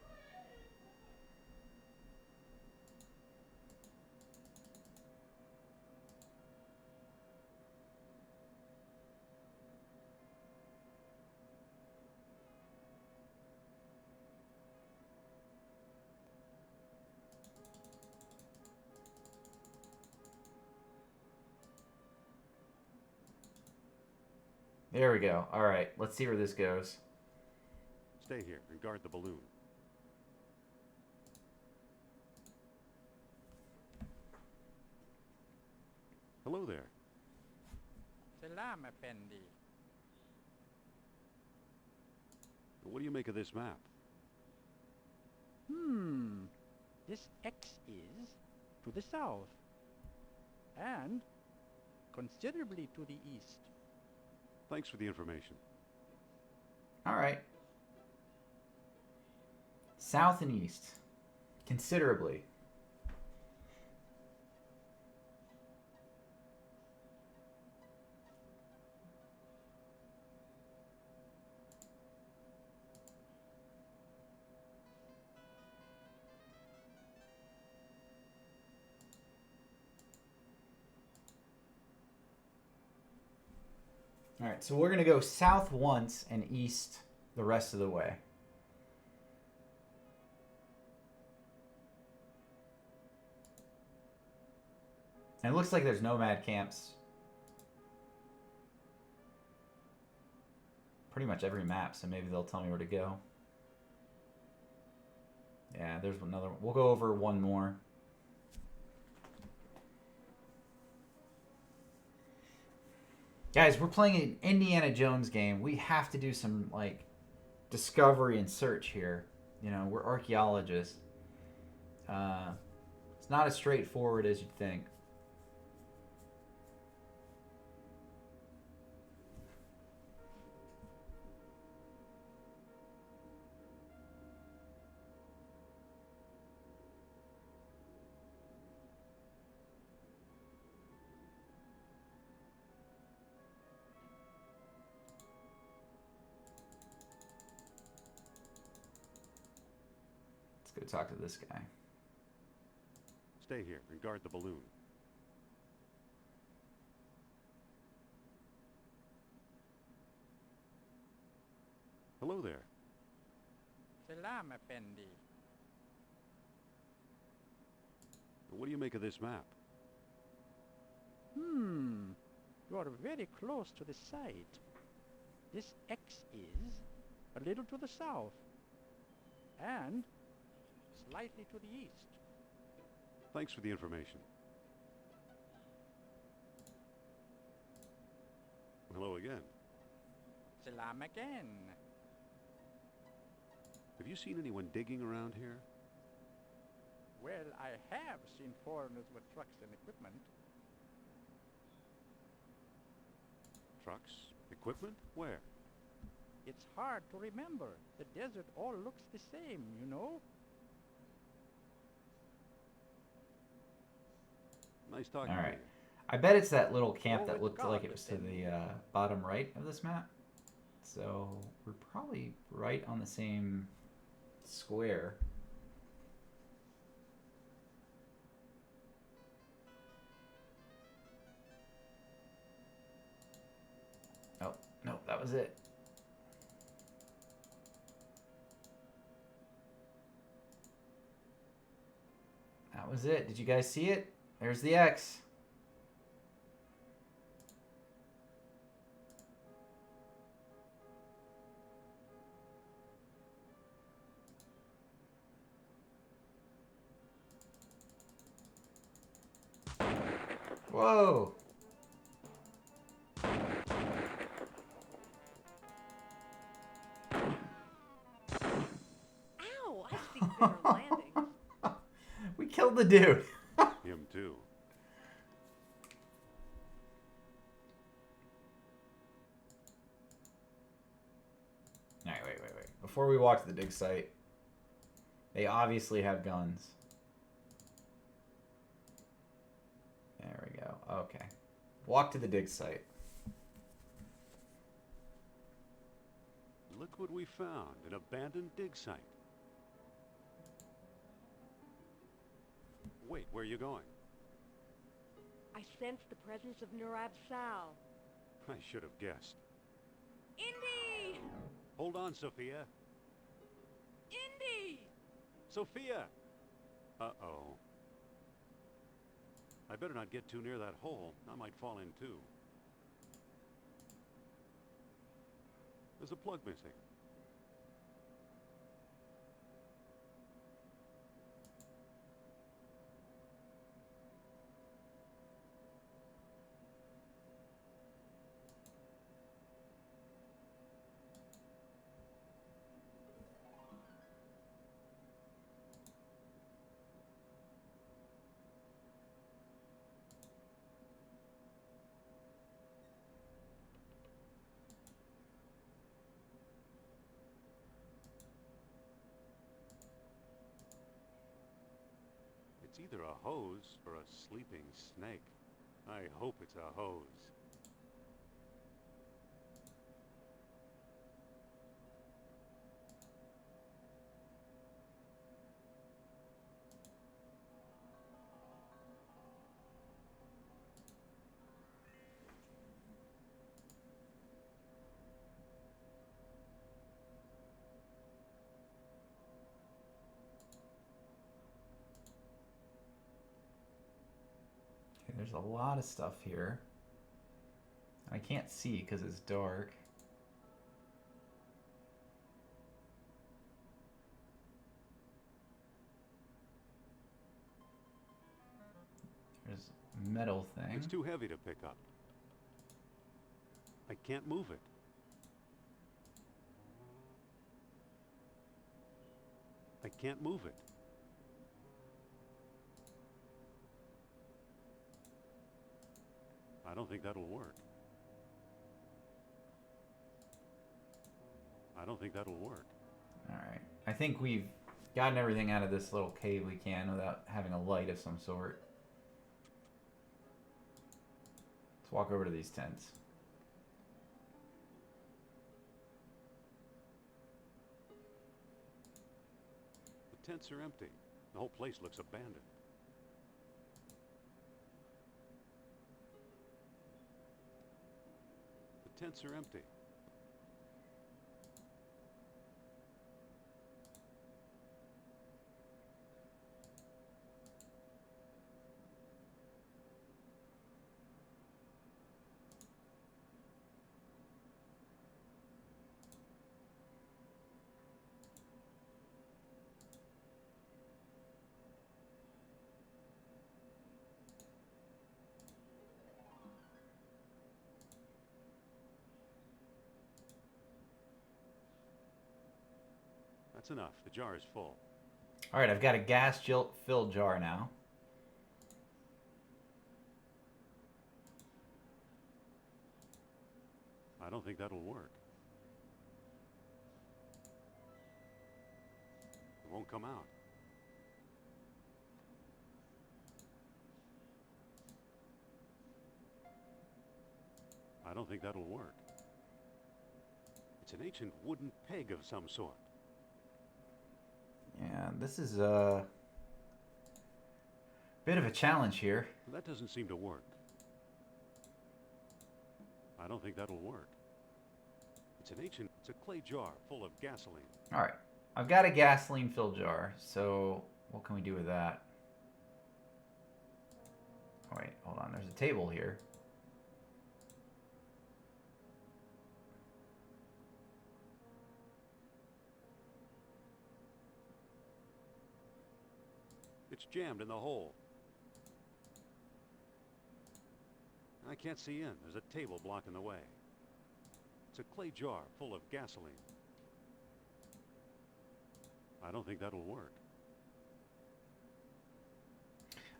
There we go. All right, let's see where this goes.
Stay here and guard the balloon. Hello there.
Salam, Effendi.
What do you make of this map?
This X is to the south and considerably to the east.
Thanks for the information.
All right. South and east. Considerably. All right, so we're going to go south once and east the rest of the way. And it looks like there's nomad camps. Pretty much every map, so maybe they'll tell me where to go. Yeah, there's another one. We'll go over one more. Guys, we're playing an Indiana Jones game. We have to do some, like, discovery and search here. You know, we're archaeologists. It's not as straightforward as you'd think. Let's go talk to this guy.
Stay here and guard the balloon. Hello there.
Salam, Effendi.
What do you make of this map?
You are very close to the site. This X is a little to the south and slightly to the east.
Thanks for the information. Hello again.
Salam again.
Have you seen anyone digging around here?
Well, I have seen foreigners with trucks and equipment.
Trucks? Equipment? Where?
It's hard to remember. The desert all looks the same, you know?
Nice talking
All
to
right.
you.
I bet it's that little camp
Oh,
that
it's
looked
God
like it was to
defend
the bottom right of this map. So we're probably right on the same square. Oh, no, that was it. That was it. Did you guys see it? There's the X. Whoa.
Ow! I've seen better landings.
We killed the dude.
Him too.
Alright, wait. Before we walk to the dig site, they obviously have guns. There we go. Okay. Walk to the dig site.
Look what we found, an abandoned dig site. Wait, where are you going?
I sense the presence of Nurab Sal.
I should have guessed.
Indy!
Hold on, Sophia.
Indy!
Sophia! Uh-oh. I better not get too near that hole. I might fall in too. There's a plug missing. It's either a hose or a sleeping snake. I hope it's a hose.
Okay, there's a lot of stuff here. I can't see because it's dark. metal thing.
It's too heavy to pick up. I can't move it. I can't move it. I don't think that'll work. I don't think that'll work.
Alright. I think we've gotten everything out of this little cave we can without having a light of some sort. Let's walk over to these tents.
The tents are empty. The whole place looks abandoned. The tents are empty. That's enough. The jar is full.
Alright, I've got a gas-filled jar now.
I don't think that'll work. It won't come out. I don't think that'll work. It's an ancient wooden peg of some sort.
Yeah, this is a bit of a challenge here.
That doesn't seem to work. I don't think that'll work. It's a clay jar full of gasoline.
Alright, I've got a gasoline-filled jar, so what can we do with that? Oh, wait, hold on, there's a table here.
It's jammed in the hole. I can't see in. There's a table blocking the way. It's a clay jar full of gasoline. I don't think that'll work.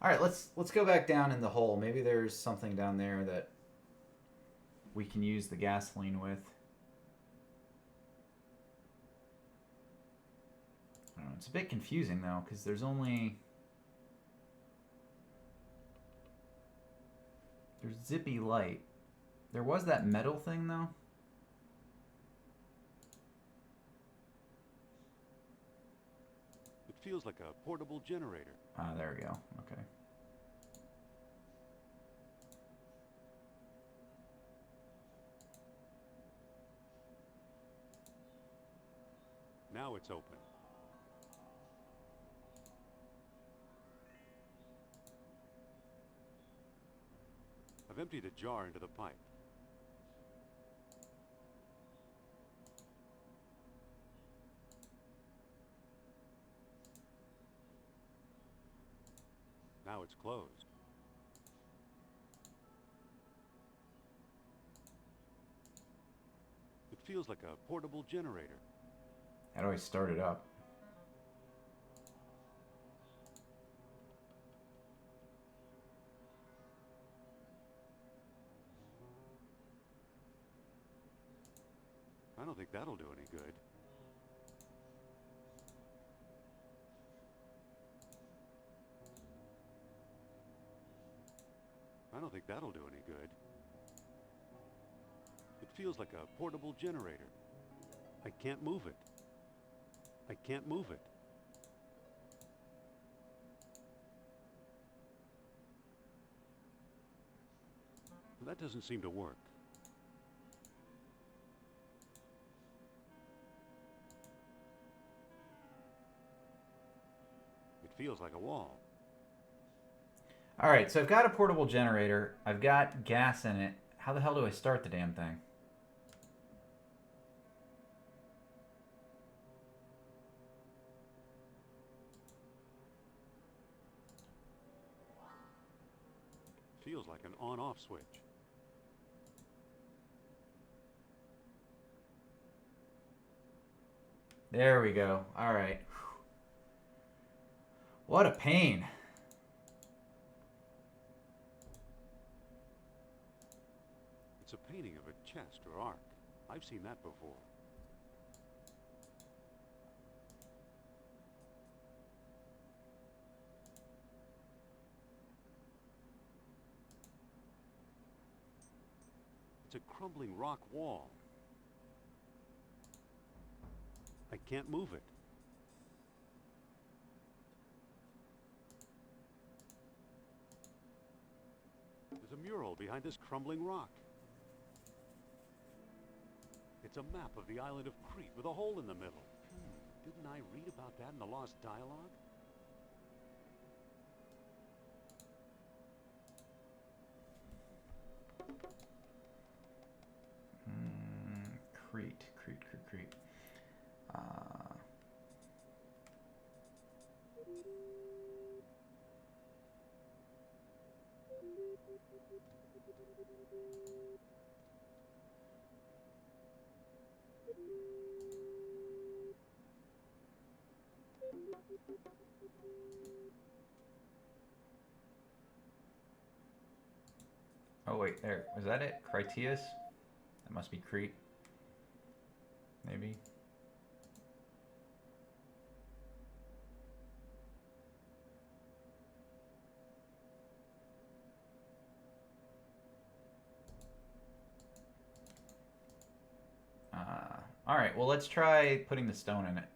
All right, let's go back down in the hole. Maybe there's something down there that we can use the gasoline with. I don't know, it's a bit confusing though, because there's zippy light. There was that metal thing though.
It feels like a portable generator.
Ah, there we go. Okay.
Now it's open. I've emptied a jar into the pipe. Now it's closed. It feels like a portable generator.
How do I start it up?
I don't think that'll do any good. I don't think that'll do any good. It feels like a portable generator. I can't move it. I can't move it. That doesn't seem to work. It feels like a wall.
All right, so I've got a portable generator. I've got gas in it. How the hell do I start the damn thing?
feels like an on-off switch.
There we go. All right. What a pain.
It's a painting of a chest or ark. I've seen that before. It's a crumbling rock wall. I can't move it. There's a mural behind this crumbling rock. It's a map of the island of Crete with a hole in the middle. Didn't I read about that in the Lost Dialogue?
Crete. Oh wait, there. Was that it? Critias? That must be Crete. Maybe. All right, well, let's try putting the stone in it.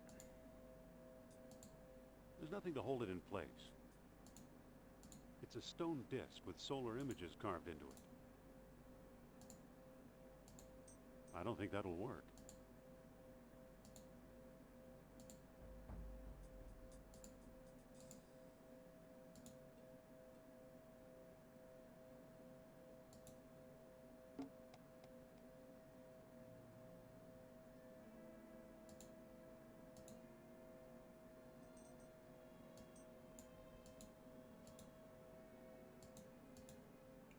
There's nothing to hold it in place. It's a stone disc with solar images carved into it. I don't think that'll work.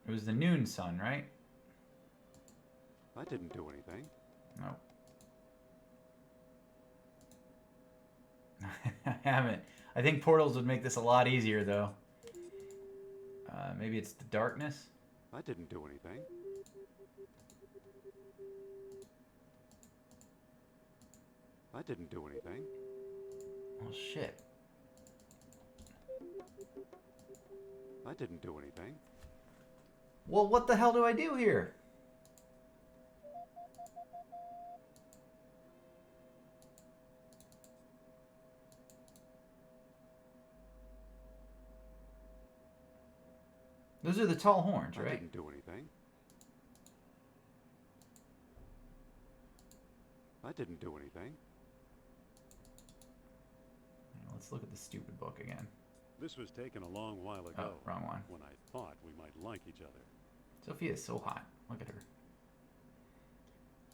It was the noon sun, right?
That didn't do anything.
No. I haven't. I think portals would make this a lot easier, though. Maybe it's the darkness?
That didn't do anything. That didn't do anything.
Oh, shit.
That didn't do anything.
Well, what the hell do I do here? Those are the tall horns, right?
That didn't do anything. That didn't do anything.
Let's look at the stupid book again.
This was taken a long while ago.
Oh, wrong one.
When I thought we might like each other.
Sophia's so hot. Look at her.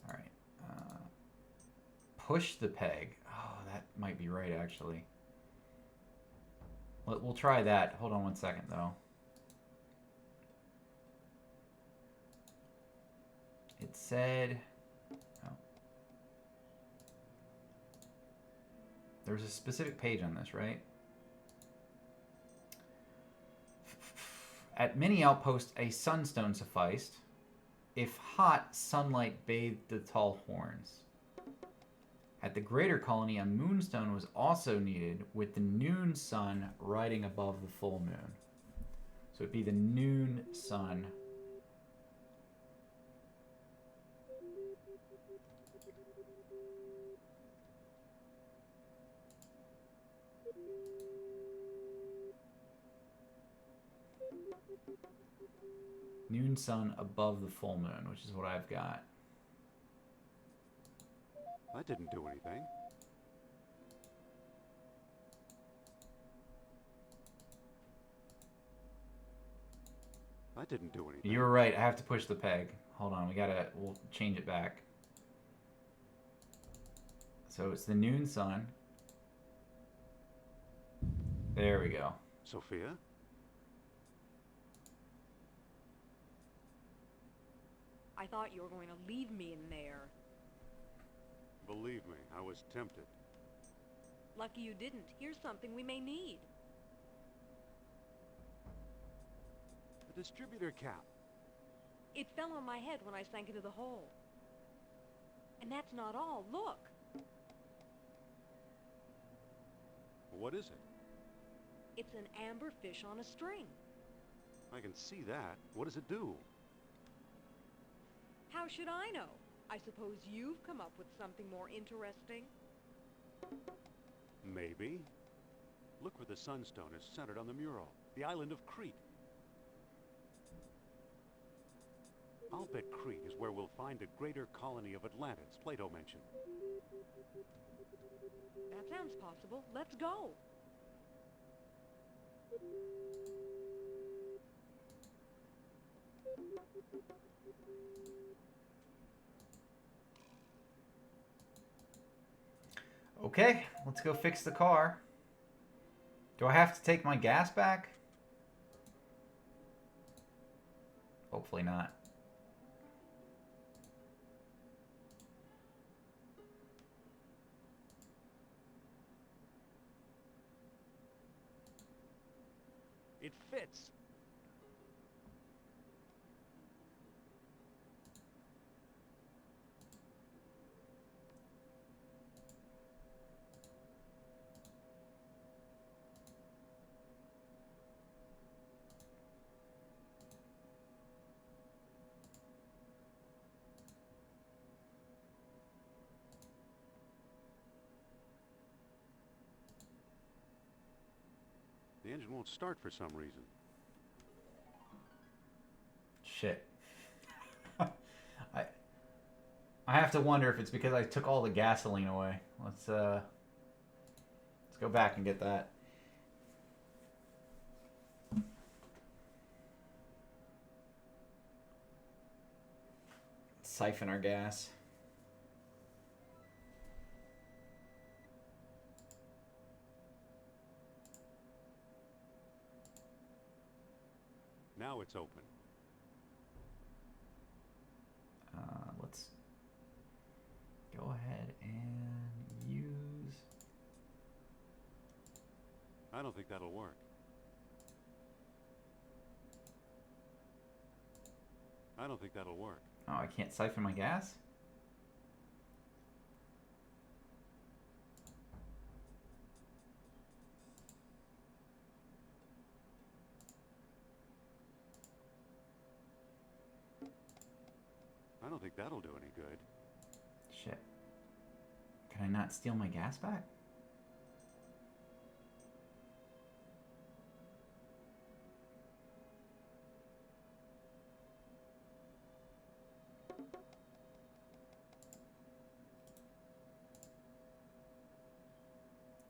All right. Push the peg. Oh, that might be right, actually. We'll try that. Hold on one second, though. It said... Oh. There's a specific page on this, right? At many outposts, a sunstone sufficed. If hot, sunlight bathed the tall horns. At the greater colony, a moonstone was also needed, with the noon sun riding above the full moon. So it'd be the noon sun. Noon sun above the full moon, which is what I've got.
That didn't do anything. That didn't do anything.
You were right. I have to push the peg. Hold on. We'll change it back. So it's the noon sun. There we go.
Sophia?
I thought you were going to leave me in there.
Believe me, I was tempted.
Lucky you didn't. Here's something we may need.
The distributor cap.
It fell on my head when I sank into the hole. And that's not all. Look!
What is it?
It's an amber fish on a string.
I can see that. What does it do?
How should I know? I suppose you've come up with something more interesting?
Maybe. Look where the sunstone is centered on the mural. The island of Crete. I'll bet Crete is where we'll find a greater colony of Atlantis Plato mentioned.
That sounds possible. Let's go.
Okay, let's go fix the car. Do I have to take my gas back? Hopefully not.
It fits. The engine won't start for some reason.
Shit. I have to wonder if it's because I took all the gasoline away. Let's go back and get that. Siphon our gas.
Now it's open.
Let's go ahead and use...
I don't think that'll work. I don't think that'll work.
Oh, I can't siphon my gas?
I don't think that'll do any good.
Shit. Can I not steal my gas back?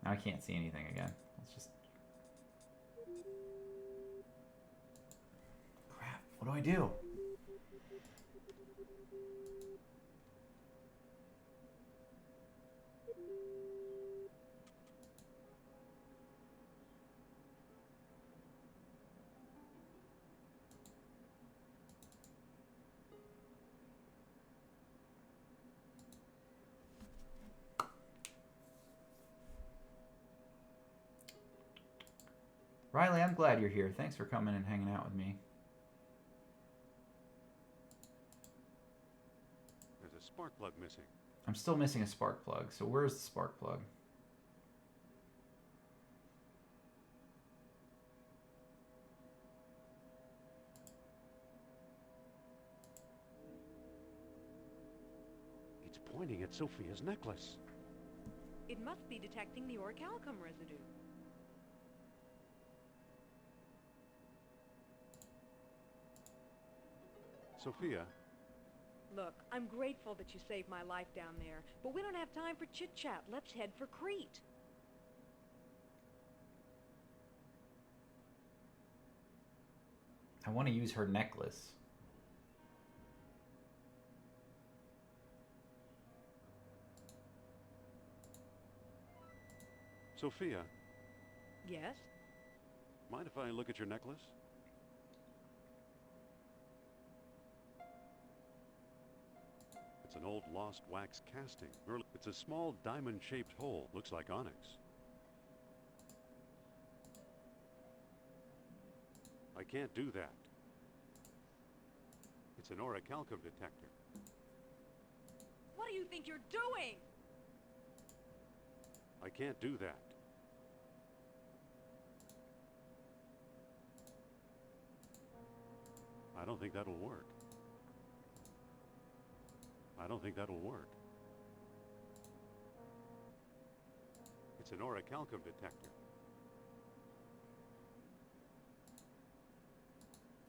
Now I can't see anything again. Let's just... Crap, what do I do? Riley, I'm glad you're here. Thanks for coming and hanging out with me.
There's a spark plug missing.
I'm still missing a spark plug. So where's the spark plug?
It's pointing at Sophia's necklace.
It must be detecting the orichalcum residue.
Sophia.
Look, I'm grateful that you saved my life down there, but we don't have time for chit-chat. Let's head for Crete.
I want to use her necklace.
Sophia.
Yes?
Mind if I look at your necklace? an old lost wax casting. It's a small diamond-shaped hole. Looks like onyx. I can't do that. It's an orichalcum detector.
What do you think you're doing?
I can't do that. I don't think that'll work. I don't think that'll work. It's an orichalcum detector.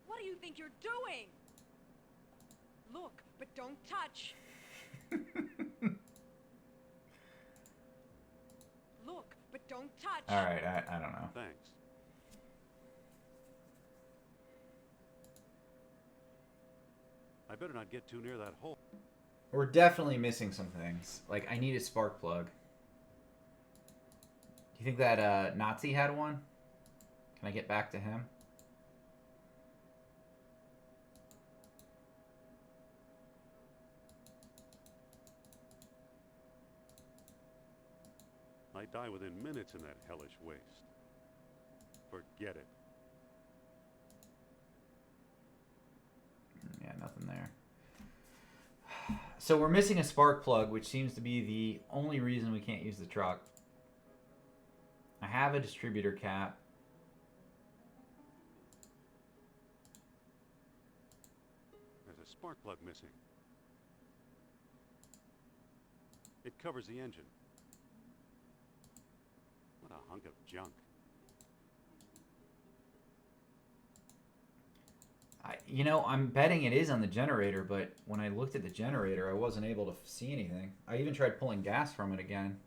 What do you think you're doing? Look, but don't touch. Look, but don't touch.
All right, I don't know.
Thanks. I better not get too near that hole.
We're definitely missing some things. Like, I need a spark plug. Do you think that Nazi had one? Can I get back to him?
I die within minutes in that hellish waste. Forget it.
Yeah, nothing there. So we're missing a spark plug, which seems to be the only reason we can't use the truck. I have a distributor cap.
There's a spark plug missing. It covers the engine. What a hunk of junk.
You know, I'm betting it is on the generator, but when I looked at the generator, I wasn't able to see anything. I even tried pulling gas from it again.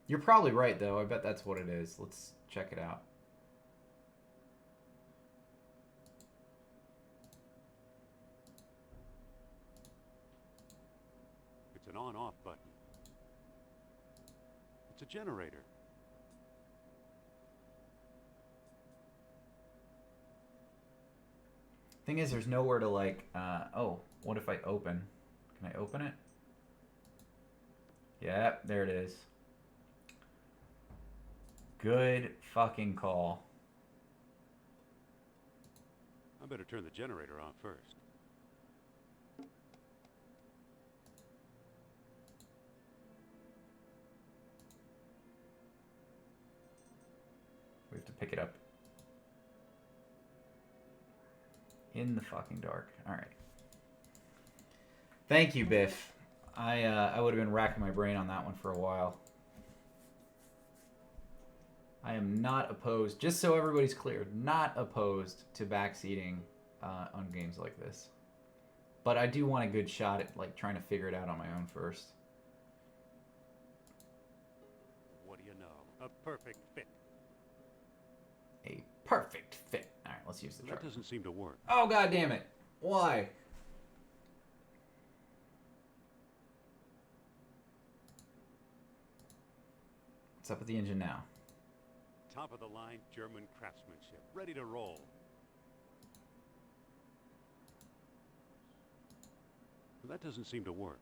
You're probably right, though. I bet that's what it is. Let's check it out.
It's an on-off button. It's a generator.
Thing is, there's nowhere to like, oh, what if I open? Can I open it? Yep, there it is. Good fucking call.
I better turn the generator off first.
We have to pick it up in the fucking dark. All right. Thank you, Biff. I would have been racking my brain on that one for a while. I am not opposed, just so everybody's clear, not opposed to backseating on games like this. But I do want a good shot at like trying to figure it out on my own first.
What do you know? A perfect fit.
A perfect fit. All right, let's use the truck.
That doesn't seem to work.
Oh, God damn it. Why? What's up with the engine now?
Top of the line German craftsmanship. Ready to roll. That doesn't seem to work.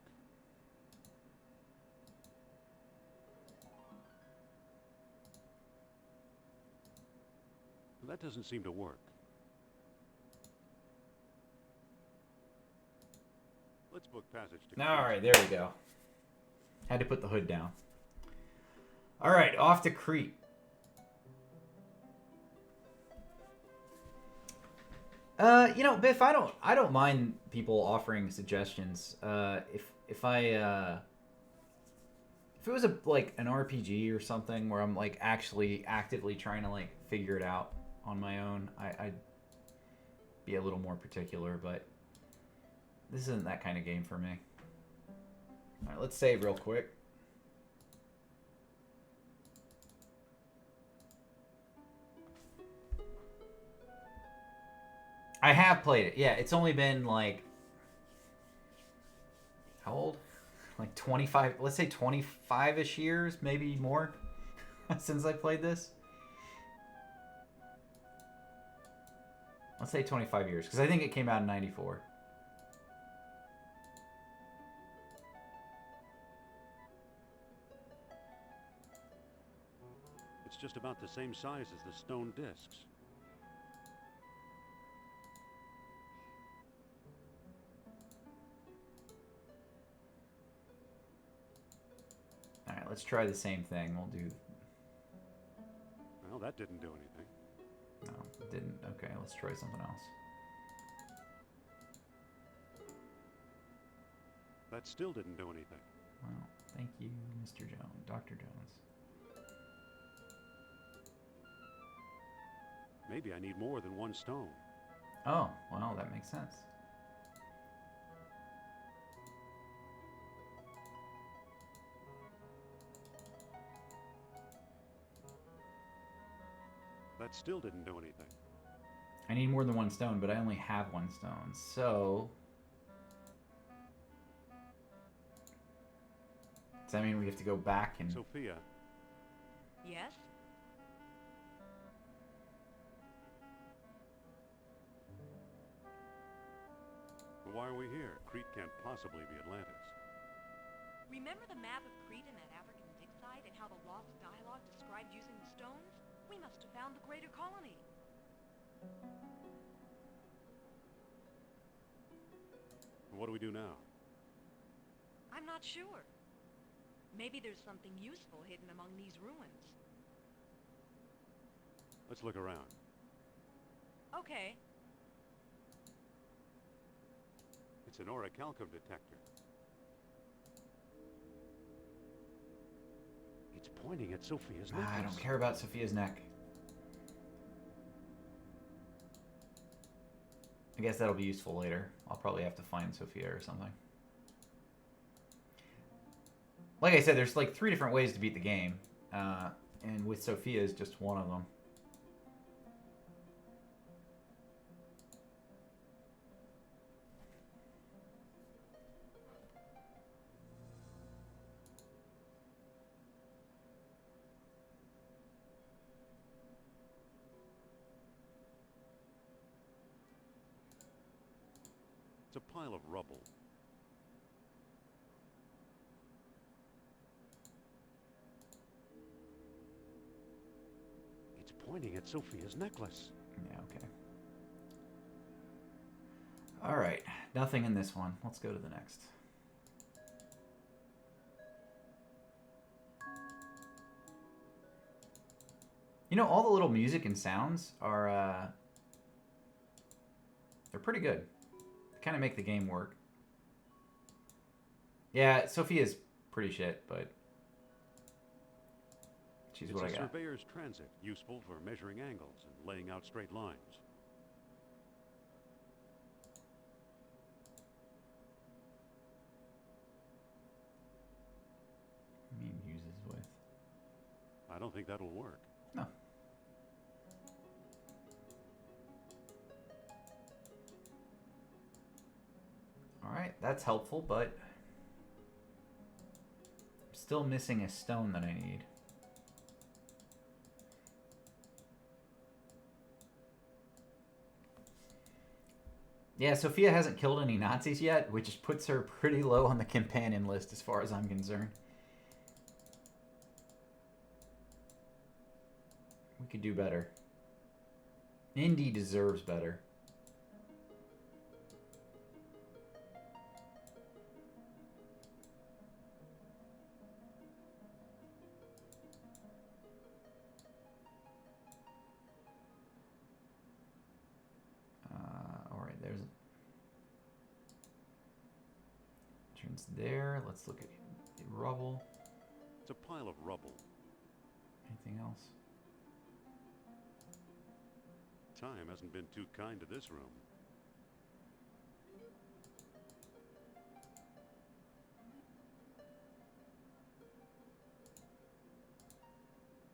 That doesn't seem to work. Let's book passage to...
All right, there we go. Had to put the hood down. All right, off to Crete. You know, Biff, I don't mind people offering suggestions. If it was like an RPG or something where I'm like actually actively trying to like figure it out on my own, I'd be a little more particular, but this isn't that kind of game for me. All right, let's save real quick. I have played it. Yeah, it's only been like, how old? Like 25, let's say 25-ish years, maybe more, since I played this. Let's say 25 years, because I think it came out in 94.
just about the same size as the stone discs.
Alright, let's try the same thing. We'll do...
Well, that didn't do anything.
No, it didn't. Okay, let's try something else.
That still didn't do anything.
Well, thank you, Mr. Jones. Dr. Jones.
Maybe I need more than one stone.
Oh, well, that makes sense.
That still didn't do anything.
I need more than one stone, but I only have one stone, so... Does that mean we have to go back and...
Sophia,
Yes?
why are we here? Crete can't possibly be Atlantis.
Remember the map of Crete in that African dig site and how the lost dialogue described using the stones? We must have found the greater colony.
What do we do now?
I'm not sure. Maybe there's something useful hidden among these ruins.
Let's look around.
Okay.
It's an orichalcum detector. It's pointing at Sophia's necklace.
I don't care about Sophia's neck. I guess that'll be useful later. I'll probably have to find Sophia or something. Like I said, there's like 3 different ways to beat the game. And with Sophia is just one of them.
It's a pile of rubble. It's pointing at Sophia's necklace.
Yeah, okay. Alright, nothing in this one. Let's go to the next. You know, all the little music and sounds are, they're pretty good. They kind of make the game work. Yeah, Sophia's pretty shit, but she's what I
It's a
got.
surveyor's transit, useful for measuring angles and laying out straight lines.
I mean, uses with.
I don't think that'll work.
No. Alright, that's helpful, but I'm still missing a stone that I need. Yeah, Sophia hasn't killed any Nazis yet, which puts her pretty low on the companion list as far as I'm concerned. We could do better. Indy deserves better. All right, there's entrance there. Let's look at the rubble.
It's a pile of rubble.
Anything else?
Time hasn't been too kind to this room.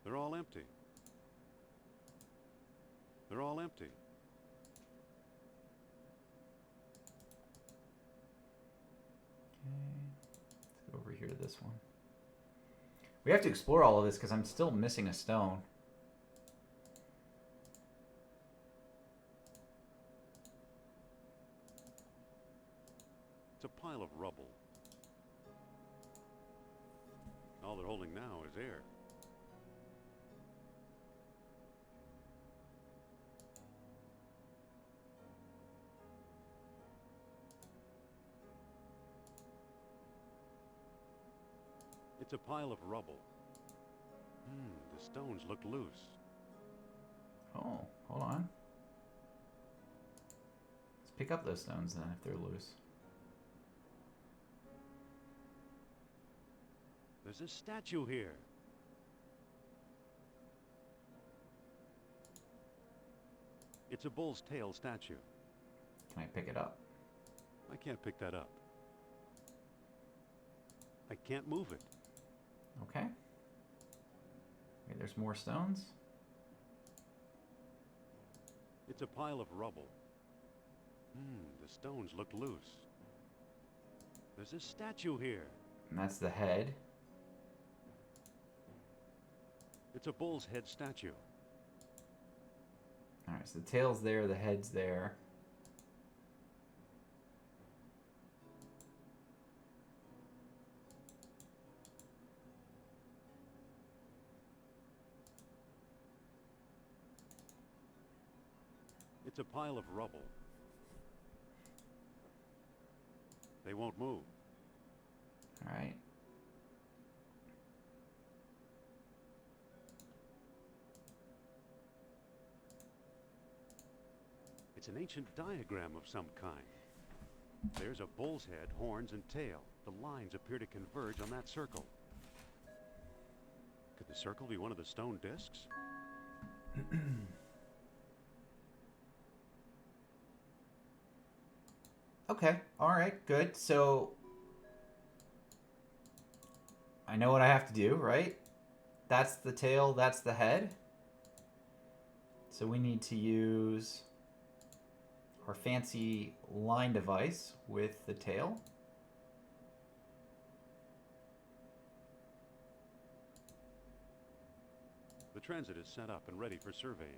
They're all empty. They're all empty.
Okay, let's go over here to this one. We have to explore all of this because I'm still missing a stone.
It's a pile of rubble. All they're holding now is air. It's a pile of rubble. The stones look loose.
Oh, hold on. Let's pick up those stones then if they're loose.
There's a statue here. It's a bull's tail statue.
Can I pick it up?
I can't pick that up. I can't move it.
Okay. Okay, there's more stones.
It's a pile of rubble. The stones look loose. There's a statue here.
And that's the head.
It's a bull's head statue.
Alright, so the tail's there, the head's there.
It's a pile of rubble. They won't move.
Alright.
It's an ancient diagram of some kind. There's a bull's head, horns, and tail. The lines appear to converge on that circle. Could the circle be one of the stone discs?
Okay, alright, good. So, I know what I have to do, right? That's the tail, that's the head. So we need to use our fancy line device with the tail.
The transit is set up and ready for surveying.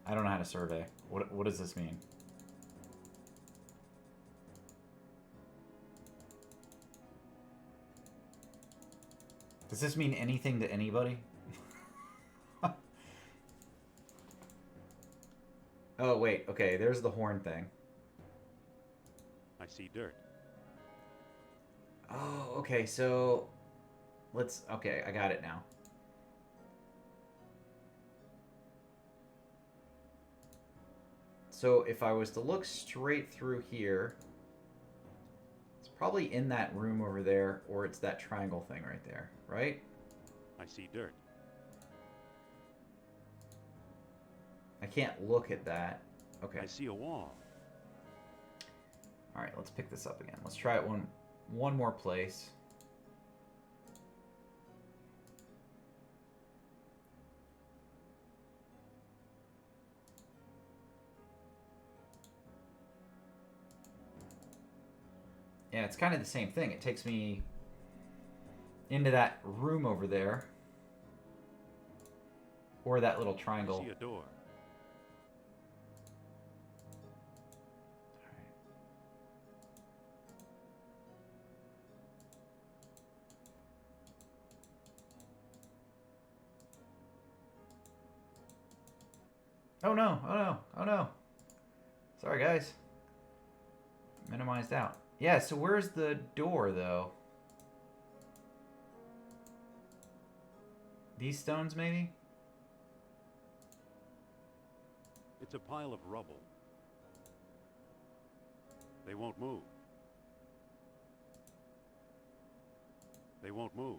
I don't know how to survey. What does this mean? Does this mean anything to anybody? Oh, wait. Okay, there's the horn thing.
I see dirt.
Oh, okay, so let's... Okay, I got it now. So if I was to look straight through here, it's probably in that room over there, or it's that triangle thing right there, right?
I see dirt.
I can't look at that. Okay.
I see a wall.
All right, let's pick this up again. Let's try it one more place. Yeah, it's kind of the same thing. It takes me into that room over there. Or that little triangle.
I see a door.
Oh no, oh no, oh no. Sorry guys. Minimized out. Yeah, so where's the door though? These stones maybe?
It's a pile of rubble. They won't move. They won't move.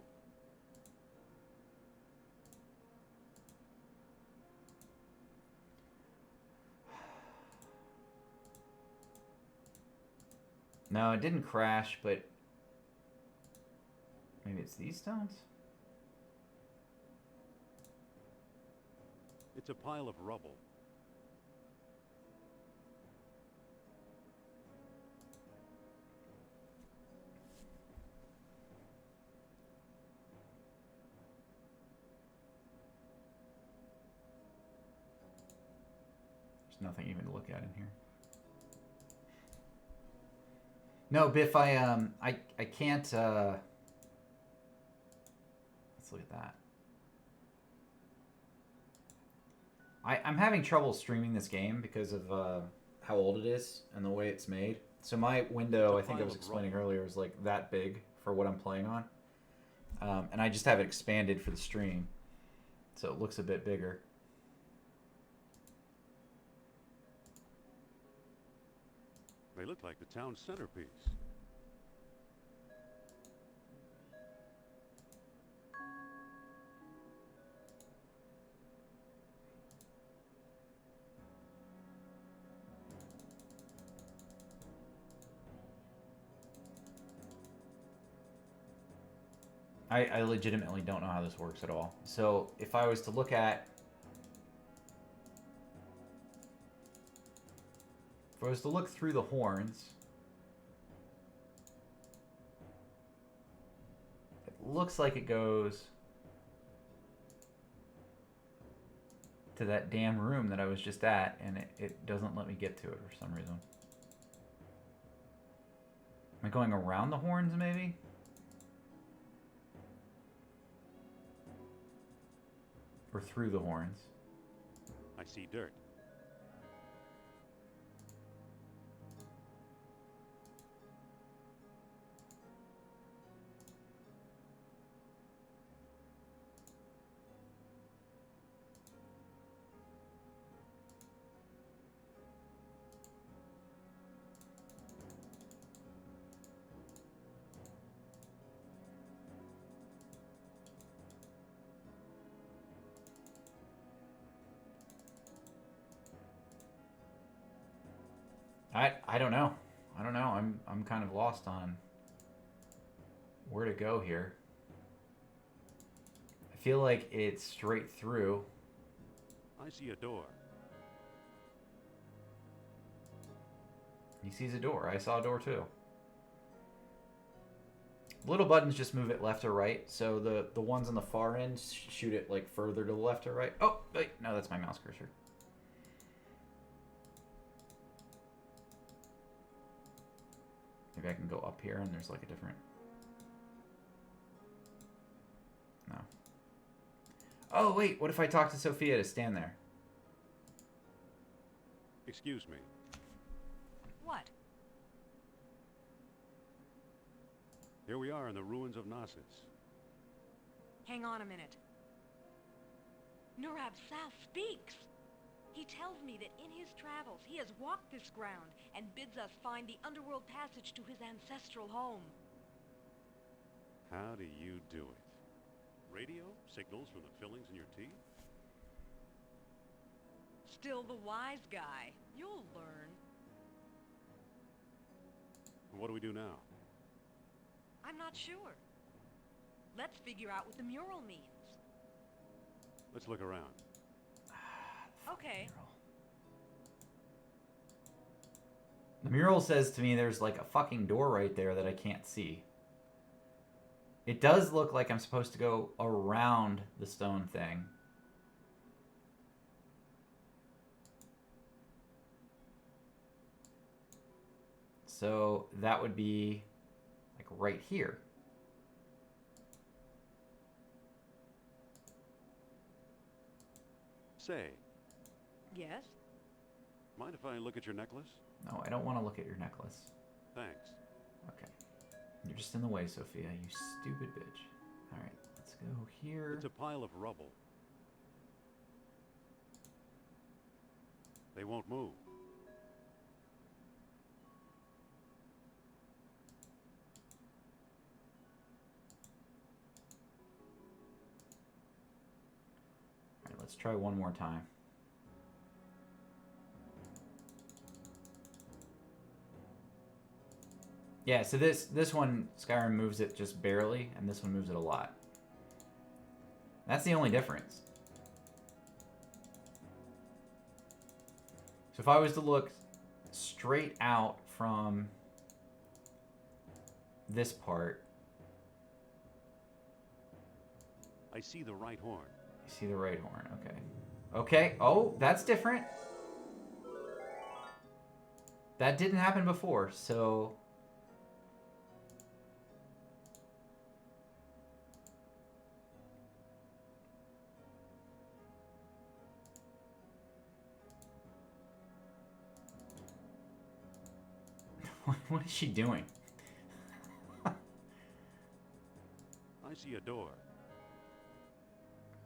No, it didn't crash, but maybe it's these stones?
It's a pile of rubble.
There's nothing even to look at in here. No, Biff, I can't, let's look at that. I'm having trouble streaming this game because of how old it is and the way it's made. So my window, I think I was explaining earlier, is like that big for what I'm playing on. And I just have it expanded for the stream. So it looks a bit bigger.
They look like the town's centerpiece.
I legitimately don't know how this works at all. So if I was to look at... If I was to look through the horns... It looks like it goes... to that damn room that I was just at, and it doesn't let me get to it for some reason. Am I going around the horns, maybe? Or through the horns?
I see dirt.
I don't know. I don't know. I'm kind of lost on where to go here. I feel like it's straight through.
I see a door.
He sees a door. I saw a door too. Little buttons just move it left or right. So the ones on the far end shoot it like further to the left or right. Oh, wait. No, that's my mouse cursor. Maybe I can go up here and there's like a different... No. Oh, wait. What if I talk to Sophia to stand there?
Excuse me.
What?
Here we are in the ruins of Knossos.
Hang on a minute. Nurab Sal speaks. He tells me that in his travels he has walked this ground and bids us find the underworld passage to his ancestral home.
How do you do it? Radio? Signals from the fillings in your teeth?
Still the wise guy. You'll learn.
What do we do now?
I'm not sure. Let's figure out what the mural means.
Let's look around.
Okay.
The mural says to me there's like a fucking door right there that I can't see. It does look like I'm supposed to go around the stone thing. So that would be like right here.
Say,
Yes?
mind if I look at your necklace?
No, I don't want to look at your necklace.
Thanks.
Okay. You're just in the way, Sophia, you stupid bitch. Alright, let's go here.
It's a pile of rubble. They won't move.
Alright, let's try one more time. Yeah, so this one, Skyrim moves it just barely, and this one moves it a lot. That's the only difference. So if I was to look straight out from this part...
I see the right horn.
You see the right horn, okay. Okay, oh, that's different. That didn't happen before, so... What is she doing?
I see a door.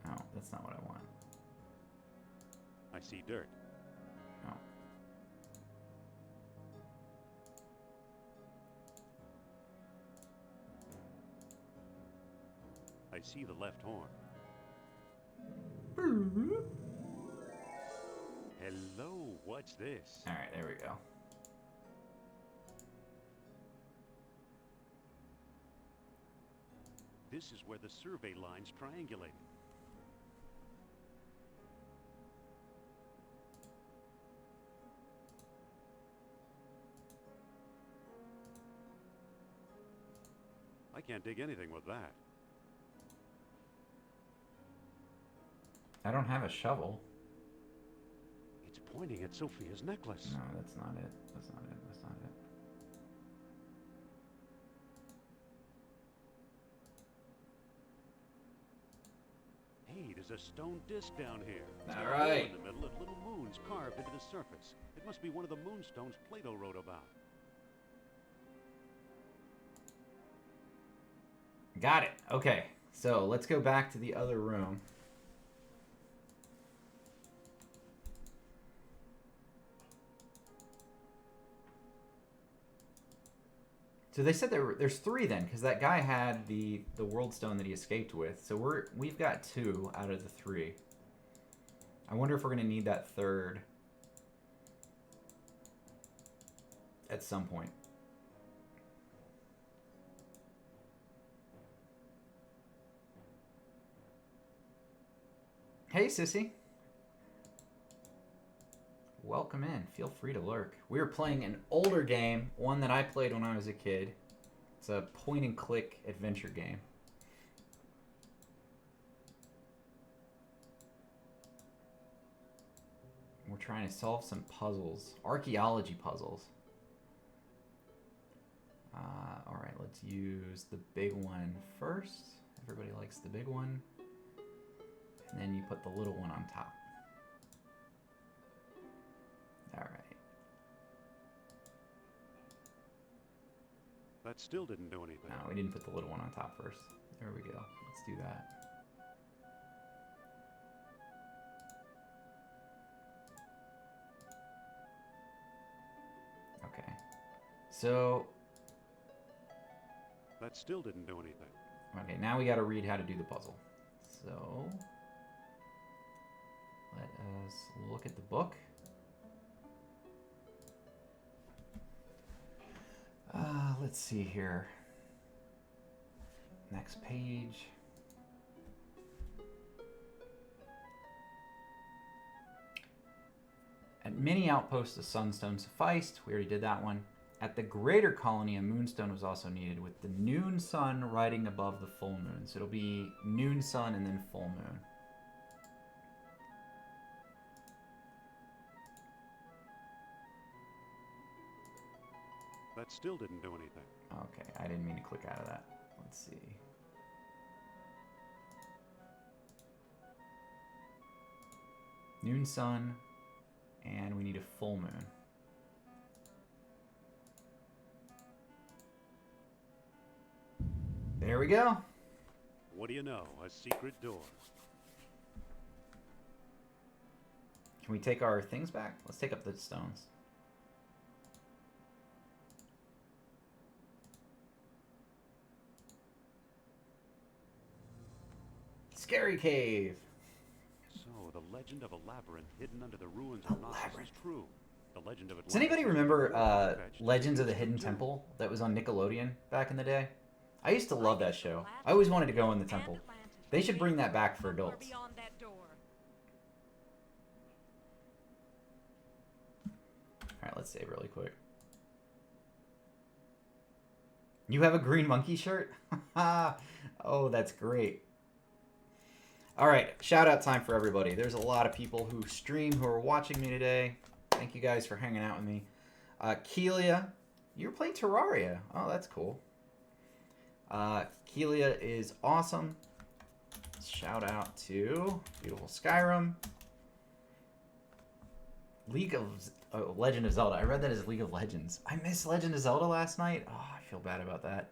Oh, that's not what I want.
I see dirt.
Oh.
I see the left horn. Hello, what's this?
All right, there we go.
This is where the survey lines triangulated. I can't dig anything with that.
I don't have a shovel.
It's pointing at Sophia's necklace.
No, that's not it. That's not it. That's not it.
Hey, there's a stone disc down here. It's
All
got a hole
right.
in the middle and little moons carved into the surface. It must be one of the moonstones Plato wrote about.
Got it. Okay, so let's go back to the other room. So they said there's 3 then, because that guy had the world stone that he escaped with. So we've got 2 out of the 3. I wonder if we're gonna need that 3rd at some point. Hey, sissy. Welcome in. Feel free to lurk. We were playing an older game, one that I played when I was a kid. It's a point-and-click adventure game. We're trying to solve some puzzles. Archaeology puzzles. Alright, let's use the big one first. Everybody likes the big one. And then you put the little one on top. Alright.
That still didn't do anything.
No, we didn't put the little one on top first. There we go. Let's do that. Okay. So...
That still didn't do anything.
Okay, now we gotta read how to do the puzzle. So... let us look at the book. Let's see here. Next page. At many outposts, a sunstone sufficed. We already did that one. At the greater colony, a moonstone was also needed, with the noon sun riding above the full moon. So it'll be noon sun and then full moon.
That still didn't do anything.
Okay, I didn't mean to click out of that. Let's see. Noon sun, and we need a full moon. There we go.
What do you know? A secret door.
Can we take our things back? Let's take up the stones. Scary cave.
So, the legend of a labyrinth hidden under the ruins of Knossos is true. The legend of Atlantis.
Does anybody remember Legends of the Hidden Temple that was on Nickelodeon back in the day? I used to love that show. I always wanted to go in the temple. They should bring that back for adults. Alright, let's save really quick. You have a green monkey shirt? Oh, that's great. Alright, shout out time for everybody. There's a lot of people who stream who are watching me today. Thank you guys for hanging out with me. Keelia, you're playing Terraria. Oh, that's cool. Keelia is awesome. Shout out to beautiful Skyrim. Oh, Legend of Zelda. I read that as League of Legends. I missed Legend of Zelda last night. Oh, I feel bad about that.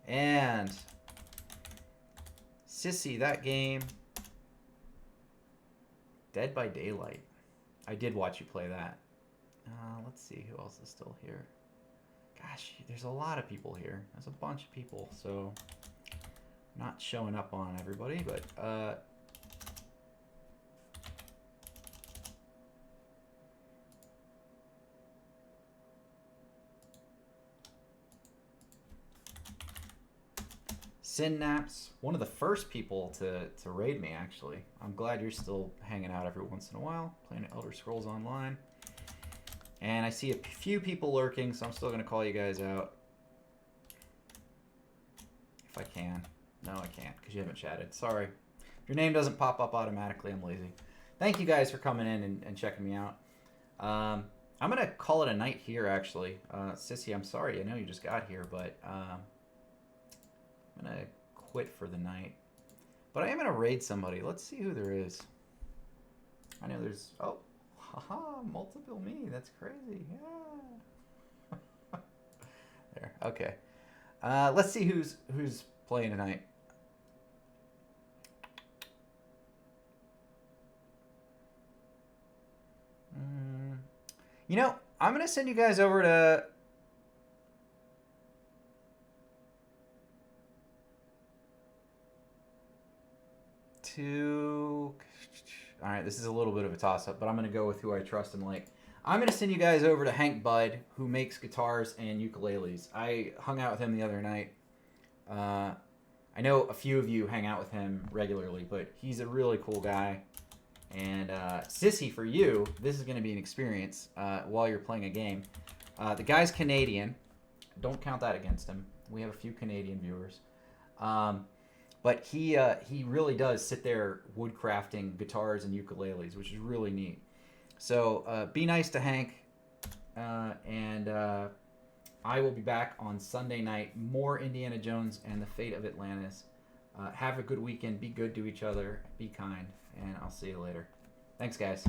And Sissy, that game. Dead by Daylight. I did watch you play that. Let's see who else is still here. Gosh, there's a lot of people here. There's a bunch of people, so not showing up on everybody, but Synapse, one of the first people to raid me, actually. I'm glad you're still hanging out every once in a while, playing Elder Scrolls Online. And I see a few people lurking, so I'm still going to call you guys out. If I can. No, I can't, because you haven't chatted. Sorry. If your name doesn't pop up automatically, I'm lazy. Thank you guys for coming in and checking me out. I'm going to call it a night here, actually. Sissy, I'm sorry. I know you just got here, but I'm going to quit for the night. But I am going to raid somebody. Let's see who there is. I know there's... Oh, haha, multiple me. That's crazy. Yeah. There. Okay. Let's see who's playing tonight. You know, I'm going to send you guys over to... All right, this is a little bit of a toss-up, but I'm going to go with who I trust and like. I'm going to send you guys over to Hank Budd, who makes guitars and ukuleles. I hung out with him the other night. I know a few of you hang out with him regularly, but he's a really cool guy. And Sissy, for you, this is going to be an experience while you're playing a game. The guy's Canadian. Don't count that against him. We have a few Canadian viewers. But he really does sit there woodcrafting guitars and ukuleles, which is really neat. So be nice to Hank, and I will be back on Sunday night. More Indiana Jones and the Fate of Atlantis. Have a good weekend. Be good to each other. Be kind, and I'll see you later. Thanks, guys.